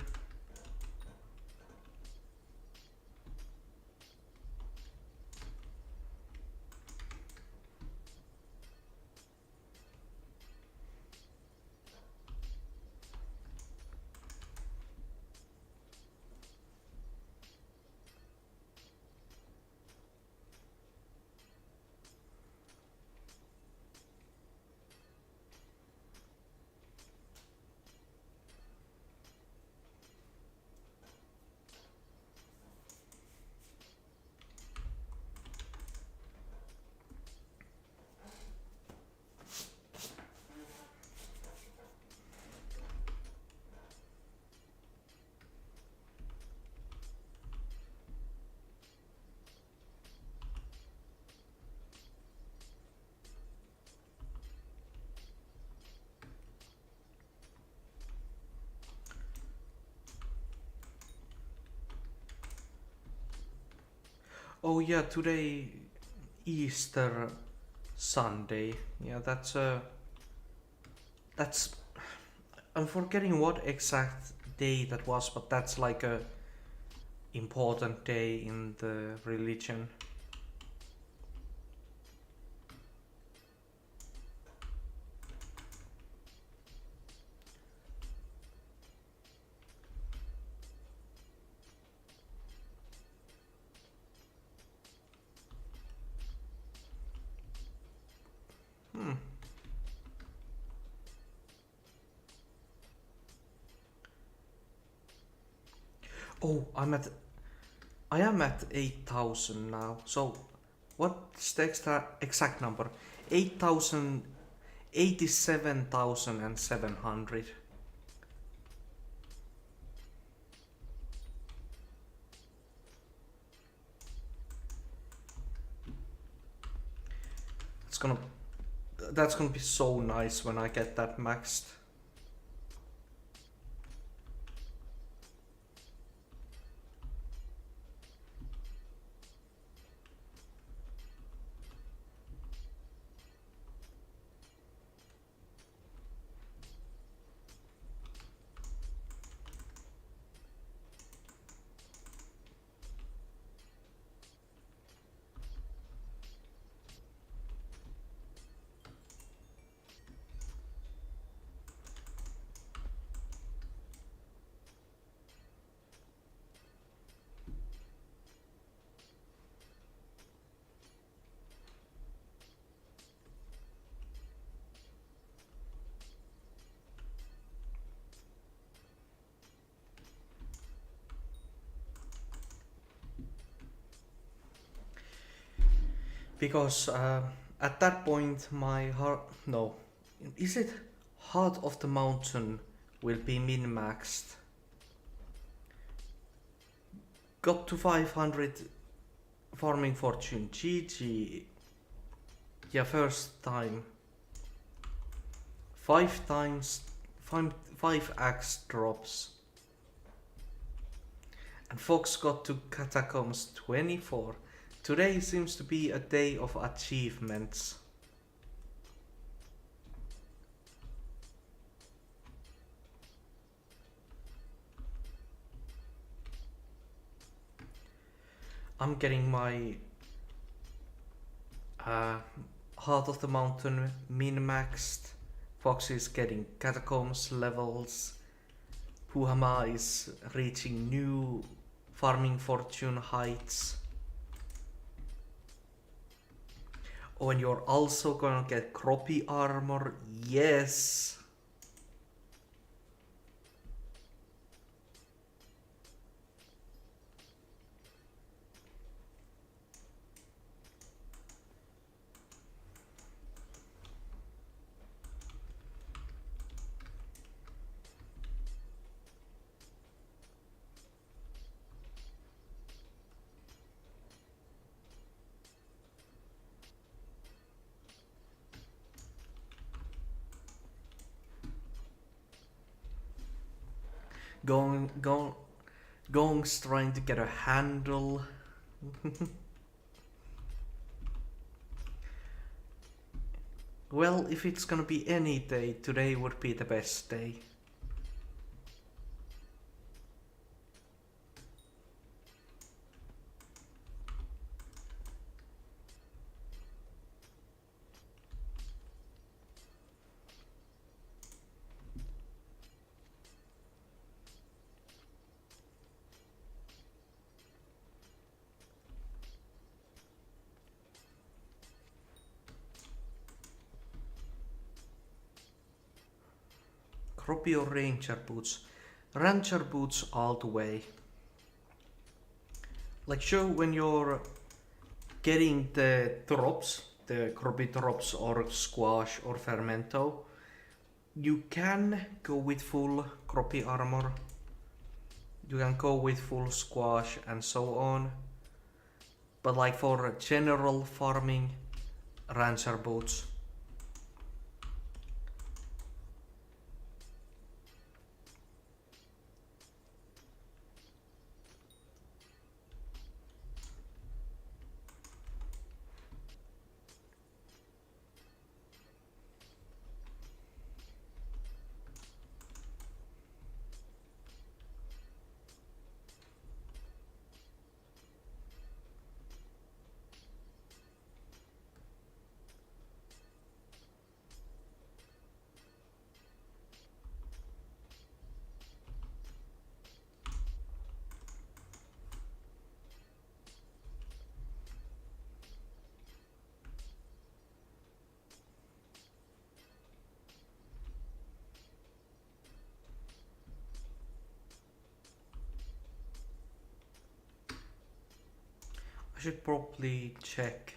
Oh yeah, today Easter Sunday. Yeah, that's I'm forgetting what exact day that was, but that's like a important day in the religion. Oh, I am at 8,000 now. So, what's the exact number? 8,000, 87,700. It's gonna, that's gonna be so nice when I get that maxed. Because at that point my heart, no, is it Heart of the Mountain will be min-maxed. Got to 500 farming fortune, GG. Yeah, first time. 5 times, 5 axe drops. And Fox got to Catacombs 24. Today seems to be a day of achievements. I'm getting my Heart of the Mountain min-maxed. Fox is getting Catacombs levels. Puhama is reaching new farming fortune heights. Oh, and you're also gonna get Croppy armor. Yes! Gong's trying to get a handle. Well, if it's gonna be any day, today would be the best day. Croppy or Ranger boots? Ranger boots all the way. Like, sure, when you're getting the drops, the Croppy drops or Squash or Fermento, you can go with full Croppy armor. You can go with full Squash and so on. But like for general farming, Ranger boots. I should probably check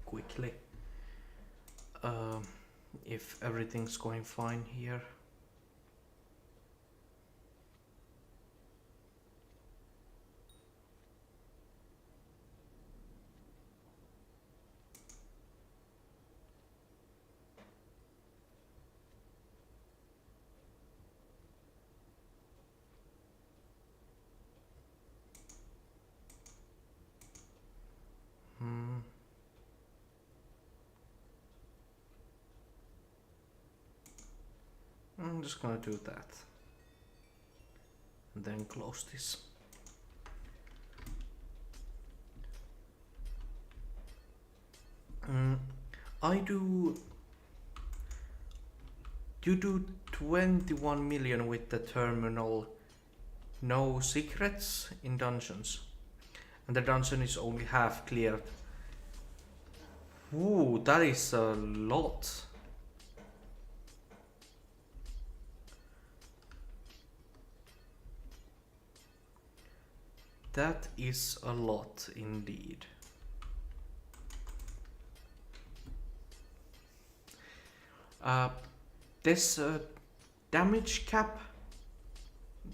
quickly if everything's going fine here. I'm just gonna do that and then close this. You do 21 million with the terminal, no secrets in dungeons, and the dungeon is only half cleared. Ooh, that is a lot. That is a lot indeed. Uh, there's a damage cap.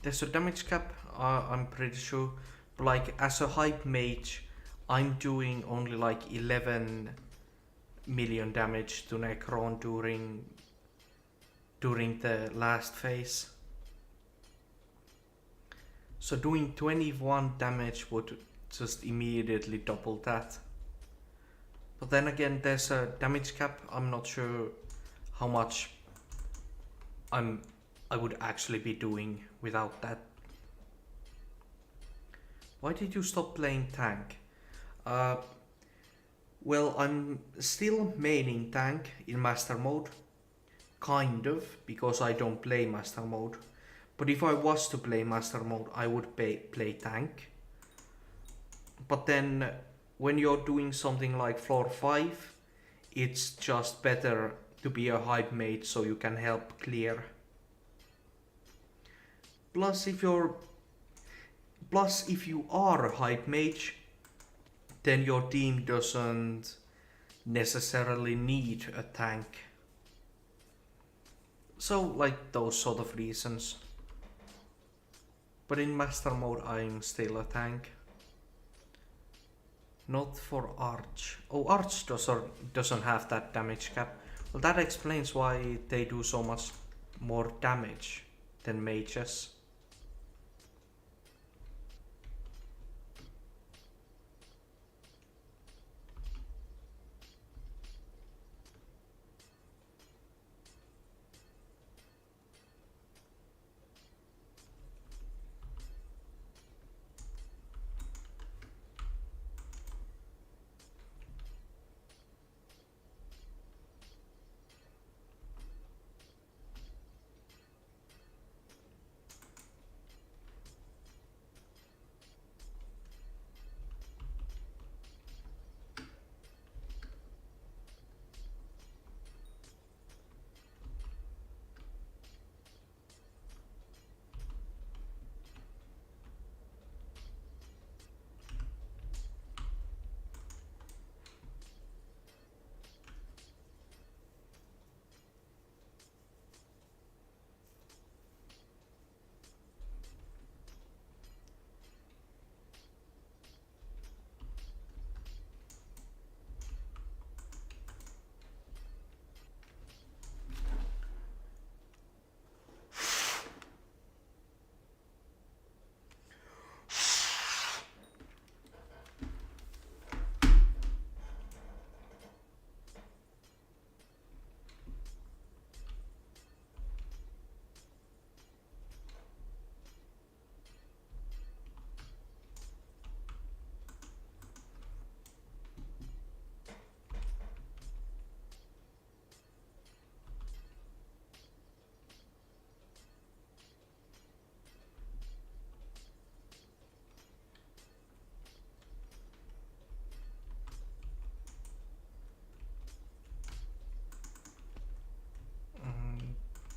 There's a damage cap, I'm pretty sure. But like as a hype mage, I'm doing only like 11 million damage to Necron during the last phase. So doing 21 damage would just immediately double that. But then again, there's a damage cap. I'm not sure how much I would actually be doing without that. Why did you stop playing tank? Well, I'm still maining tank in master mode. Kind of, because I don't play master mode. But if I was to play master mode, I would play tank. But then, when you're doing something like floor 5, it's just better to be a hype mage so you can help clear. Plus, if you are a hype mage, then your team doesn't necessarily need a tank. So, like those sort of reasons. But in master mode, I'm still a tank. Not for Arch. Oh, Arch doesn't have that damage cap. Well, that explains why they do so much more damage than mages.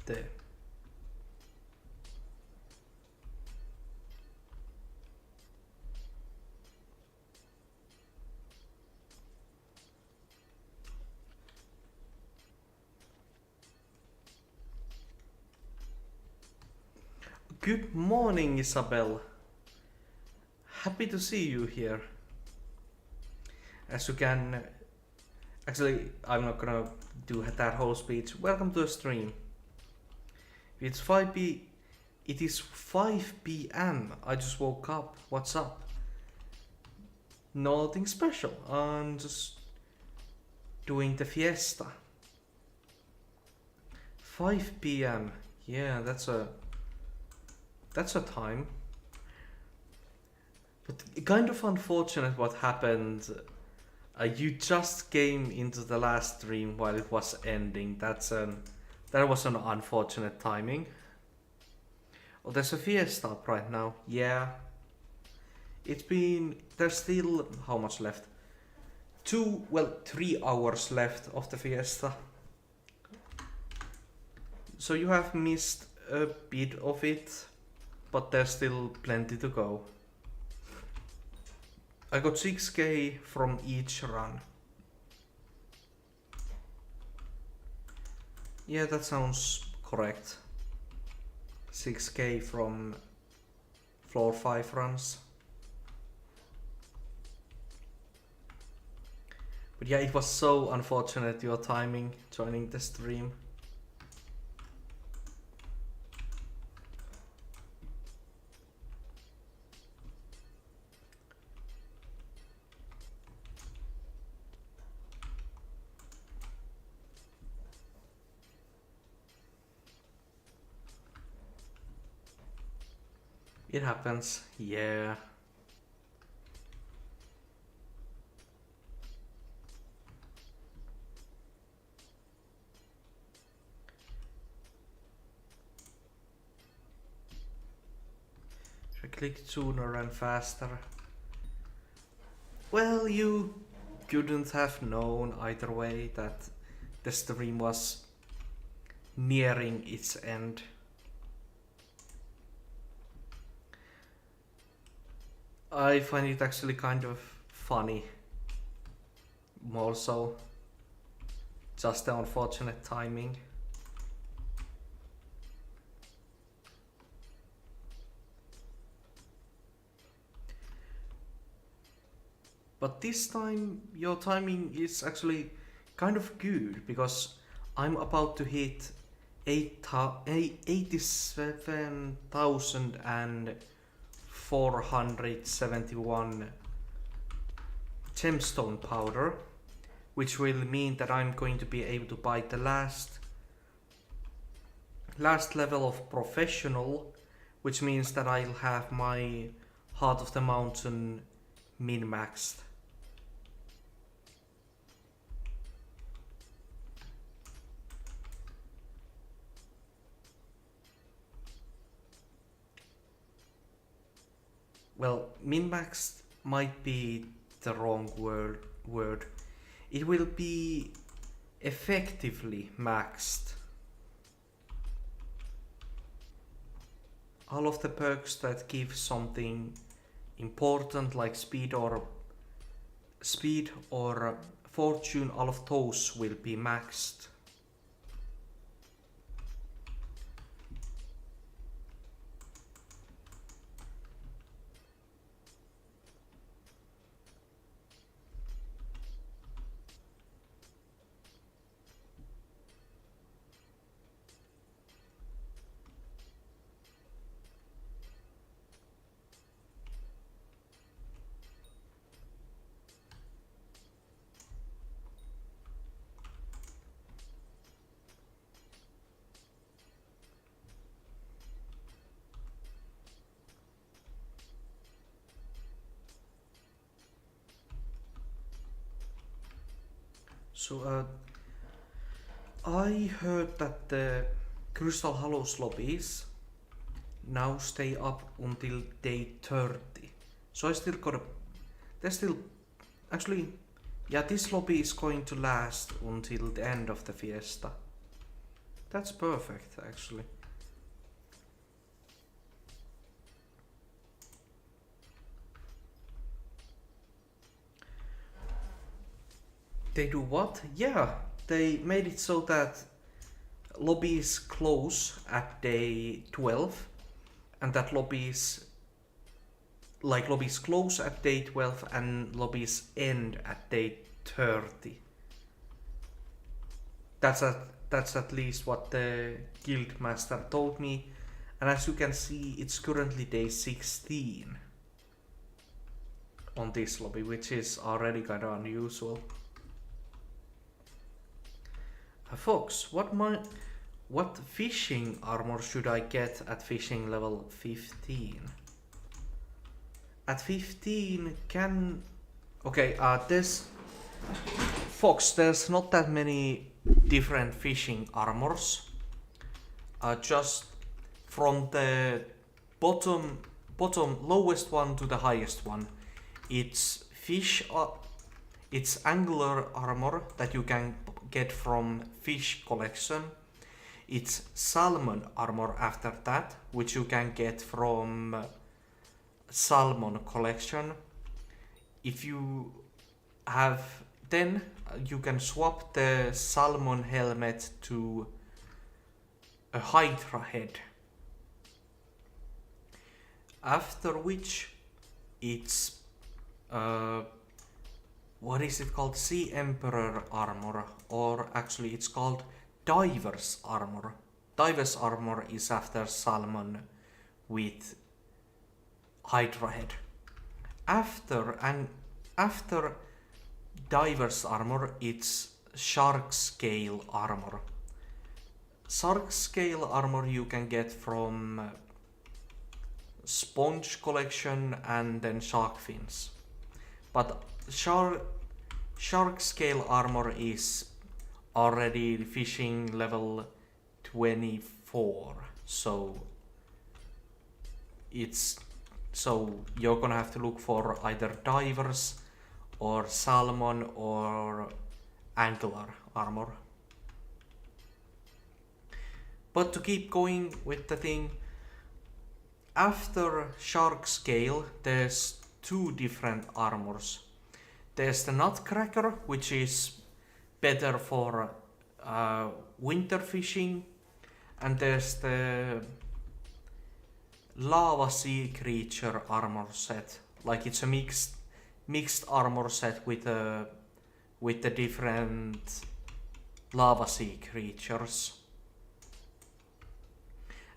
There. Good morning, Isabel. Happy to see you here. As you can... Actually, I'm not gonna do that whole speech. Welcome to the stream. It's 5 p.m. I just woke up. What's up? Nothing special. I'm just doing the Fiesta. 5 p.m. Yeah, that's a time. But kind of unfortunate what happened. You just came into the last stream while it was ending. That was an unfortunate timing. Oh, there's a Fiesta up right now. Yeah. There's still, how much left? 3 hours left of the Fiesta. So you have missed a bit of it, but there's still plenty to go. I got 6k from each run. Yeah, that sounds correct. 6k from floor 5 runs. But yeah, it was so unfortunate your timing joining the stream. It happens, yeah. If I clicked sooner and faster. Well, you couldn't have known either way that the stream was nearing its end. I find it actually kind of funny. More so. Just the unfortunate timing. But this time your timing is actually kind of good because I'm about to hit 87,471 gemstone powder, which will mean that I'm going to be able to buy the last level of professional, which means that I'll have my Heart of the Mountain min-maxed. Well, min-maxed might be the wrong word. It will be effectively maxed. All of the perks that give something important like speed or fortune, all of those will be maxed. So I heard that the Crystal Hollows lobbies now stay up until day 30. So I still got actually, yeah, this lobby is going to last until the end of the Fiesta. That's perfect, actually. They do what? Yeah, they made it so that lobbies close at day 12 and that lobbies close at day 12 and lobbies end at day 30. That's at least what the guild master told me, and as you can see it's currently day 16 on this lobby, which is already kind of unusual. Fox, what fishing armor should I get at fishing level 15? At 15 there's Fox, there's not that many different fishing armors. Just from the bottom lowest one to the highest one. It's it's angler armor that you can get from fish collection. It's salmon armor after that, which you can get from salmon collection. If you have, then you can swap the salmon helmet to a Hydra head. After which it's what is it called? Sea Emperor armor, or actually it's called Diver's armor. Diver's armor is after Salmon with Hydra head. After Diver's armor, it's Shark Scale armor. Shark Scale armor you can get from Sponge collection and then Shark Fins. But Shark Scale armor is already fishing level 24, so you're gonna have to look for either Divers or Salmon or Angler armor. But to keep going with the thing, after Shark Scale there's two different armors. There's the Nutcracker, which is better for winter fishing, and there's the Lava Sea Creature armor set. Like it's a mixed armor set with the different Lava Sea creatures.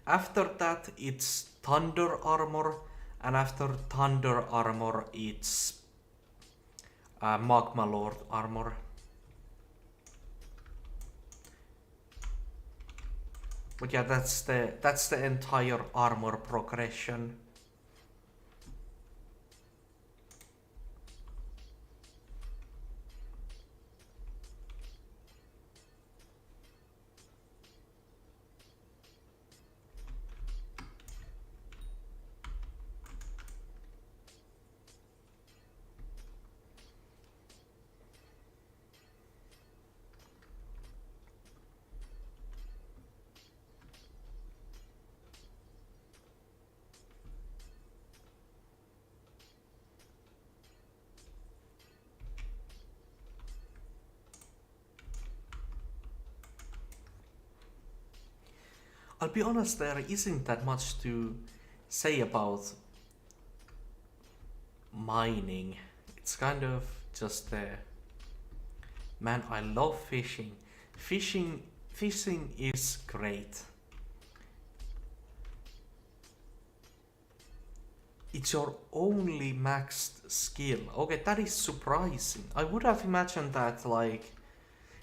After that it's Thunder armor, and after Thunder armor it's Magma Lord armor. But yeah, that's the entire armor progression. I'll be honest, there isn't that much to say about mining. It's kind of just there. Man, I love fishing. Fishing is great. It's your only maxed skill. Okay, that is surprising. I would have imagined that, like,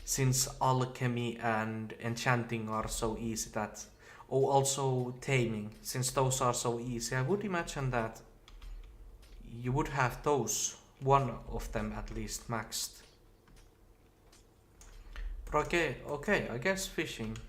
since alchemy and enchanting are so easy that... Oh, also taming. Since those are so easy, I would imagine that you would have those, one of them at least, maxed. But okay, I guess fishing.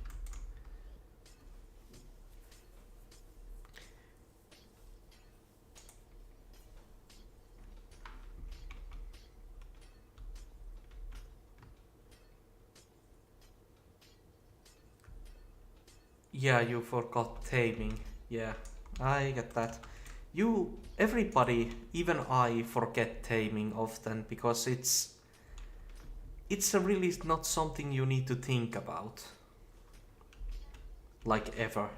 Yeah, you forgot taming. Yeah, I get that. Everybody, even I, forget taming often because it's really not something you need to think about. Like ever.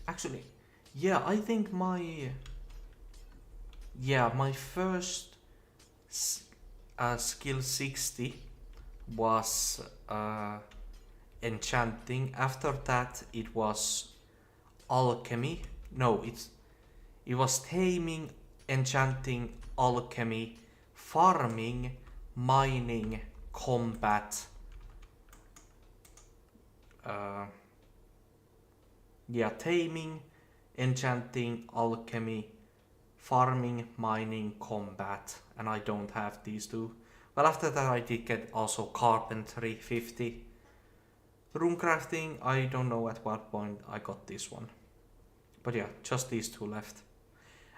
Actually, yeah, I think my first skill 60 was enchanting. After that it was alchemy. No, it was taming, enchanting, alchemy, farming, mining, combat. Yeah, taming, enchanting, alchemy, farming, mining, combat, and I don't have these two. Well, after that I did get also carpentry 50. Runecrafting, I don't know at what point I got this one. But yeah, just these two left.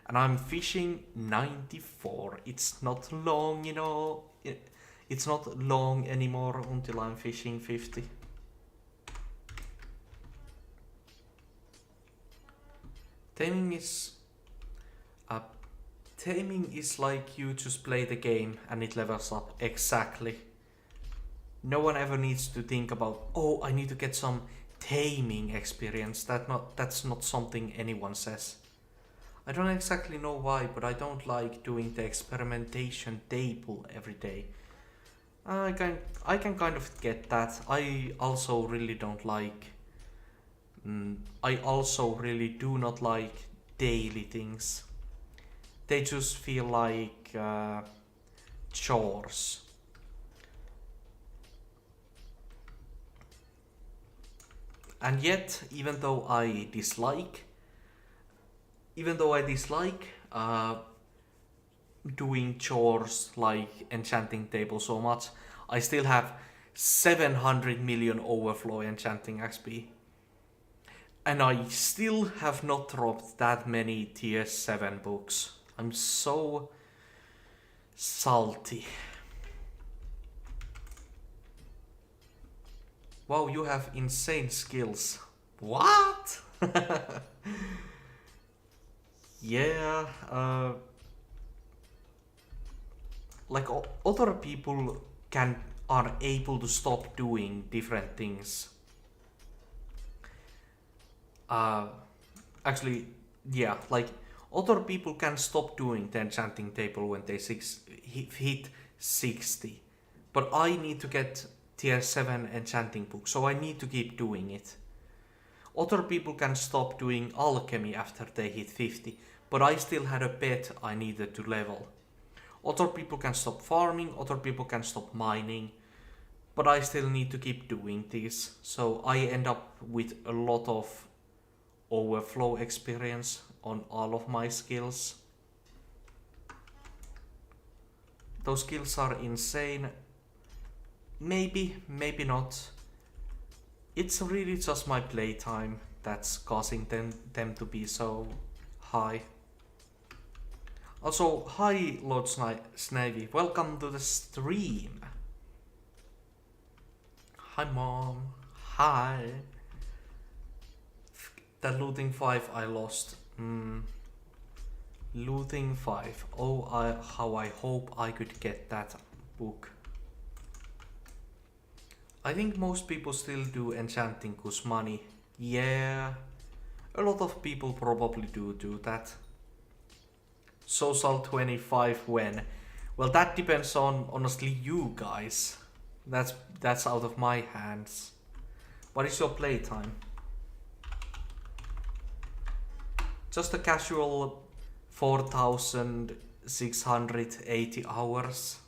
And I'm fishing 94. It's not long, you know. It's not long anymore until I'm fishing 50. Taming is... taming is like you just play the game and it levels up. Exactly. No one ever needs to think about, oh, I need to get some taming experience. That's not something anyone says. I don't exactly know why, but I don't like doing the experimentation table every day. I can kind of get that. I also really don't like... I also really do not like daily things. They just feel like chores. And yet, even though I dislike doing chores like enchanting table so much, I still have 700 million overflow enchanting XP. And I still have not dropped that many tier 7 books. I'm so salty. Wow, you have insane skills. What? Yeah, like other people are able to stop doing different things. Actually, yeah, like other people can stop doing the enchanting table when they hit 60. But I need to get tier 7 enchanting book, so I need to keep doing it. Other people can stop doing alchemy after they hit 50, but I still had a pet I needed to level. Other people can stop farming, other people can stop mining, but I still need to keep doing this, so I end up with a lot of overflow experience on all of my skills. Those skills are insane. Maybe, maybe not. It's really just my playtime that's causing them to be so high. Also, hi Lord Snivy, welcome to the stream. Hi Mom, hi. That looting 5 I lost. Looting 5. Oh, how I hope I could get that book. I think most people still do enchanting cause money. Yeah, a lot of people probably do that. Social 25 when? Well, that depends on honestly you guys. That's out of my hands. What is your playtime? Just a casual 4,680 hours.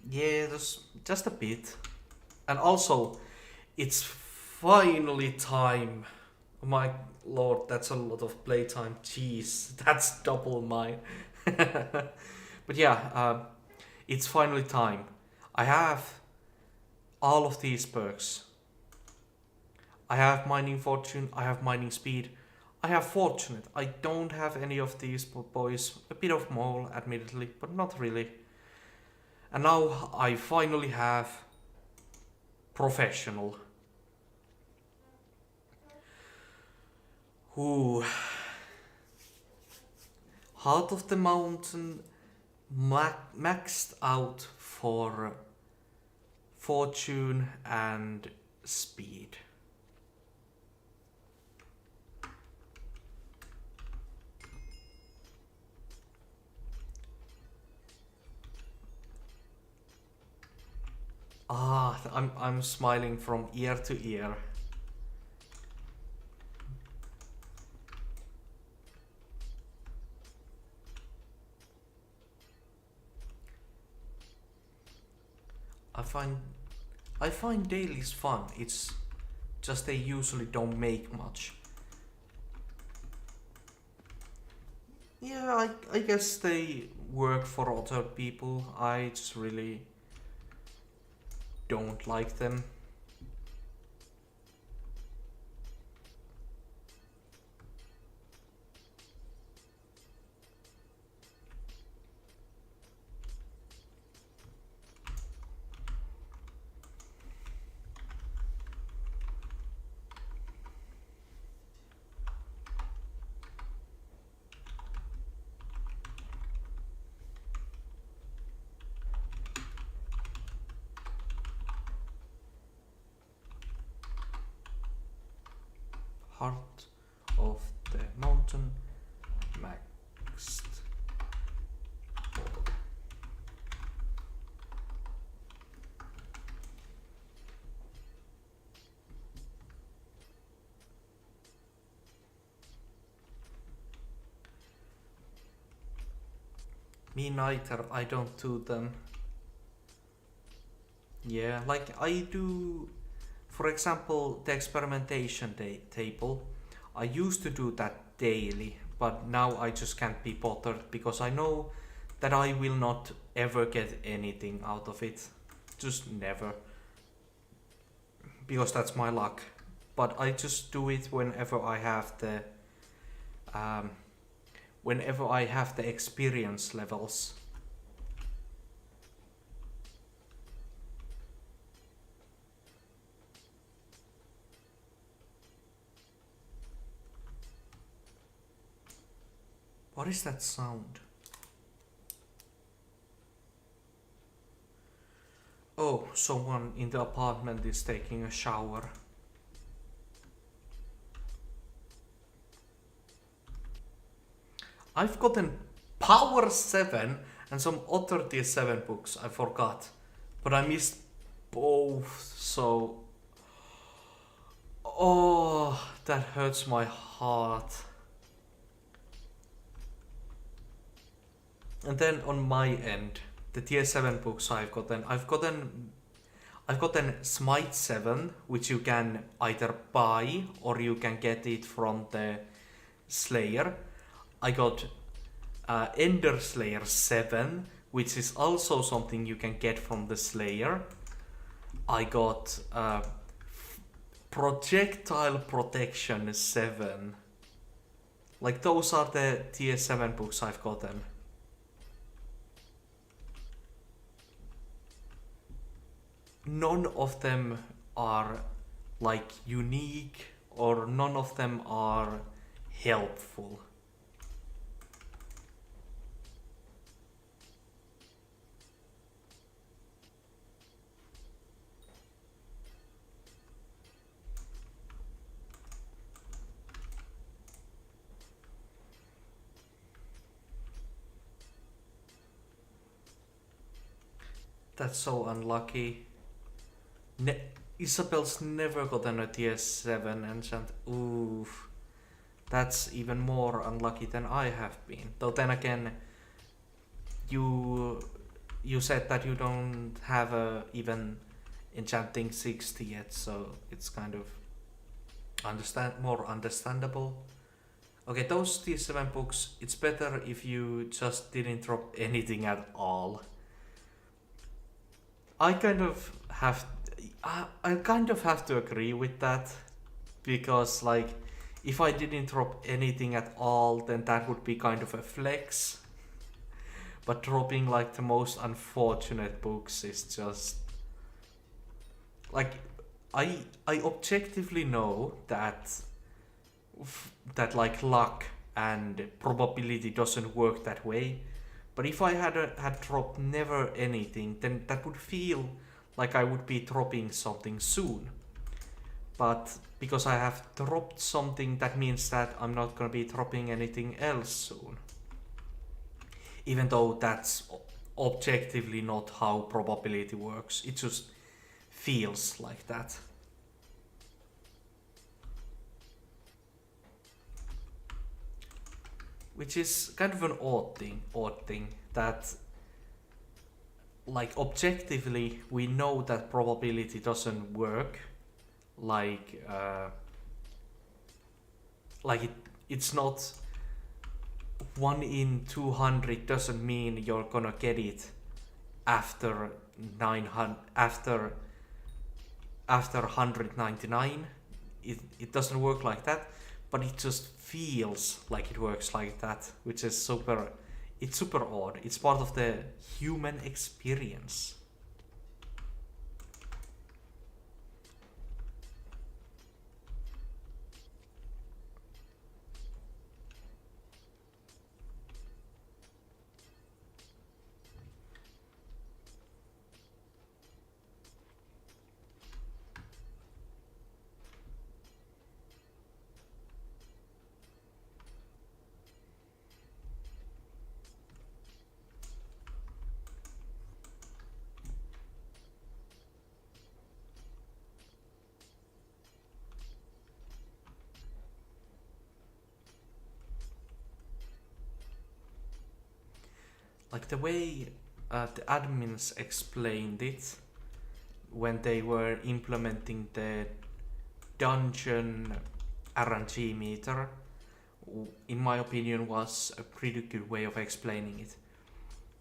Yeah, just a bit. And also, it's finally time. Oh my lord, that's a lot of playtime. Jeez, that's double mine. But yeah, it's finally time. I have all of these perks. I have mining fortune, I have mining speed, I have fortunate. I don't have any of these boys. A bit of mole, admittedly, but not really. And now I finally have professional. Ooh. Heart of the Mountain maxed out for fortune and speed. I'm smiling from ear to ear. I find dailies fun. It's just they usually don't make much. Yeah, I guess they work for other people. I just really don't like them. heart of the mountain maxed. Me neither, I don't do them. Yeah, like I do, for example, the experimentation table. I used to do that daily, but now I just can't be bothered because I know that I will not ever get anything out of it. Just never. Because that's my luck. But I just do it whenever I have the experience levels. What is that sound? Oh, someone in the apartment is taking a shower. I've gotten Power 7 and some other tier 7 books, I forgot. But I missed both, so... Oh, that hurts my heart. And then on my end, the tier 7 books I've gotten Smite 7, which you can either buy or you can get it from the Slayer. I got Ender Slayer 7, which is also something you can get from the Slayer. I got Projectile Protection 7. Like those are the tier 7 books I've gotten. None of them are like unique or none of them are helpful. That's so unlucky. Isabel's never gotten a tier 7 enchant. Oof. That's even more unlucky than I have been. Though then again, you said that you don't have a even enchanting 60 yet, so it's kind of more understandable. Okay, those tier 7 books, it's better if you just didn't drop anything at all. I kind of have to agree with that, because like if I didn't drop anything at all, then that would be kind of a flex. But dropping like the most unfortunate books is just like I objectively know that like luck and probability doesn't work that way. But if I had dropped never anything, then that would feel like I would be dropping something soon. But because I have dropped something, that means that I'm not gonna be dropping anything else soon. Even though that's objectively not how probability works, it just feels like that. Which is kind of an odd thing that like objectively we know that probability doesn't work, it's not 1 in 200 doesn't mean you're gonna get it after 199. It doesn't work like that, but it just feels like it works like that, which is super odd. It's part of the human experience. like the way the admins explained it when they were implementing the dungeon RNG meter, in my opinion, was a pretty good way of explaining it.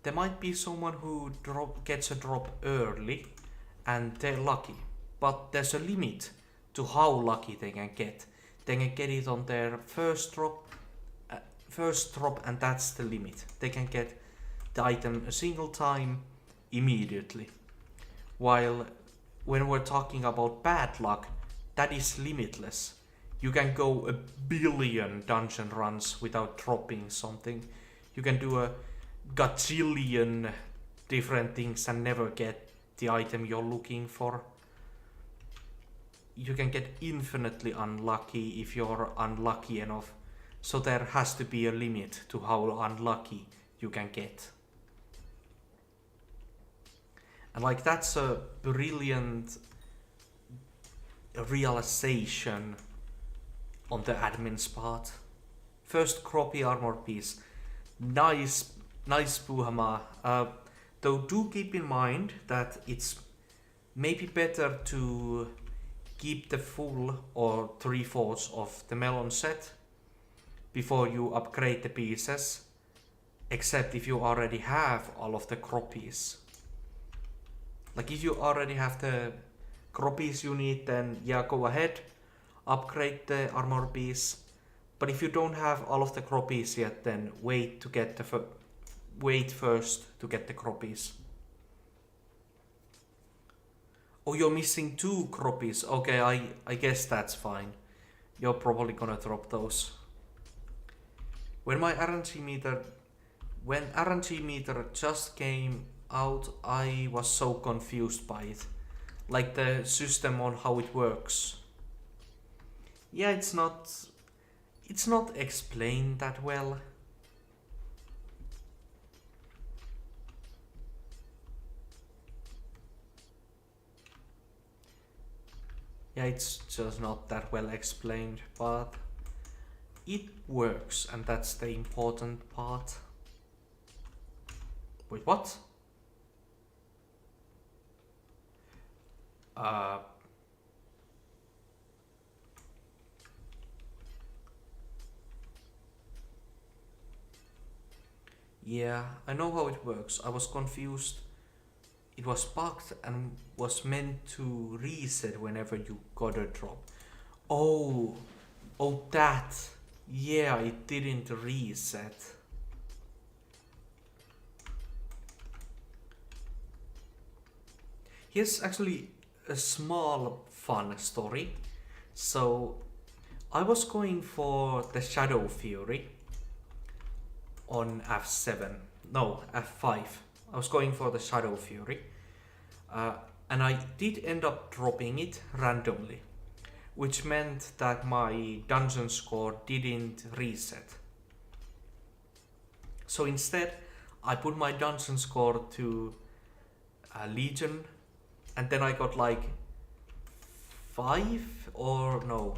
There might be someone who gets a drop early and they're lucky, but there's a limit to how lucky they can get. They can get it on their first drop, and that's the limit. They can get the item a single time immediately. While when we're talking about bad luck, that is limitless. You can go 1 billion dungeon runs without dropping something. You can do a gajillion different things and never get the item you're looking for. You can get infinitely unlucky if you're unlucky enough. So there has to be a limit to how unlucky you can get. And like that's a brilliant realization on the admin's part. First Croppy armor piece. Nice Puhama. Though do keep in mind that it's maybe better to keep the full or 3/4 of the melon set before you upgrade the pieces, except if you already have all of the croppies. Like if you already have the croppies you need, then yeah, go ahead, upgrade the armor piece. But if you don't have all of the croppies yet, then wait to get the wait first to get the croppies. Oh, you're missing 2 croppies. Okay, I guess that's fine. You're probably gonna drop those. When RNG meter just came out, I was so confused by it. Like the system on how it works. Yeah, it's not explained that well. Yeah, it's just not that well explained, but it works, and that's the important part. Wait, what? Yeah, I know how it works. I was confused. It was bugged and was meant to reset whenever you got a drop. Oh, that. Yeah, it didn't reset. Here's actually a small fun story. So, I was going for the Shadow Fury on F7. No, F5. I was going for the Shadow Fury. And I did end up dropping it randomly, which meant that my dungeon score didn't reset. So instead, I put my dungeon score to Legion, and then I got like 5 or no,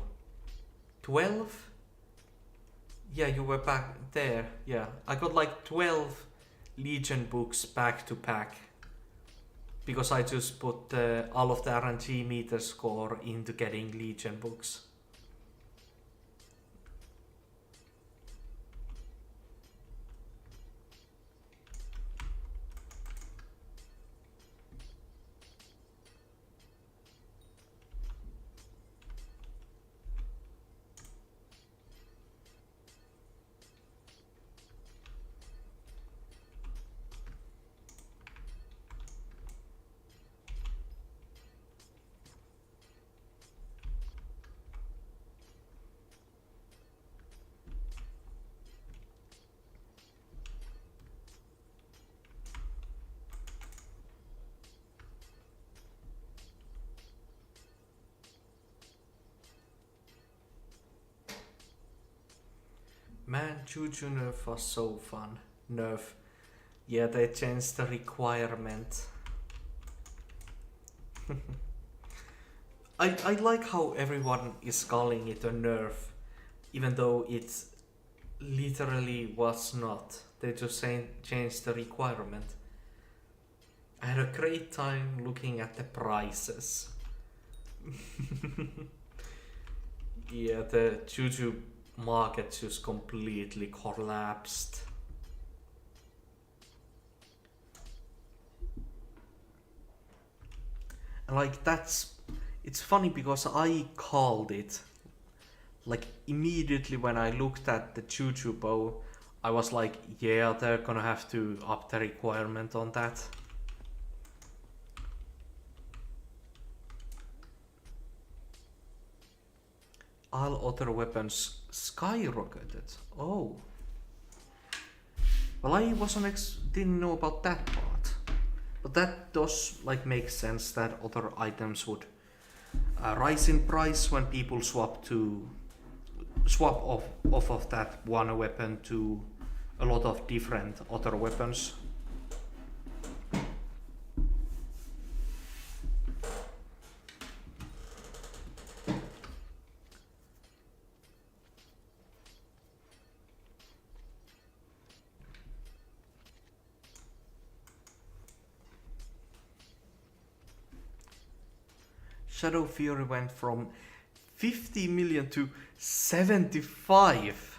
12? Yeah, you were back there. Yeah, I got like 12 Legion books back to back because I just put all of the RNG meter score into getting Legion books. Man, Juju nerf was so fun. Nerf. Yeah, they changed the requirement. I like how everyone is calling it a nerf, even though it literally was not. They just changed the requirement. I had a great time looking at the prices. Yeah, the juju market just completely collapsed. And like it's funny because I called it. Like immediately when I looked at the juju bow, I was like, yeah, they're gonna have to up the requirement on that. All other weapons skyrocketed. Oh. Well, I didn't know about that part. But that does like make sense that other items would rise in price when people swap off of that one weapon to a lot of different other weapons. Shadow Fury went from 50 million to 75.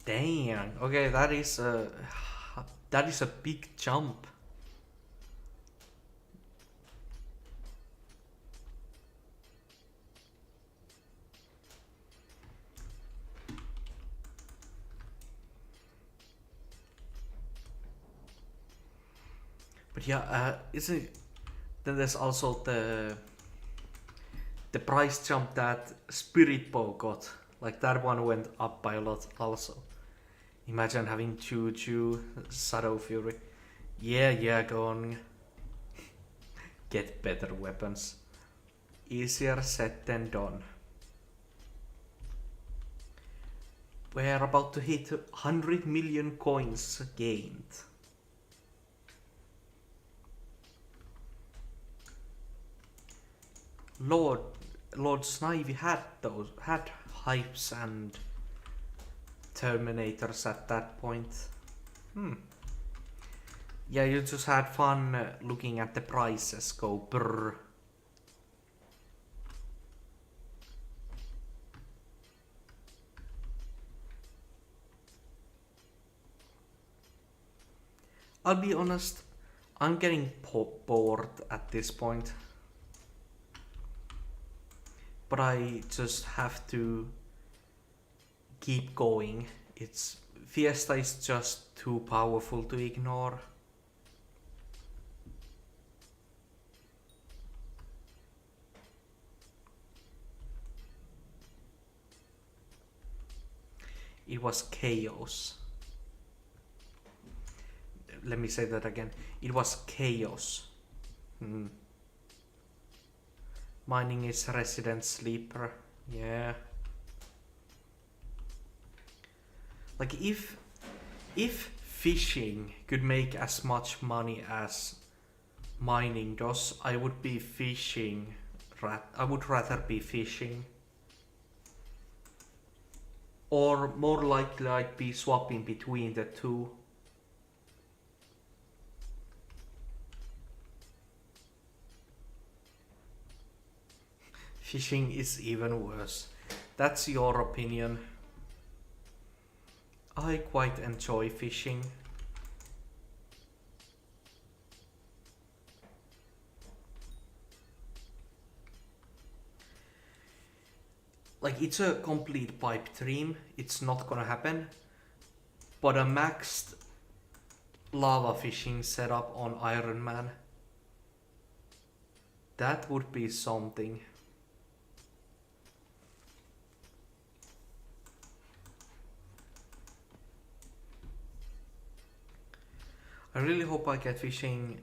Damn. Okay, that is a big jump. But yeah, isn't it? Then there's also the price jump that Spirit Bow got. Like that one went up by a lot also. Imagine having Juju, Shadow Fury. Yeah, go on. Get better weapons. Easier said than done. We're about to hit 100 million coins gained. Lord Snivy had hypes and Terminators at that point. Yeah, you just had fun looking at the prices go brrr. I'll be honest, I'm getting bored at this point. But I just have to keep going. Fiesta is just too powerful to ignore. It was chaos. Let me say that again. It was chaos. Mining is resident sleeper. Yeah. Like if fishing could make as much money as mining does, I would be fishing. I would rather be fishing. Or more likely I'd be swapping between the two. Fishing is even worse. That's your opinion. I quite enjoy fishing. Like, it's a complete pipe dream. It's not gonna happen. But a maxed lava fishing setup on Ironman, that would be something. I really hope I get fishing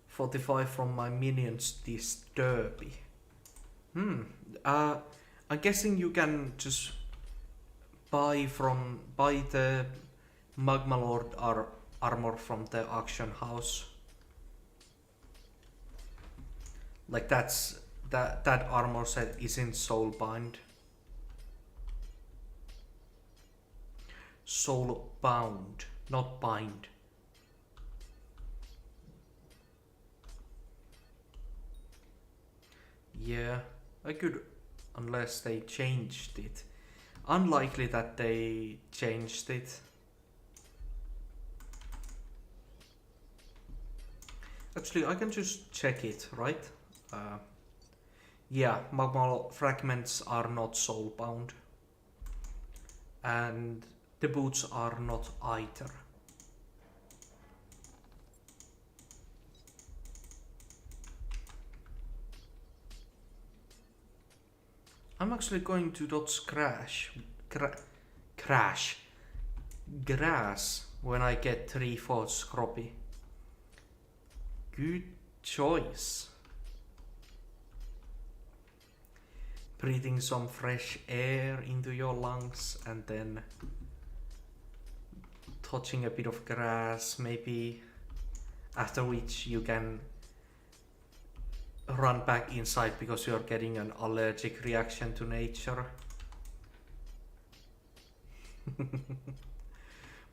45 from my minions this derby. I'm guessing you can just buy the Magma Lord armor from the auction house. Like that armor set is in Soulbind. soul bound, not bind. Yeah, I could, unless they changed it. Unlikely that they changed it. Actually, I can just check it, right? Yeah, magmal fragments are not soul bound. And the boots are not either. I'm actually going to dodge grass when I get 3/4 cropy. Good choice. Breathing some fresh air into your lungs and then touching a bit of grass, maybe, after which you can run back inside because you're getting an allergic reaction to nature.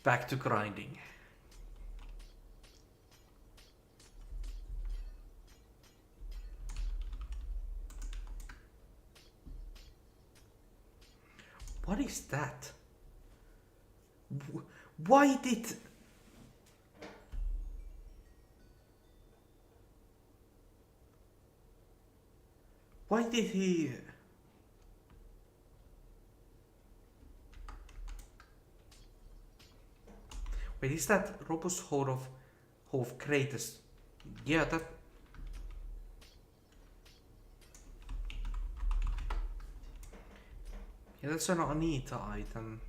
Back to grinding. What is that? Why did... Why did he... Wait, is that robust hold of greatest? Yeah, that... Yeah, that's an Anita item.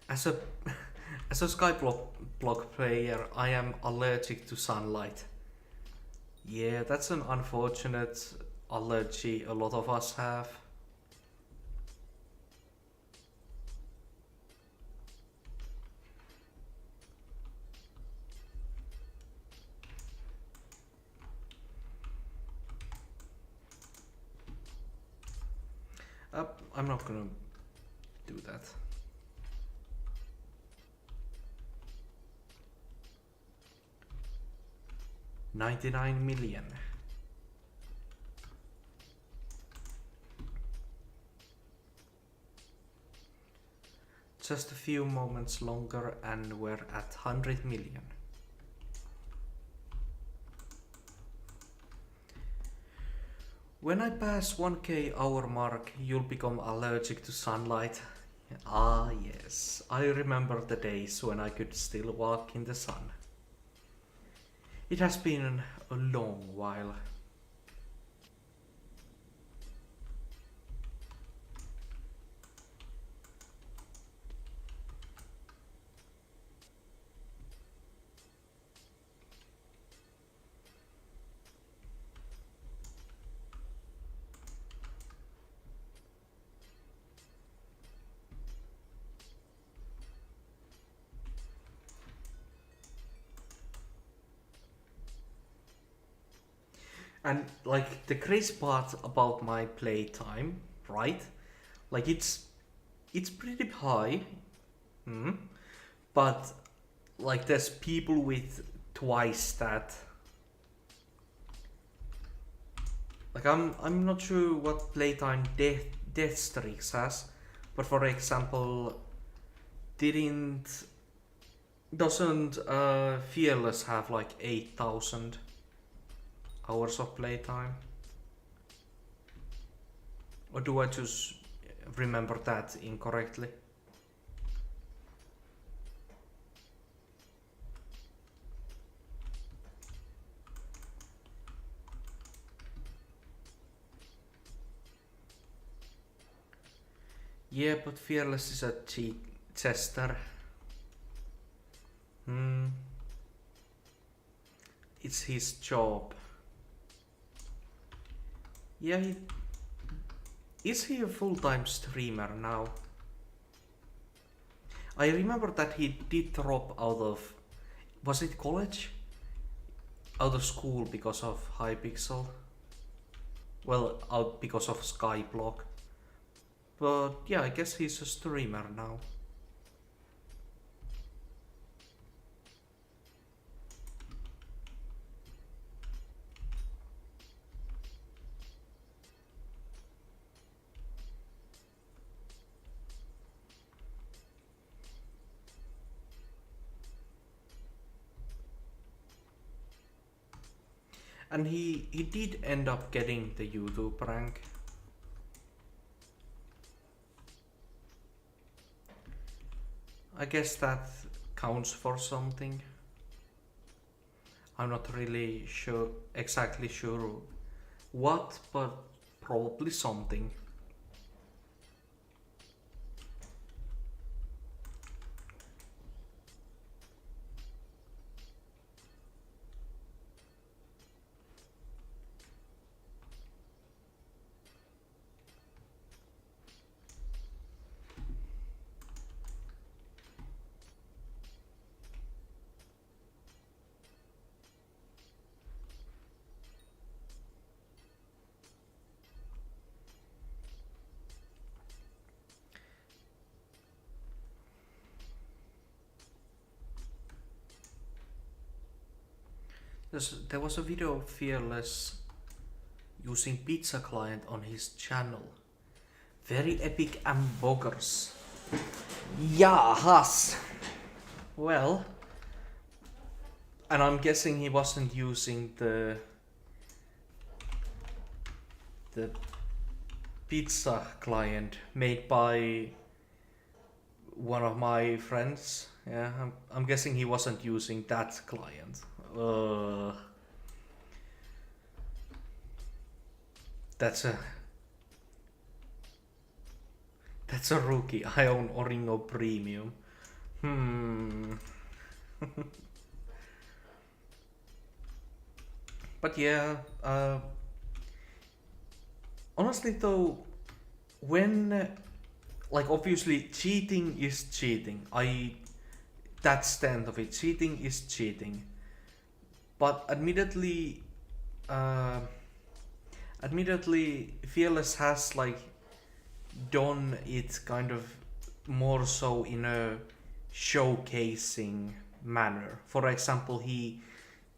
As a SkyBlock player, I am allergic to sunlight. Yeah, that's an unfortunate allergy a lot of us have. I'm not gonna do that. $99 million. Just a few moments longer and we're at 100 million. When I pass 1k hour mark, you'll become allergic to sunlight. Ah yes, I remember the days when I could still walk in the sun. It has been a long while. And like the crazy part about my playtime, right? Like it's pretty high, but like there's people with twice that. Like I'm not sure what playtime Death Streaks has, but for example, doesn't Fearless have like 8,000 hours of playtime? Or do I just remember that incorrectly? Yeah, but Fearless is a Chester. It's his job. Yeah, is he a full-time streamer now? I remember that he did drop out of, was it college? Out of school because of Hypixel. Well, out because of SkyBlock. But yeah, I guess he's a streamer now. And he did end up getting the YouTube rank. I guess that counts for something. I'm not really exactly sure what, but probably something. There was a video of Fearless using Pizza Client on his channel. Very epic hamburgers. Yahas! Well, and I'm guessing he wasn't using the pizza client made by one of my friends. Yeah, I'm guessing he wasn't using that client. That's a rookie. I own Oringo Premium. But yeah, honestly though, when like obviously cheating is cheating. That's the end of it. Cheating is cheating. But admittedly, Fearless has like done it kind of more so in a showcasing manner. For example, he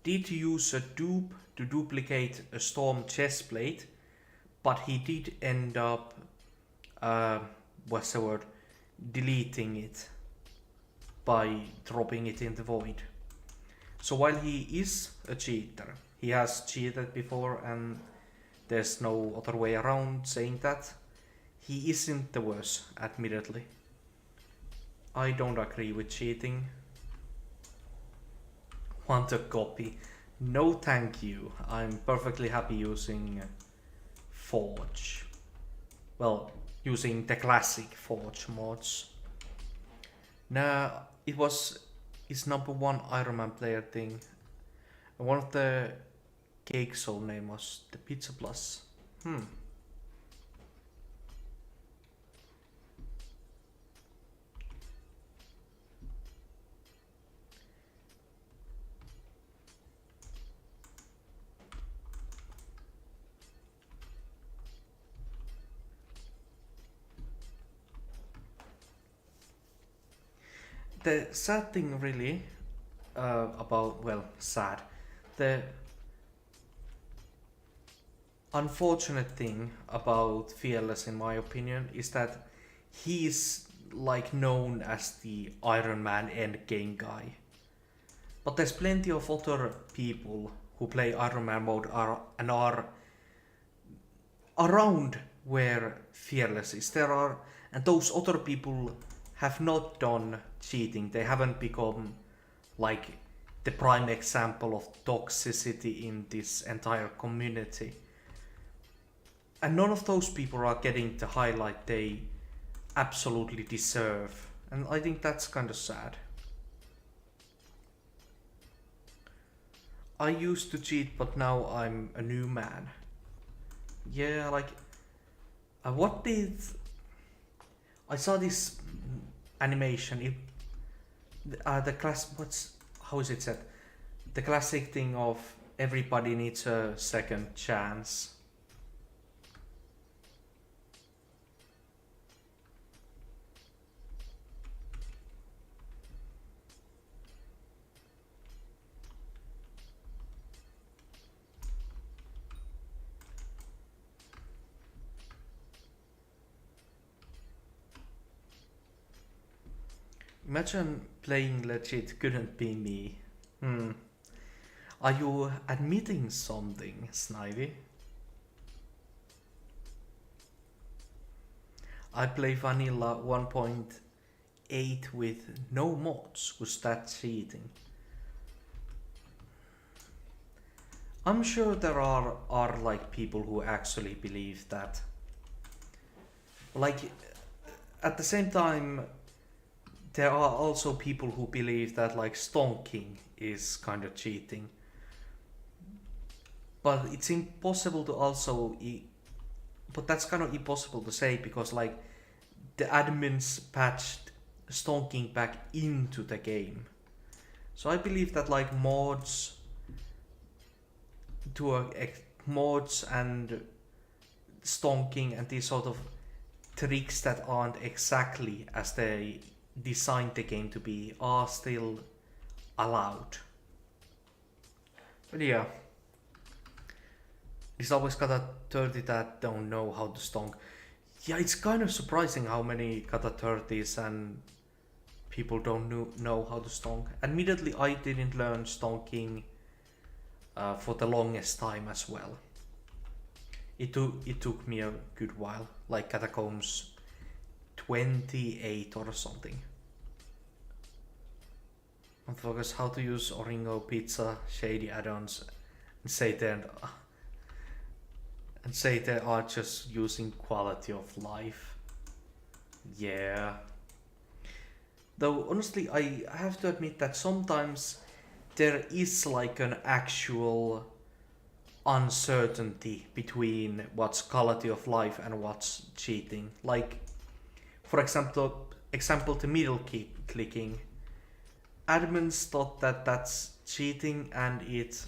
did use a dupe to duplicate a Storm chestplate, but he did end up deleting it by dropping it in the void. So while he is a cheater, he has cheated before, and there's no other way around saying that, he isn't the worst, admittedly. I don't agree with cheating. Want a copy? No thank you. I'm perfectly happy using Forge. Well, using the classic Forge mods. Now, it was his #1 Ironman player thing. And one of the cake soul name was the Pizza Plus. The sad thing really sad. The unfortunate thing about Fearless, in my opinion, is that he's like known as the Iron Man endgame guy. But there's plenty of other people who play Iron Man mode and are around where Fearless is. And those other people have not done cheating. They haven't become like the prime example of toxicity in this entire community. And none of those people are getting the highlight they absolutely deserve. And I think that's kind of sad. I used to cheat, but now I'm a new man. Yeah, like... I saw this animation. How is it said? The classic thing of everybody needs a second chance. Imagine playing legit couldn't be me. Are you admitting something, Snivy? I play vanilla 1.8 with no mods. Was that cheating? I'm sure there are like people who actually believe that. Like, at the same time, there are also people who believe that like stonking is kind of cheating. But it's impossible to also but that's kind of impossible to say because like the admins patched stonking back into the game. So I believe that like mods mods and stonking and these sort of tricks that aren't exactly as they designed the game to be are still allowed. But yeah, it's always Kata 30 that don't know how to stonk. Yeah, it's kind of surprising how many Kata 30s and people don't know how to stonk. Admittedly, I didn't learn stonking for the longest time as well. It took me a good while, like Catacombs 28 or something. And focus how to use Oringo Pizza shady add-ons and say they are just using quality of life. Yeah. Though honestly, I have to admit that sometimes there is like an actual uncertainty between what's quality of life and what's cheating. Like, for example, the middle clicking. Admins thought that that's cheating, and it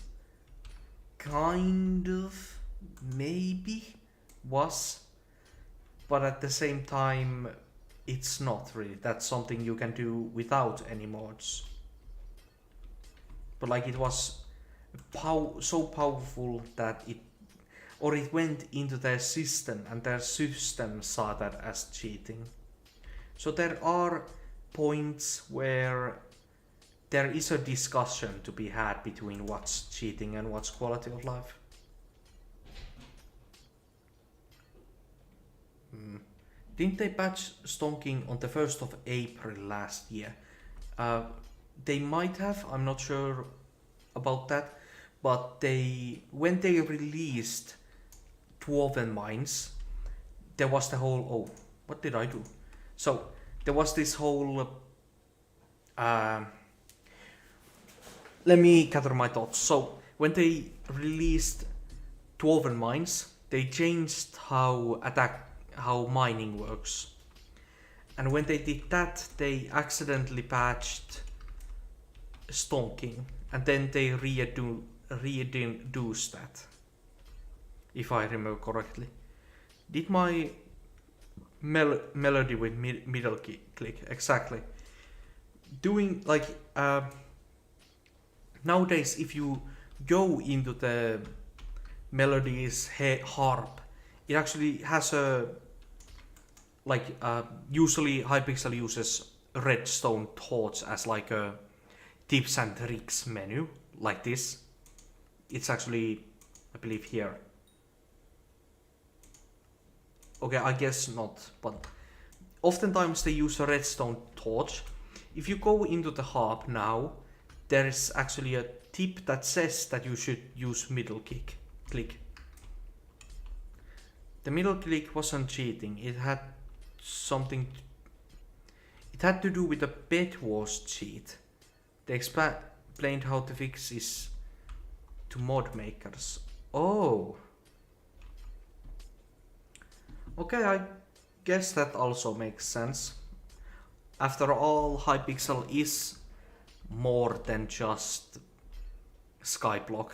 kind of maybe was, but at the same time, it's not really. That's something you can do without any mods. But like it was so powerful that it went into their system, and their system saw that as cheating. So there are points where there is a discussion to be had between what's cheating and what's quality of life. Didn't they patch stonking on the 1st of April last year? They might have, I'm not sure about that, but when they released Dwarven Mines, there was the whole, what did I do? So, there was this whole, let me gather my thoughts. So, when they released Dwarven Mines, they changed how mining works. And when they did that, they accidentally patched stonking, and then they reintroduced that, if I remember correctly. Did my melody with middle click exactly? Doing like nowadays, if you go into the melody's harp, it actually has a usually Hypixel uses redstone torch as like a tips and tricks menu, like this. It's actually, I believe, here. Okay, I guess not, but oftentimes they use a redstone torch. If you go into the harp now, there is actually a tip that says that you should use middle click. The middle click wasn't cheating. It had to do with the Bed Wars cheat. They explained how to fix this to mod makers. Oh. Okay, I guess that also makes sense. After all, Hypixel is more than just SkyBlock.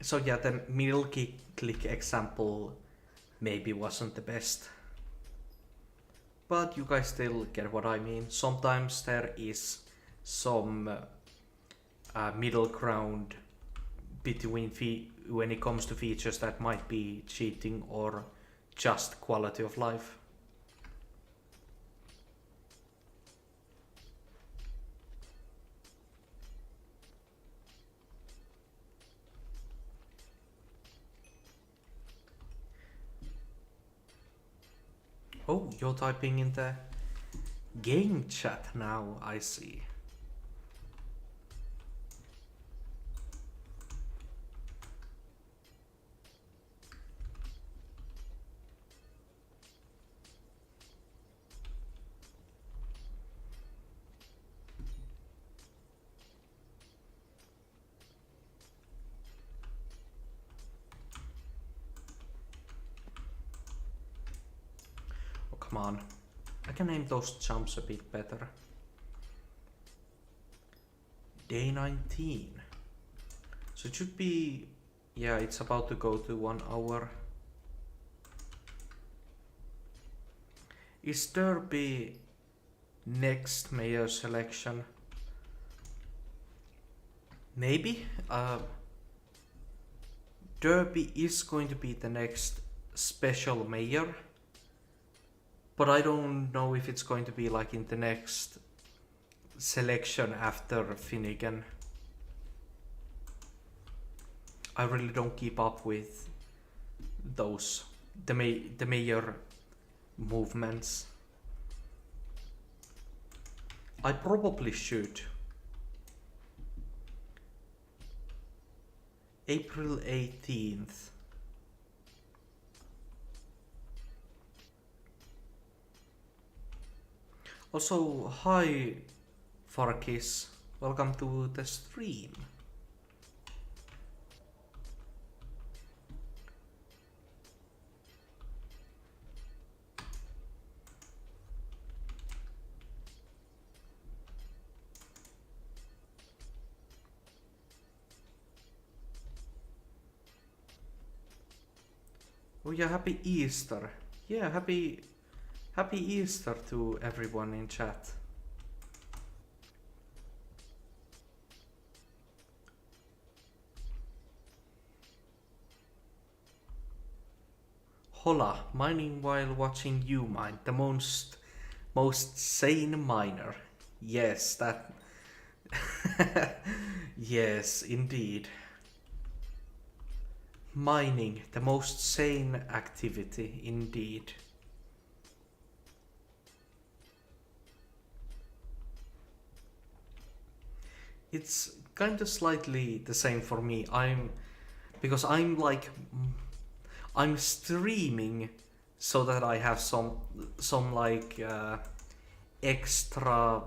So yeah, the middle click example maybe wasn't the best. But you guys still get what I mean. Sometimes there is some middle ground between when it comes to features that might be cheating or just quality of life. Oh, you're typing in the game chat now, I see. Oh, come on. I can name those jumps a bit better. Day 19. So it should be... Yeah, it's about to go to 1 hour. Is Derby next mayor selection? Maybe. Derby is going to be the next special mayor, but I don't know if it's going to be like in the next selection after Finnegan. I really don't keep up with those the mayor movements. I probably should. April 18th. Also, hi Farkis, welcome to the stream. Oh yeah, happy Easter. Yeah, happy Easter to everyone in chat. Hola, mining while watching you mine, the most sane miner. Yes, that yes, indeed. Mining, the most sane activity, indeed. It's kind of slightly the same for me. Because I'm like, I'm streaming so that I have some like extra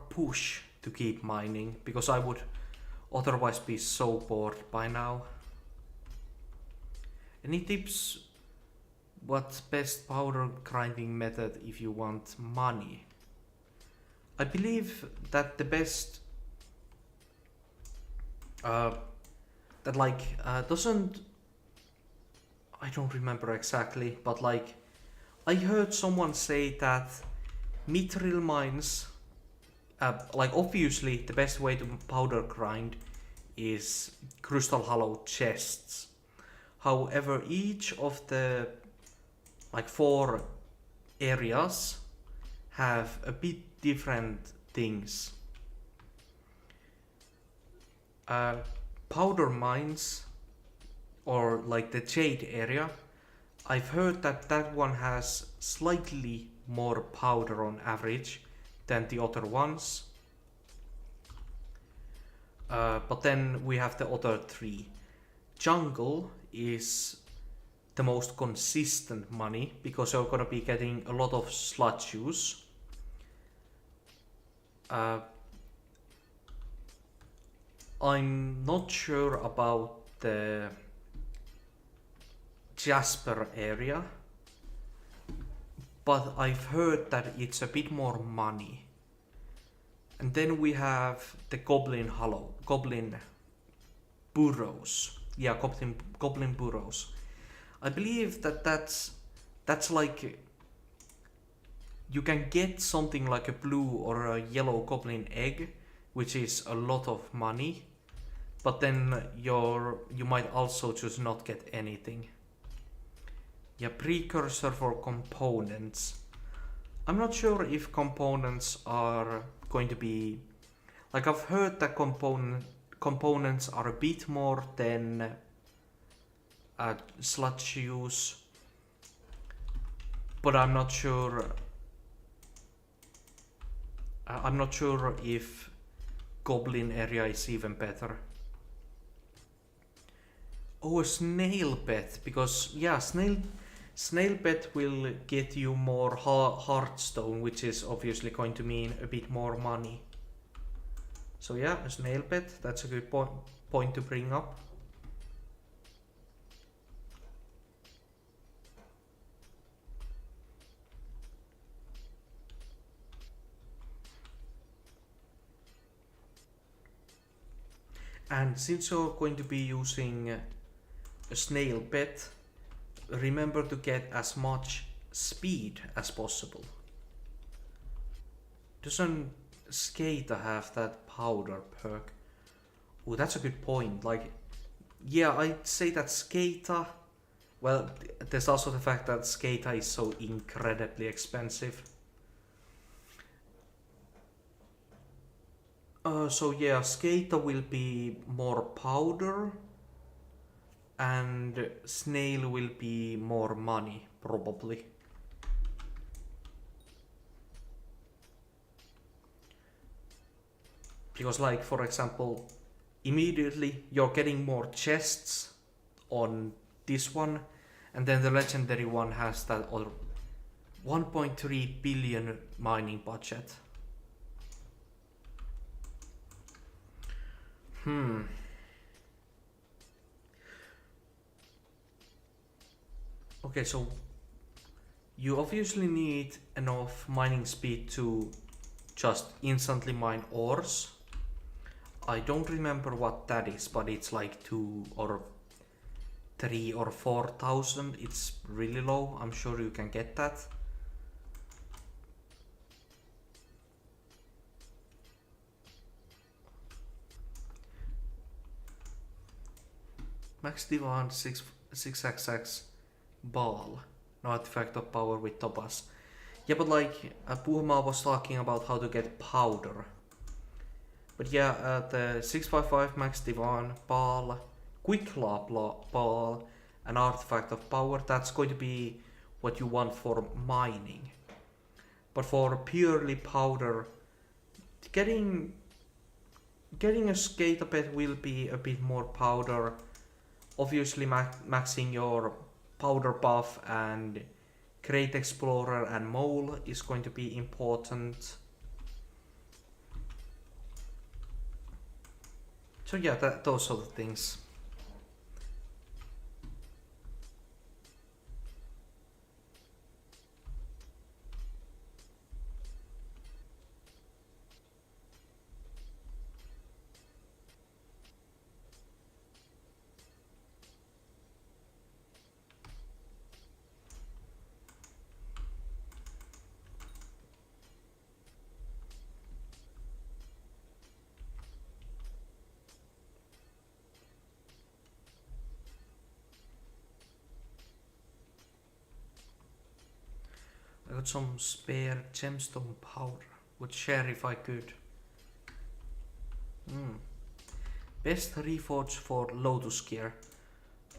push to keep mining, because I would otherwise be so bored by now. Any tips? What's best powder grinding method if you want money? I believe that the best doesn't, I don't remember exactly, but like I heard someone say that mithril mines, like obviously the best way to powder grind is crystal hollow chests. However, each of the like 4 areas have a bit different things. Powder mines, or like the jade area, I've heard that that one has slightly more powder on average than the other ones. But then we have the other 3. Jungle is the most consistent money, because you're gonna be getting a lot of sludge juice. I'm not sure about the Jasper area, but I've heard that it's a bit more money. And then we have the goblin burrows. Yeah, goblin burrows. I believe that's like you can get something like a blue or a yellow goblin egg, which is a lot of money, but then you might also just not get anything. Yeah, precursor for components. I'm not sure if components are going to be... Like, I've heard that components are a bit more than sludge use, but I'm not sure. I'm not sure if goblin area is even better. Oh, a snail pet, because yeah, snail pet will get you more heartstone, which is obviously going to mean a bit more money. So yeah, a snail pet, that's a good point to bring up. And since you're going to be using a snail pet, remember to get as much speed as possible. Doesn't Skater have that powder perk? Oh, that's a good point. Like, yeah, I'd say that Skater... Well, there's also the fact that Skater is so incredibly expensive. So yeah, Skater will be more powder, and Snail will be more money, probably. Because, like, for example, immediately you're getting more chests on this one, and then the legendary one has that other 1.3 billion mining budget. Okay, so you obviously need enough mining speed to just instantly mine ores. I don't remember what that is, but it's like 2 or 3 or 4,000. It's really low. I'm sure you can get that. Max demand 6xx ball. No artifact of power with topaz. Yeah, but like Puhma was talking about how to get powder. But yeah, the 655 max divan ball, quick claw ball, an artifact of power, that's going to be what you want for mining. But for purely powder, getting a skater pet will be a bit more powder. Obviously maxing your powder buff and Great Explorer and Mole is going to be important. So yeah, those sort of things. I got some spare gemstone powder. Would share if I could. Best reforge for Lotus Gear.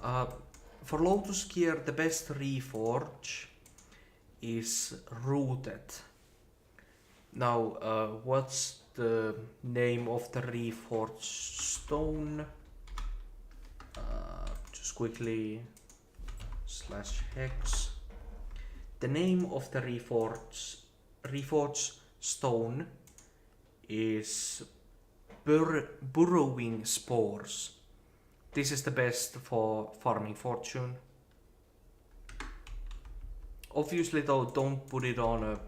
For Lotus Gear, the best reforge is Rooted. Now, what's the name of the reforged stone? Just quickly /hex. The name of the reforged stone is Burrowing Spores. This is the best for farming fortune. Obviously though, don't put it on a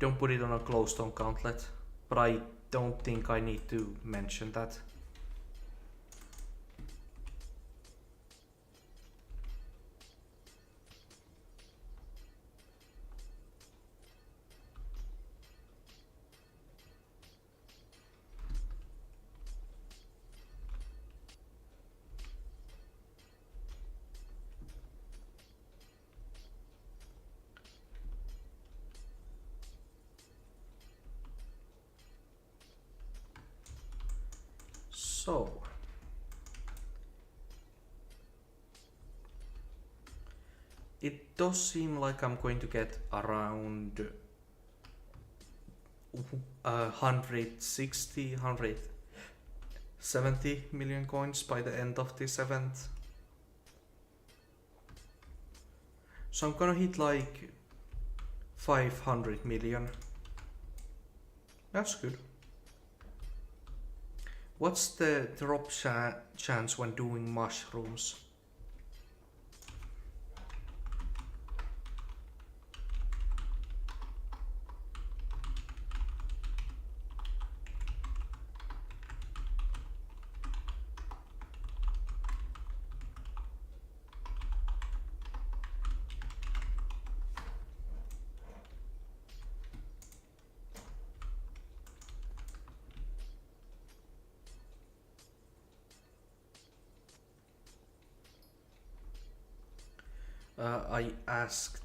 glowstone gauntlet. but I don't think I need to mention that. So, it does seem like I'm going to get around 160, 170 million coins by the end of this event. So I'm gonna hit like 500 million. That's good. What's the drop chance when doing mushrooms? I asked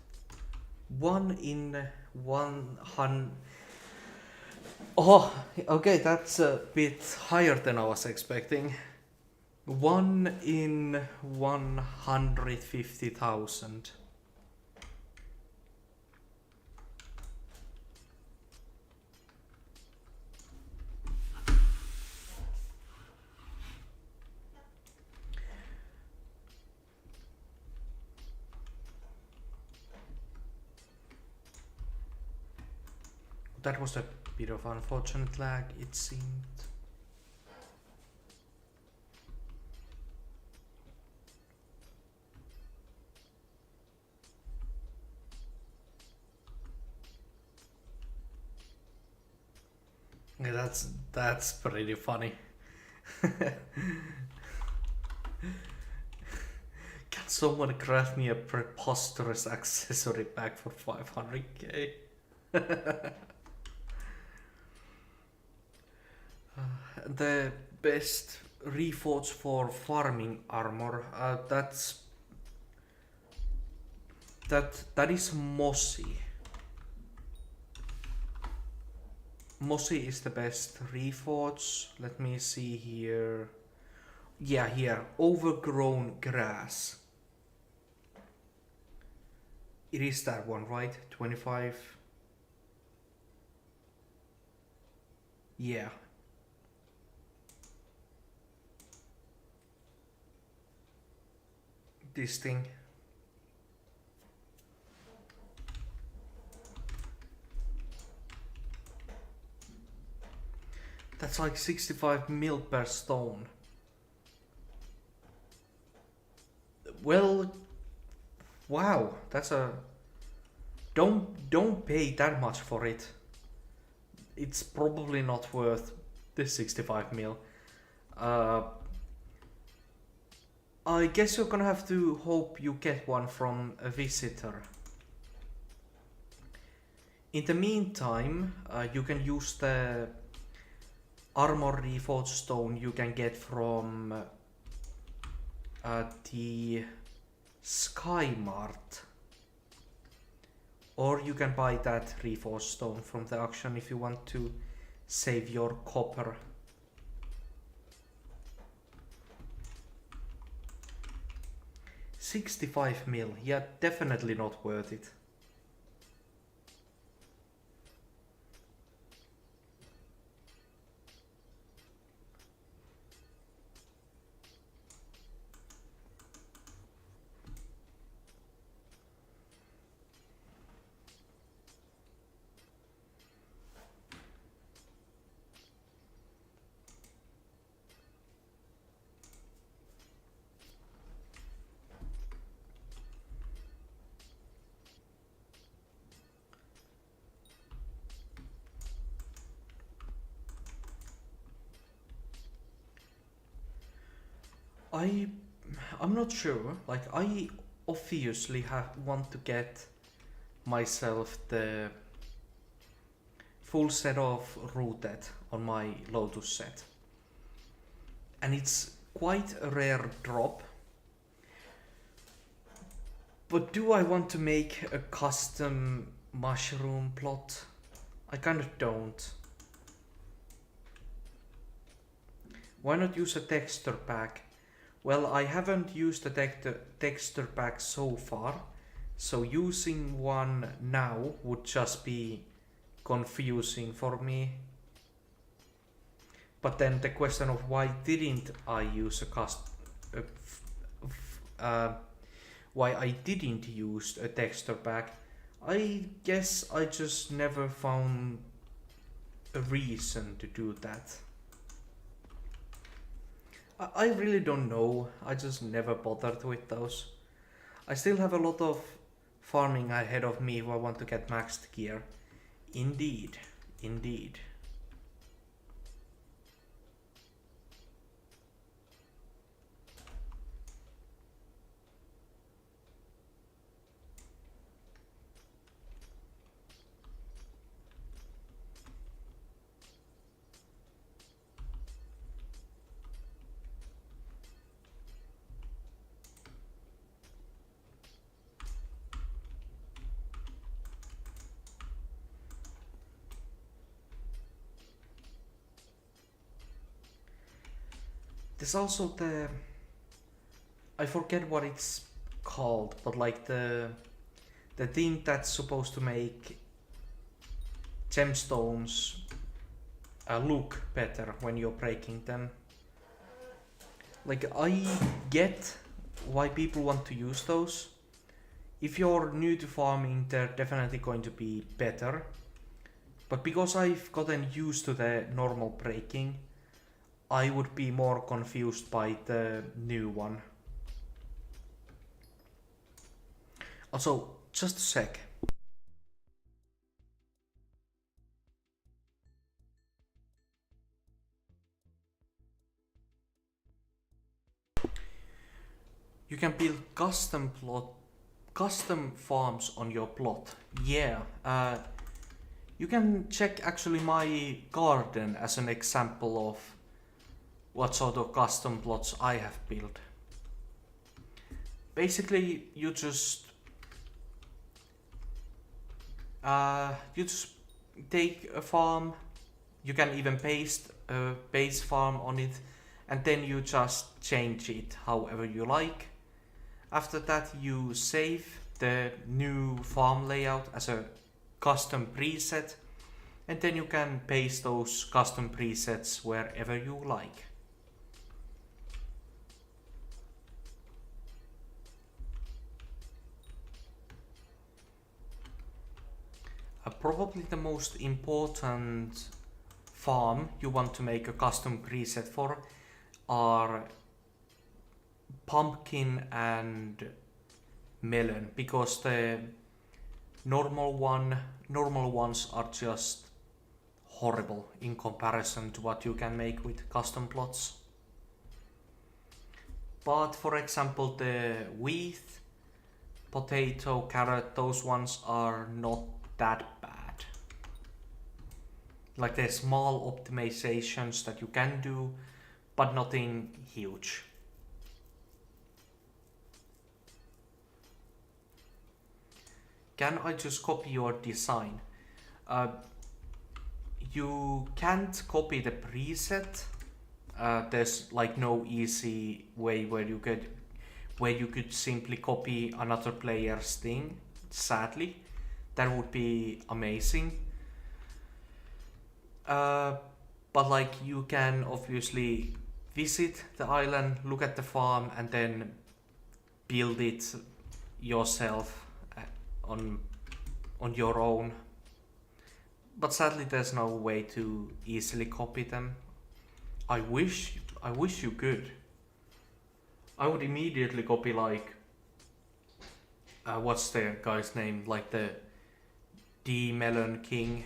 1 in 100. Oh, okay, that's a bit higher than I was expecting. 1 in 150,000. That was a bit of unfortunate lag, it seemed. Yeah, that's pretty funny. Can someone craft me a preposterous accessory pack for 500k? The best reforge for farming armor, that is mossy. Mossy is the best reforge. Let me see here. Yeah, here, overgrown grass. It is that one, right? 25. Yeah. This thing. That's like 65 mil per stone. Well, wow, that's a... Don't pay that much for it. It's probably not worth this 65 mil. I guess you're gonna have to hope you get one from a visitor. In the meantime, you can use the armor reforged stone you can get from the Sky Mart. Or you can buy that reforged stone from the auction if you want to save your copper. $65 mil, yeah, definitely not worth it. I'm not sure. Like I obviously want to get myself the full set of rooted on my Lotus set. And it's quite a rare drop. But do I want to make a custom mushroom plot? I kind of don't. Why not use a texture pack? Well, I haven't used a texture pack so far, so using one now would just be confusing for me. But then the question of why didn't I use why I didn't use a texture pack, I guess I just never found a reason to do that. I really don't know, I just never bothered with those. I still have a lot of farming ahead of me if I want to get maxed gear. Indeed, indeed. There's also I forget what it's called, but like the thing that's supposed to make gemstones look better when you're breaking them. Like I get why people want to use those. If you're new to farming, they're definitely going to be better. But because I've gotten used to the normal breaking, I would be more confused by the new one. Also, just a sec. You can build custom farms on your plot. Yeah, you can check actually my garden as an example of what sort of custom plots I have built. Basically, you just take a farm. You can even paste a base farm on it, and then you just change it however you like. After that, you save the new farm layout as a custom preset, and then you can paste those custom presets wherever you like. Probably the most important farm you want to make a custom preset for are pumpkin and melon, because the normal ones are just horrible in comparison to what you can make with custom plots. But for example, the wheat, potato, carrot, those ones are not that bad. Like there's small optimizations that you can do, but nothing huge. Can I just copy your design? You can't copy the preset. There's like no easy way where you could simply copy another player's thing, sadly. That would be amazing. But like you can obviously visit the island, look at the farm, and then build it yourself on your own. But sadly there's no way to easily copy them. I wish you could. I would immediately copy like what's the guy's name, like the D Melon King.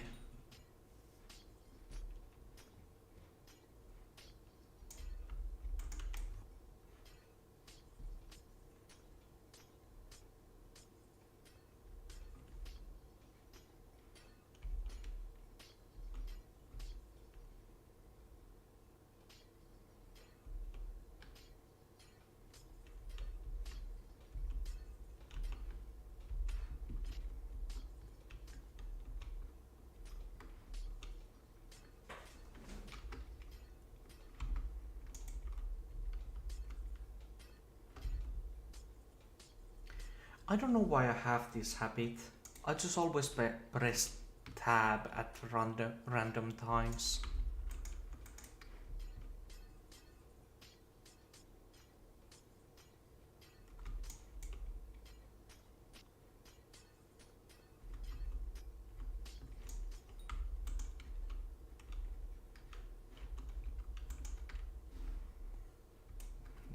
I don't know why I have this habit. I just always press tab at random times.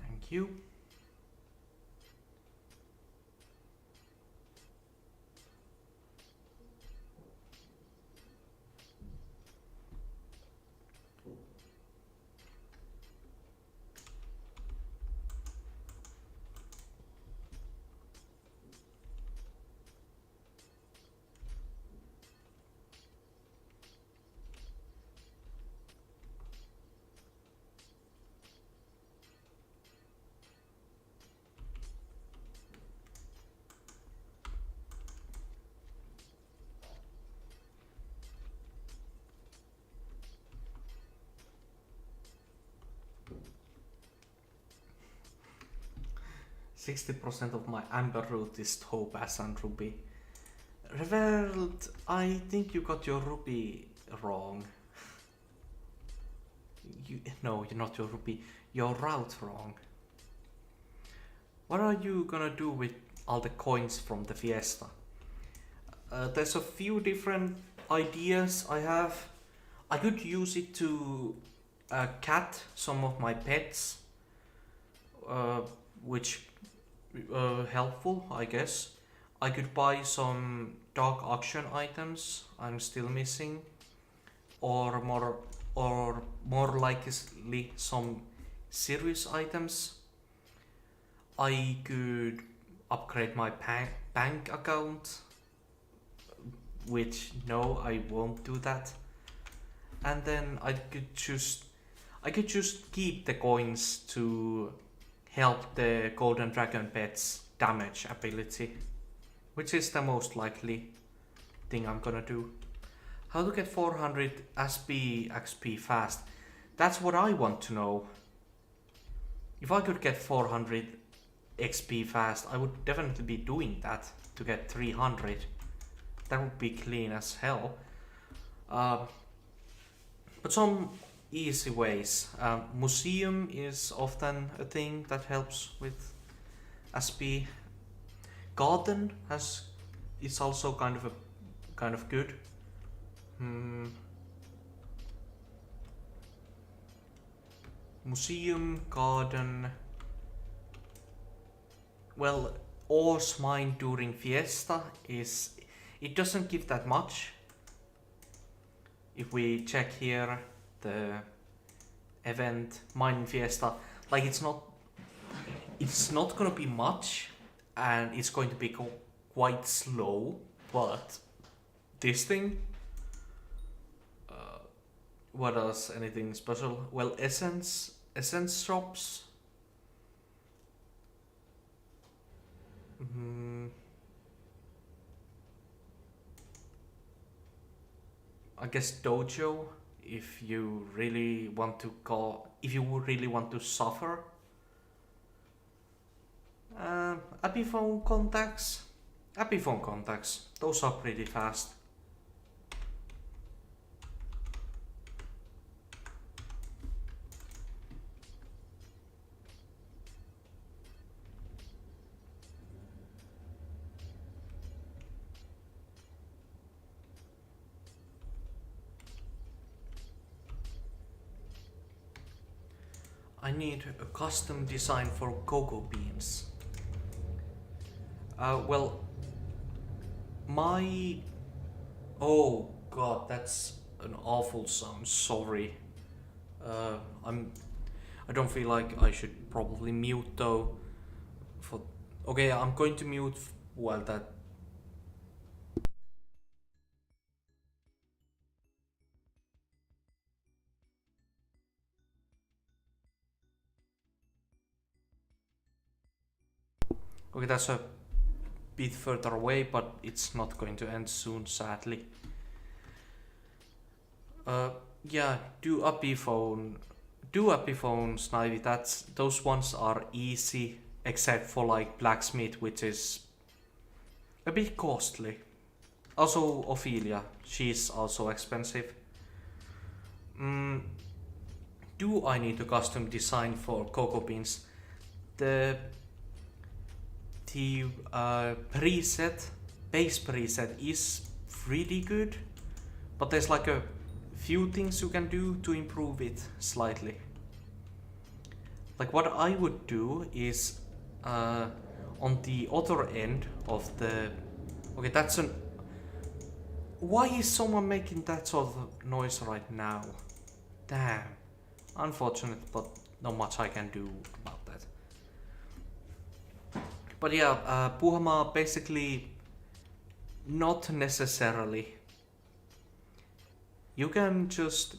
Thank you. %60 of my amber root is topaz and ruby. Revealed, I think you got your ruby wrong. No, you're not your ruby. Your route wrong. What are you gonna do with all the coins from the Fiesta? There's a few different ideas I have. I could use it to cat some of my pets, which helpful, I guess. I could buy some dark auction items I'm still missing, or more likely some serious items. I could upgrade my bank account, which no, I won't do that. And then I could just keep the coins to help the golden dragon pet's damage ability, which is the most likely thing I'm gonna do. How to get 400 SP XP fast? That's what I want to know. If I could get 400 XP fast, I would definitely be doing that to get 300. That would be clean as hell. But some easy ways. Museum is often a thing that helps with SP. Garden is also kind of good. Museum, garden. Well, ores mined during Fiesta it doesn't give that much. If we check here the event mining Fiesta, like it's not gonna be much, and it's going to be quite slow. But this thing, what else? Anything special? Well, essence shops. I guess dojo, if you really want to suffer. Epiphone contacts, those are pretty fast. I need a custom design for cocoa beans. Well, oh god, that's an awful sound. Sorry. I don't feel like I should probably mute though. Okay, I'm going to mute while that. Okay, that's a bit further away, but it's not going to end soon, sadly. Yeah, do Epiphone, Snivy. Those ones are easy, except for like blacksmith, which is a bit costly. Also Ophelia, she's also expensive. Do I need to custom design for cocoa beans? The preset, base preset is really good, but there's like a few things you can do to improve it slightly. Like what I would do is on the other end of the... Okay, that's an... Why is someone making that sort of noise right now? Damn. Unfortunate, but not much I can do about that. But yeah, Puhamaa basically not necessarily. You can just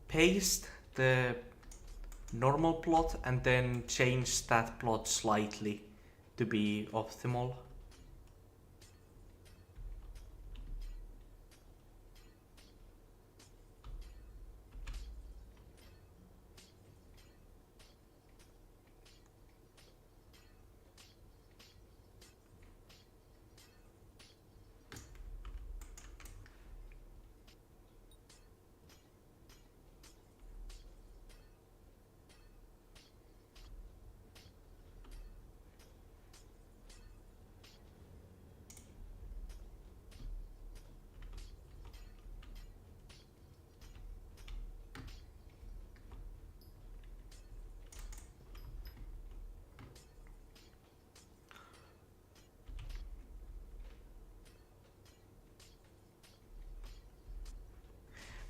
paste the normal plot and then change that plot slightly to be optimal.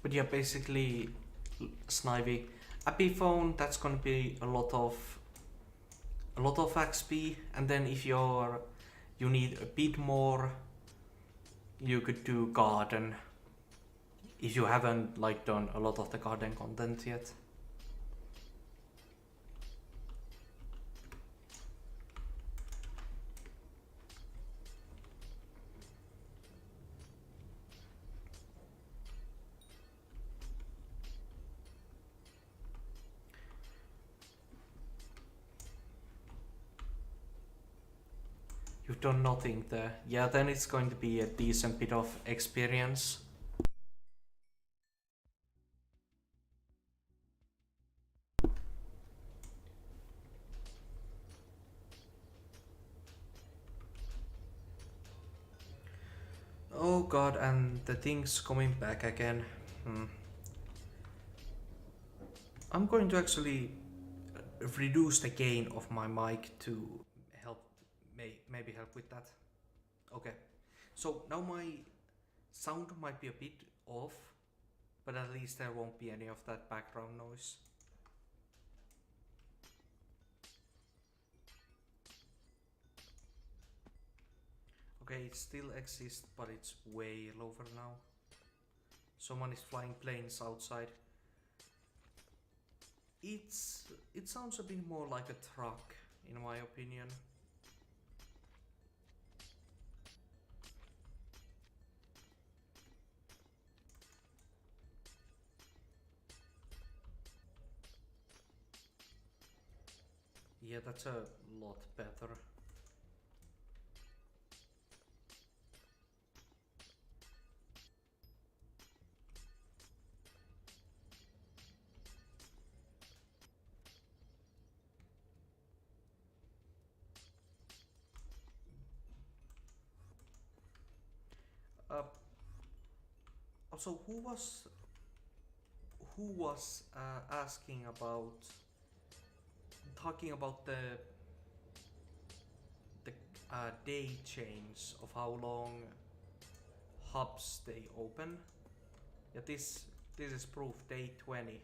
But yeah, basically, Snivy, Epiphone, that's gonna be a lot of XP, and then if you need a bit more, you could do garden. If you haven't like done a lot of the garden content yet. You've done nothing there. Yeah, then it's going to be a decent bit of experience. Oh god, and the thing's coming back again. I'm going to actually reduce the gain of my mic to help, maybe help with that. Okay, so now my sound might be a bit off, but at least there won't be any of that background noise. Okay, it still exists, but it's way lower now. Someone is flying planes outside. It sounds a bit more like a truck, in my opinion. Yeah, that's a lot better. Also, who was asking about talking about the day change of how long hubs stay open? Yeah, this is proof. Day 20.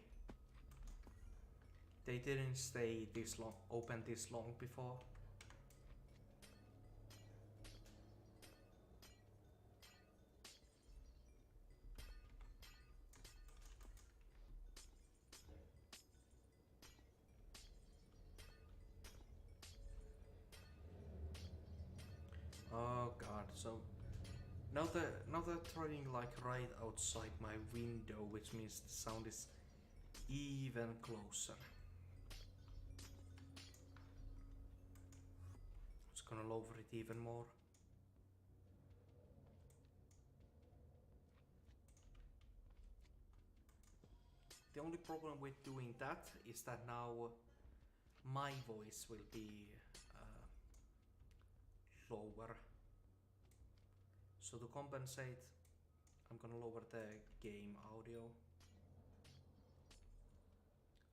They didn't stay this long open this long before. Oh god, so now they're throwing like right outside my window, which means the sound is even closer. Just gonna lower it even more. The only problem with doing that is that now my voice will be lower. So to compensate, I'm gonna lower the game audio.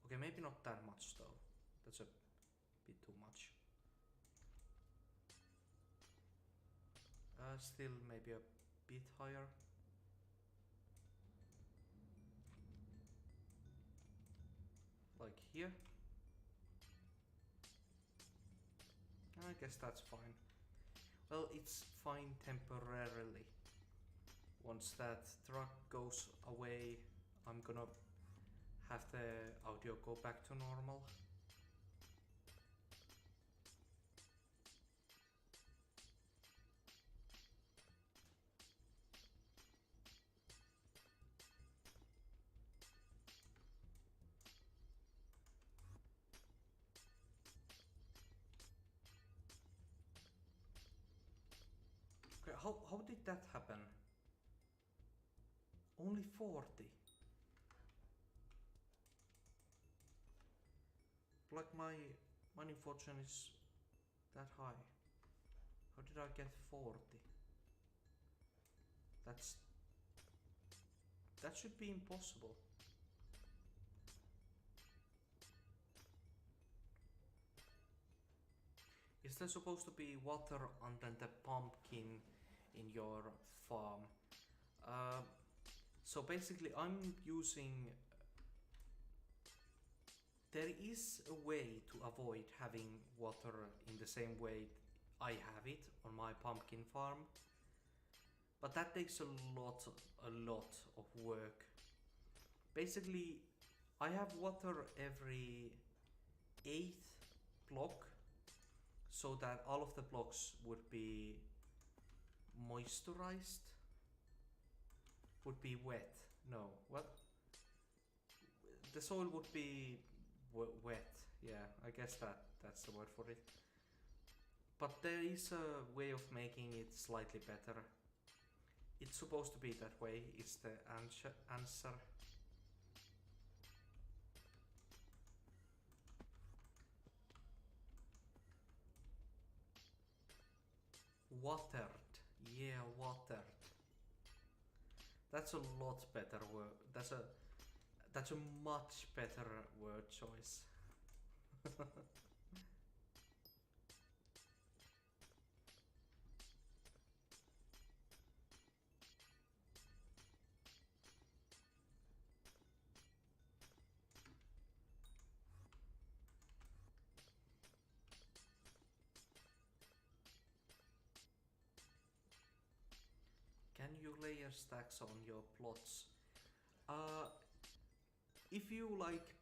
Okay, maybe not that much though. That's a bit too much. Still maybe a bit higher. Like here. I guess that's fine. Well, it's fine temporarily. Once that truck goes away, I'm gonna have the audio go back to normal. Okay, how did that happen? Only 40. Like my money fortune is that high. How did I get 40? That should be impossible. Is there supposed to be water under the pumpkin in your farm? So basically I'm using... There is a way to avoid having water in the same way I have it on my pumpkin farm. But that takes a lot of work. Basically, I have water every 8th block, so that all of the blocks would be moisturized. Would be wet. No, what? The soil would be wet. Yeah, I guess that's the word for it. But there is a way of making it slightly better. It's supposed to be that way, it's the answer. Watered. Yeah, watered. That's a lot better word. That's a much better word choice. Can you layer stacks on your plots? If you like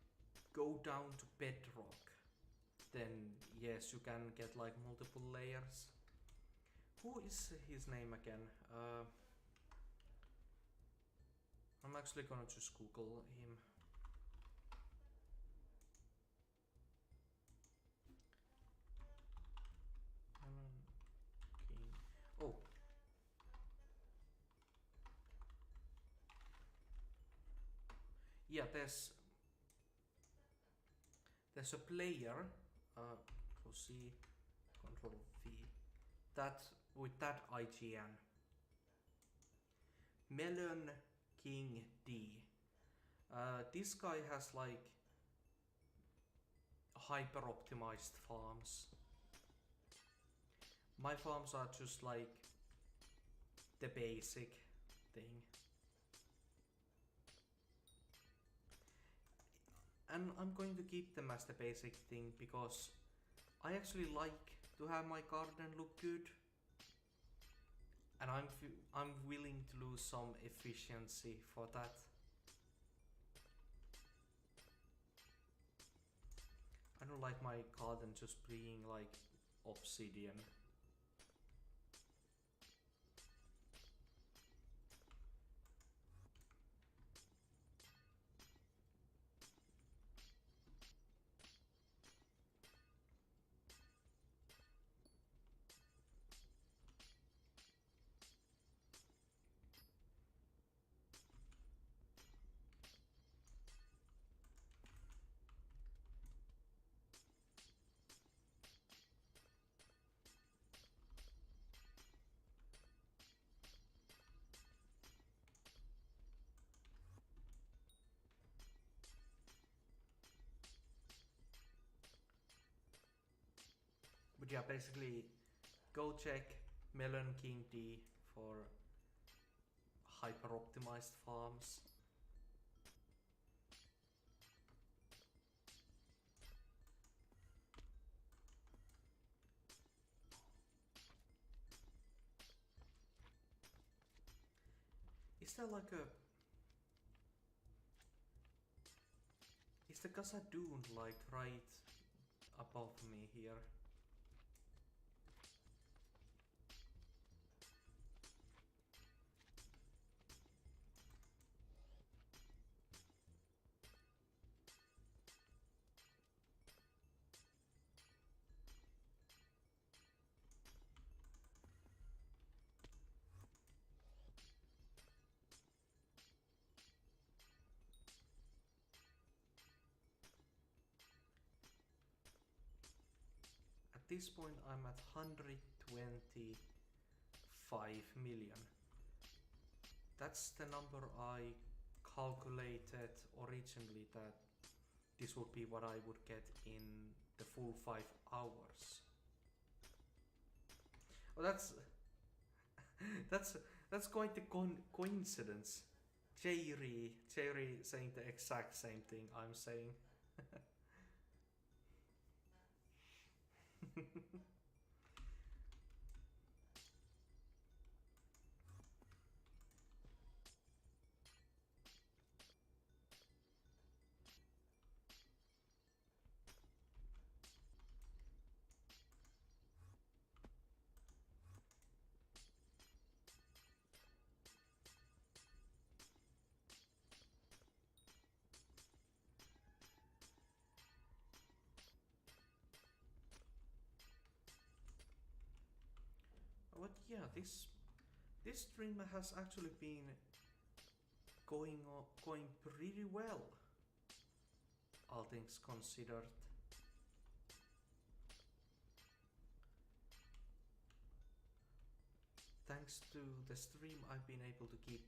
go down to bedrock, then yes, you can get like multiple layers. Who is his name again? I'm actually gonna just Google him. Oh. Yeah, there's a player, Control C, Control V, that with that IGN, Melon King D. This guy has like hyper optimized farms. My farms are just like the basic thing. And I'm going to keep them as the basic thing because I actually like to have my garden look good. And I'm willing to lose some efficiency for that. I don't like my garden just being like obsidian. But yeah, basically go check Melon King D for hyper optimized farms. Is there like a... Is the Casadun like right above me here? At this point I'm at 125 million. That's the number I calculated originally, that this would be what I would get in the full 5 hours. Well, that's quite a coincidence. Jerry saying the exact same thing I'm saying. But yeah, this stream has actually been going pretty well, all things considered. Thanks to the stream, I've been able to keep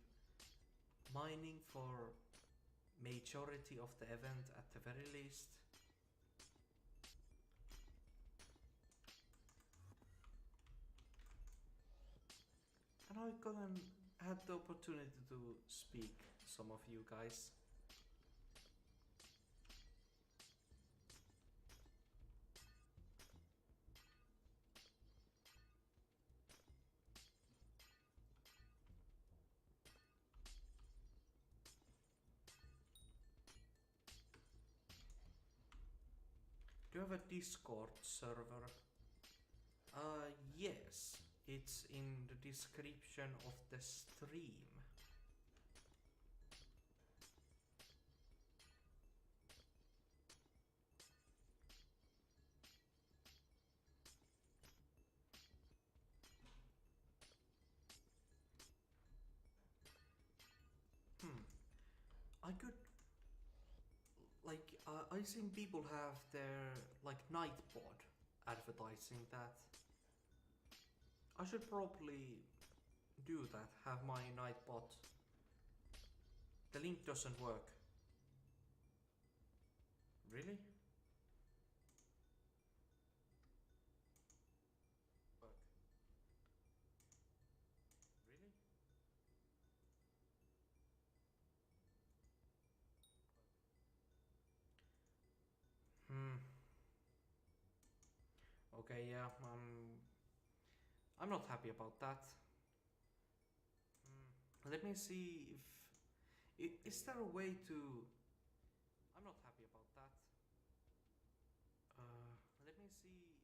mining for majority of the event at the very least. And I had the opportunity to speak to some of you guys. Do you have a Discord server? Yes. It's in the description of the stream. I could... Like, I've seen people have their, like, Nightbot advertising that. I should probably do that, have my Nightbot. The link doesn't work. Really? Work. Really? Okay, yeah, I'm not happy about that. Let me see if... Is there a way to... I'm not happy about that. Let me see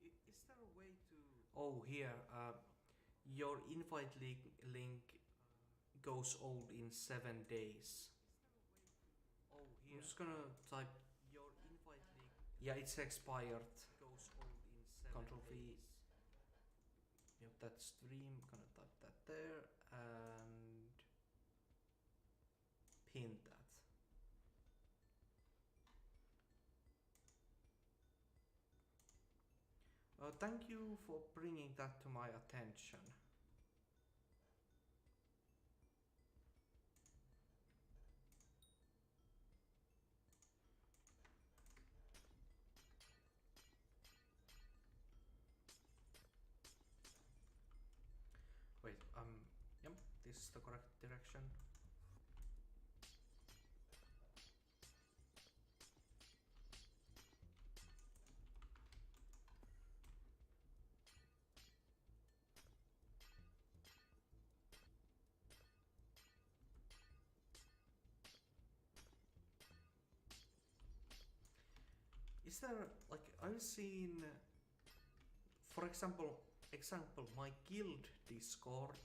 if... Is there a way to... Oh, here. Your invite link goes old in 7 days. Oh, here. I'm just gonna type... Your invite link... Yeah, it's expired. Goes old in 7 Control days. Mute that stream, gonna type that there and pin that. Thank you for bringing that to my attention. this is the correct direction. Is there, like, I've seen, for example, my guild Discord,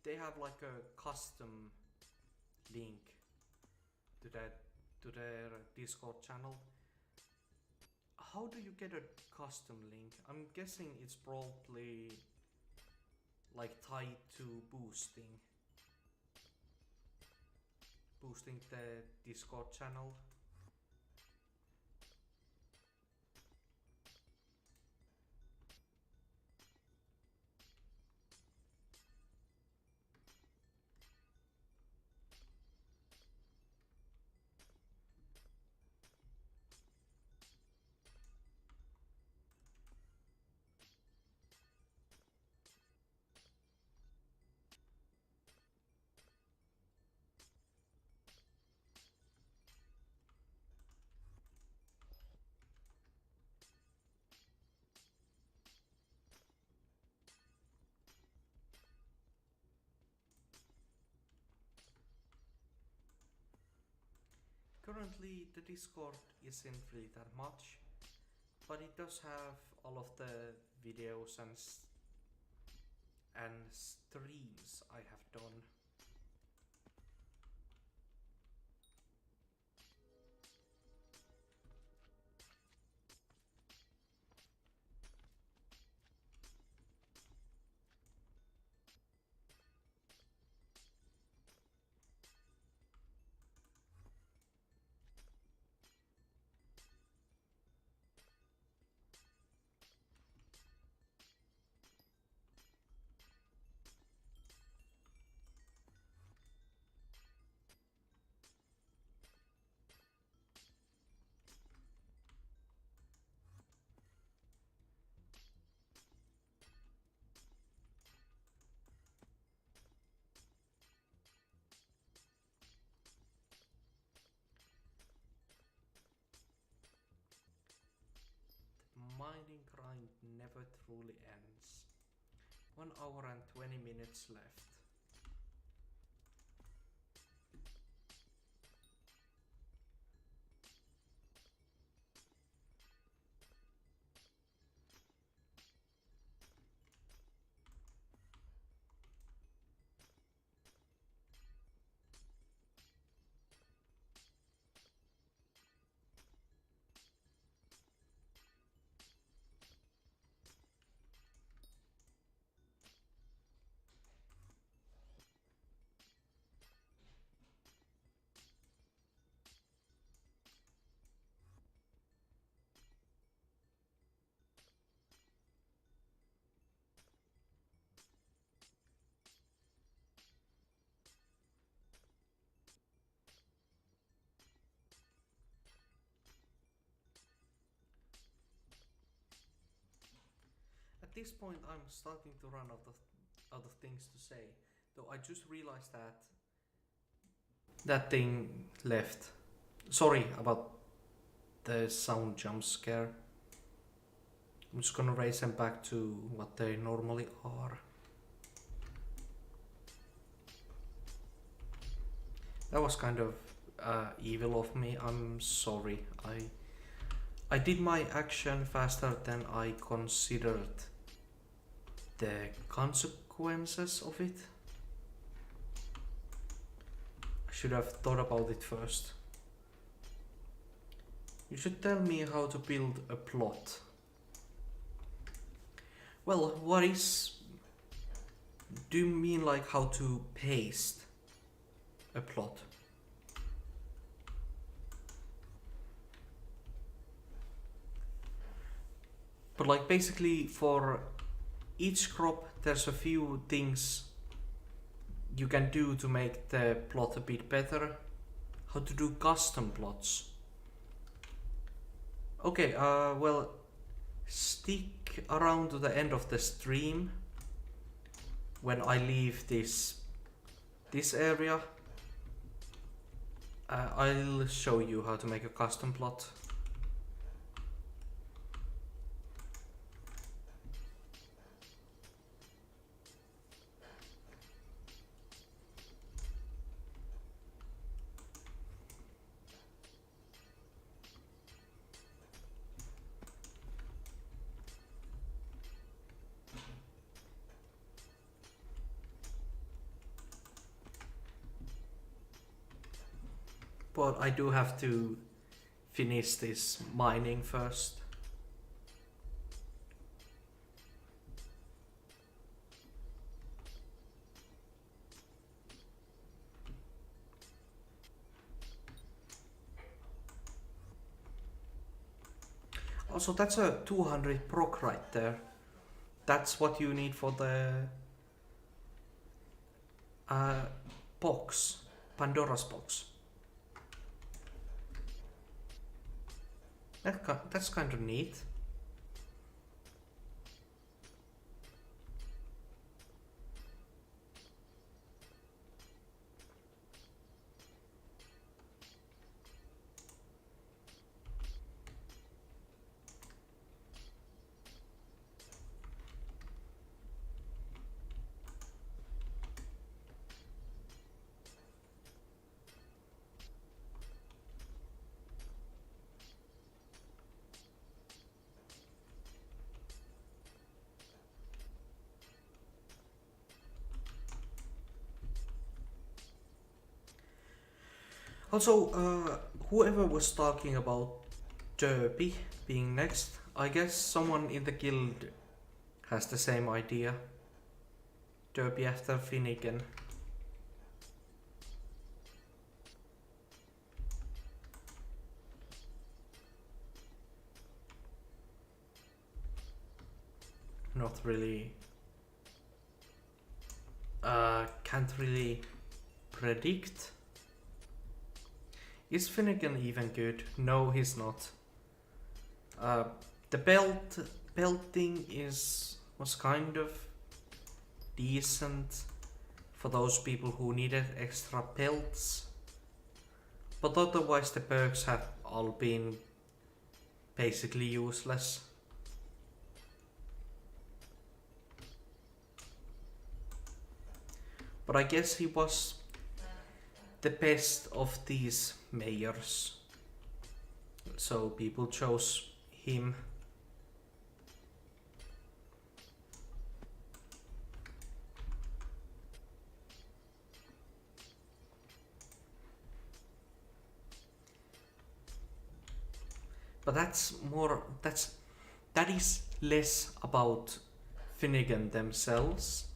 they have like a custom link to their Discord channel. How do you get a custom link? I'm guessing it's probably like tied to boosting the Discord channel. Currently the Discord isn't really that much, but it does have all of the videos and streams I have done. Mining grind never truly ends. 1 hour and 20 minutes left. At this point I'm starting to run out of things to say, though I just realized that that thing left. Sorry about the sound jump scare. I'm just gonna raise them back to what they normally are. That was kind of evil of me, I'm sorry. I did my action faster than I considered the consequences of it. I should have thought about it first. You should tell me how to build a plot. Well, what is... Do you mean like how to paste a plot? But like basically for each crop there's a few things you can do to make the plot a bit better. How to do custom plots. Okay, well, stick around to the end of the stream when I leave this this area, I'll show you how to make a custom plot. But I do have to finish this mining first. Also, that's a 200 proc right there. That's what you need for the box, Pandora's box. That's kind of neat. Also, whoever was talking about Derby being next, I guess someone in the guild has the same idea. Derby after Finnegan. Not really. Can't really predict. Is Finnegan even good? No, he's not. The belting was kind of decent for those people who needed extra pelts, but otherwise the perks have all been basically useless. But I guess he was the best of these mayors, so people chose him. But that is less about Finnegan themselves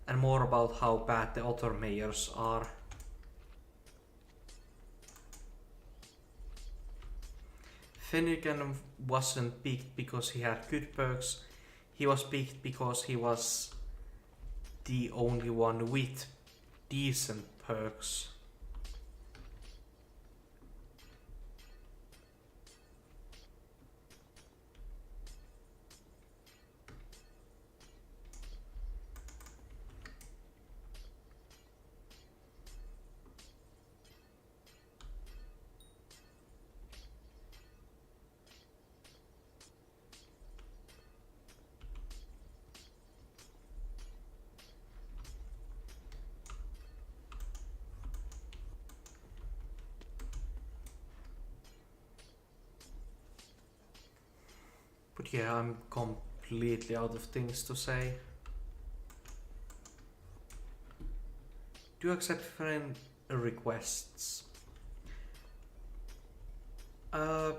and more about how bad the other mayors are. Finnegan wasn't picked because he had good perks, he was picked because he was the only one with decent perks. But yeah, I'm completely out of things to say. Do you accept friend requests? Okay,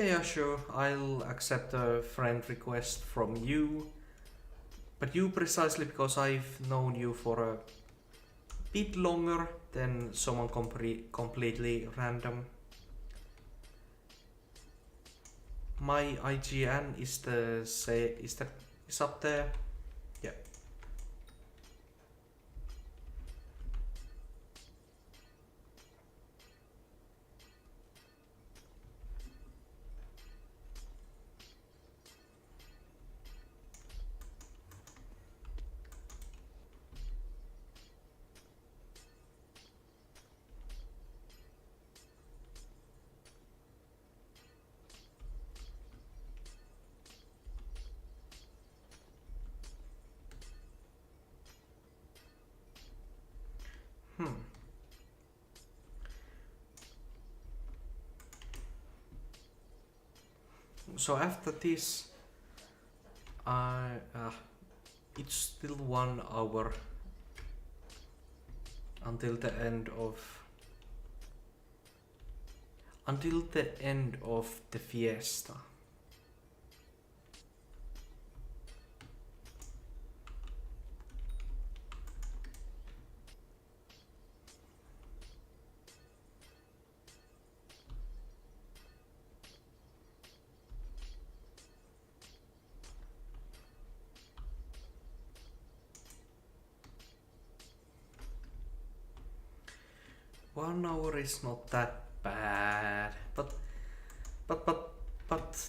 yeah, sure. I'll accept a friend request from you. But you precisely because I've known you for a bit longer than someone completely random. My IGN is up there. Yeah. So after this, it's still 1 hour until the end of the Fiesta. One hour is not that bad, but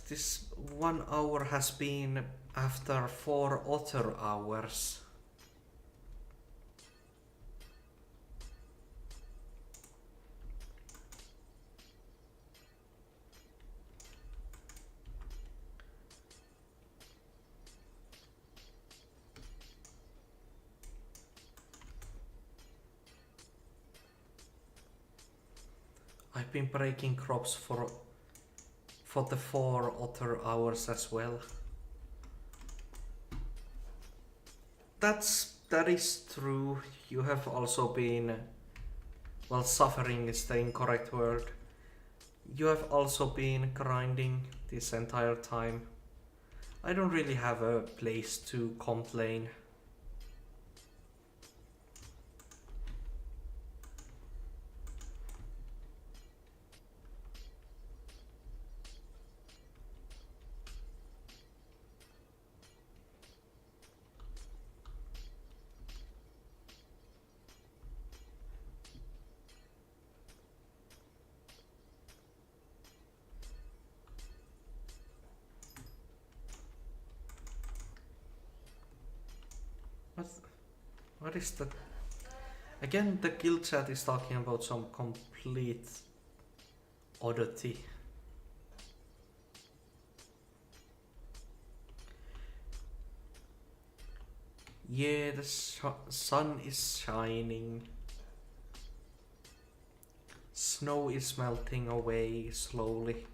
this 1 hour has been after 4 other hours. I've been breaking crops for the 4 other hours as well. That is true. You have also been, well, suffering is the incorrect word. You have also been grinding this entire time. I don't really have a place to complain. What is that? Again, the guild chat is talking about some complete oddity. Yeah, the sun is shining. Snow is melting away slowly.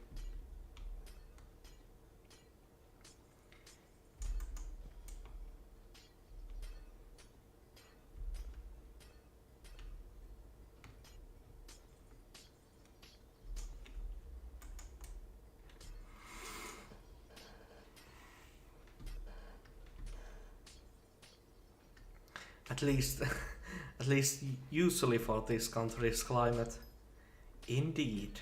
At least usually for this country's climate. Indeed.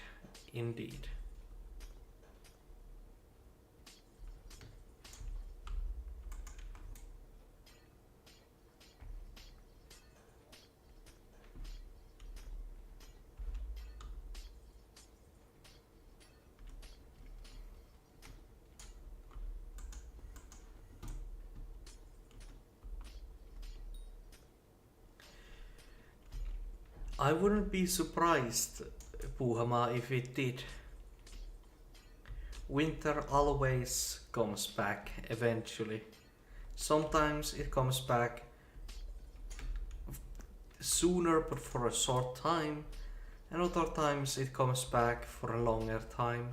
I wouldn't be surprised, Puhama, if it did. Winter always comes back eventually. Sometimes it comes back sooner but for a short time, and other times it comes back for a longer time.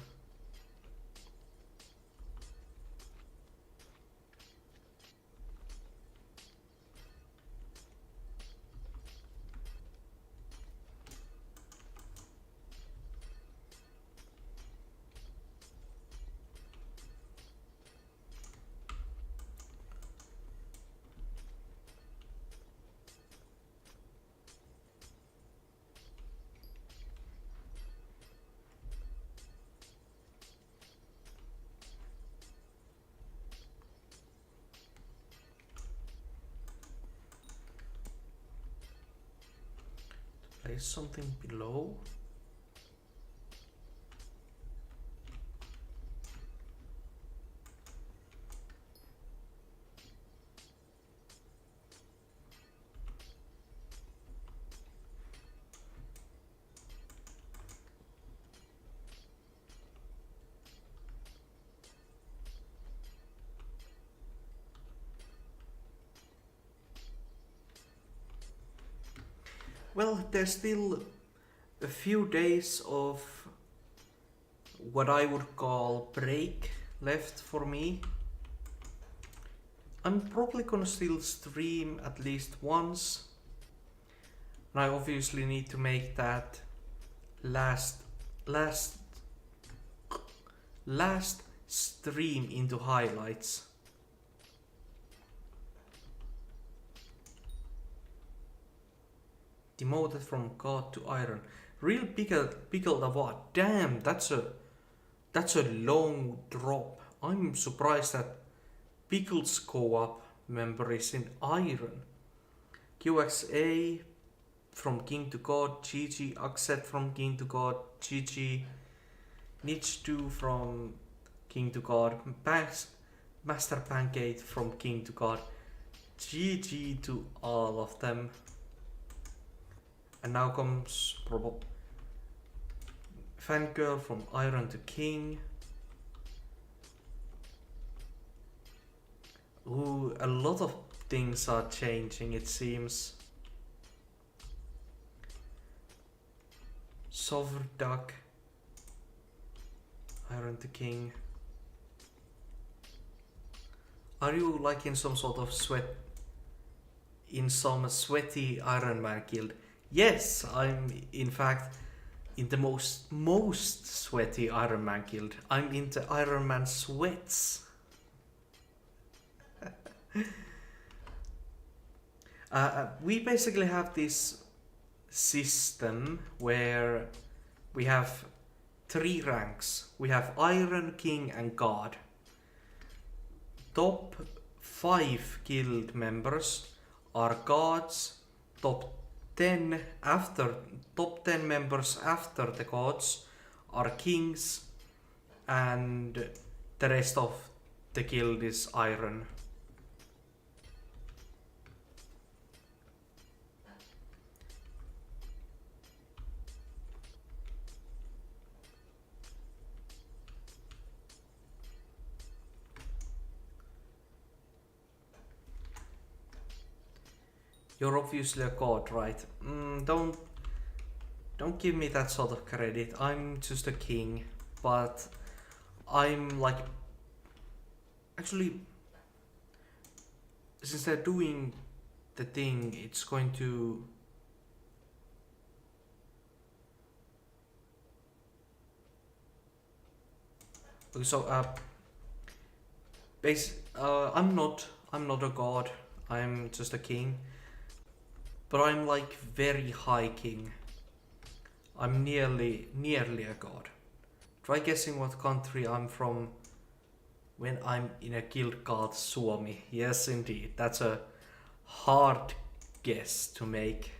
Place something below. Well, there's still a few days of what I would call break left for me. I'm probably gonna still stream at least once. And I obviously need to make that last stream into highlights. Demoted from God to Iron. Real pickled award. Damn, that's a long drop. I'm surprised that Pickles co-op member is in Iron. QXA from King to God, GG. Akset from King to God, GG. Niche2 from King to God, Master Pancake from King to God. GG to all of them. And now comes Fangirl from Iron to King. Ooh, a lot of things are changing, it seems. Soverduck, Iron to King. Are you like in some sort of some sweaty Ironman guild? Yes, I'm in fact in the most sweaty Ironman guild. I'm into Ironman sweats. We basically have this system where we have 3 ranks. We have Iron, King and God. Top 5 guild members are gods. Top 10 members after the gods are kings, and the rest of the guild is Iron. You're obviously a god, right? Don't give me that sort of credit. I'm just a king, but I'm like... Actually, since they're doing the thing, it's going to... Okay, so I'm not a god. I'm just a king. But I'm like very high king. I'm nearly a god. Try guessing what country I'm from when I'm in a guild called Suomi. Yes, indeed. That's a hard guess to make.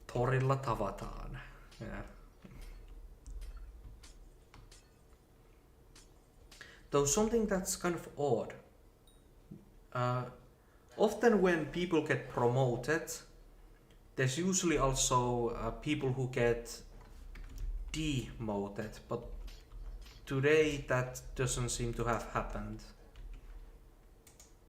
Torilla tavataan. Yeah. Though something that's kind of odd. Often when people get promoted, there's usually also people who get demoted, but today that doesn't seem to have happened.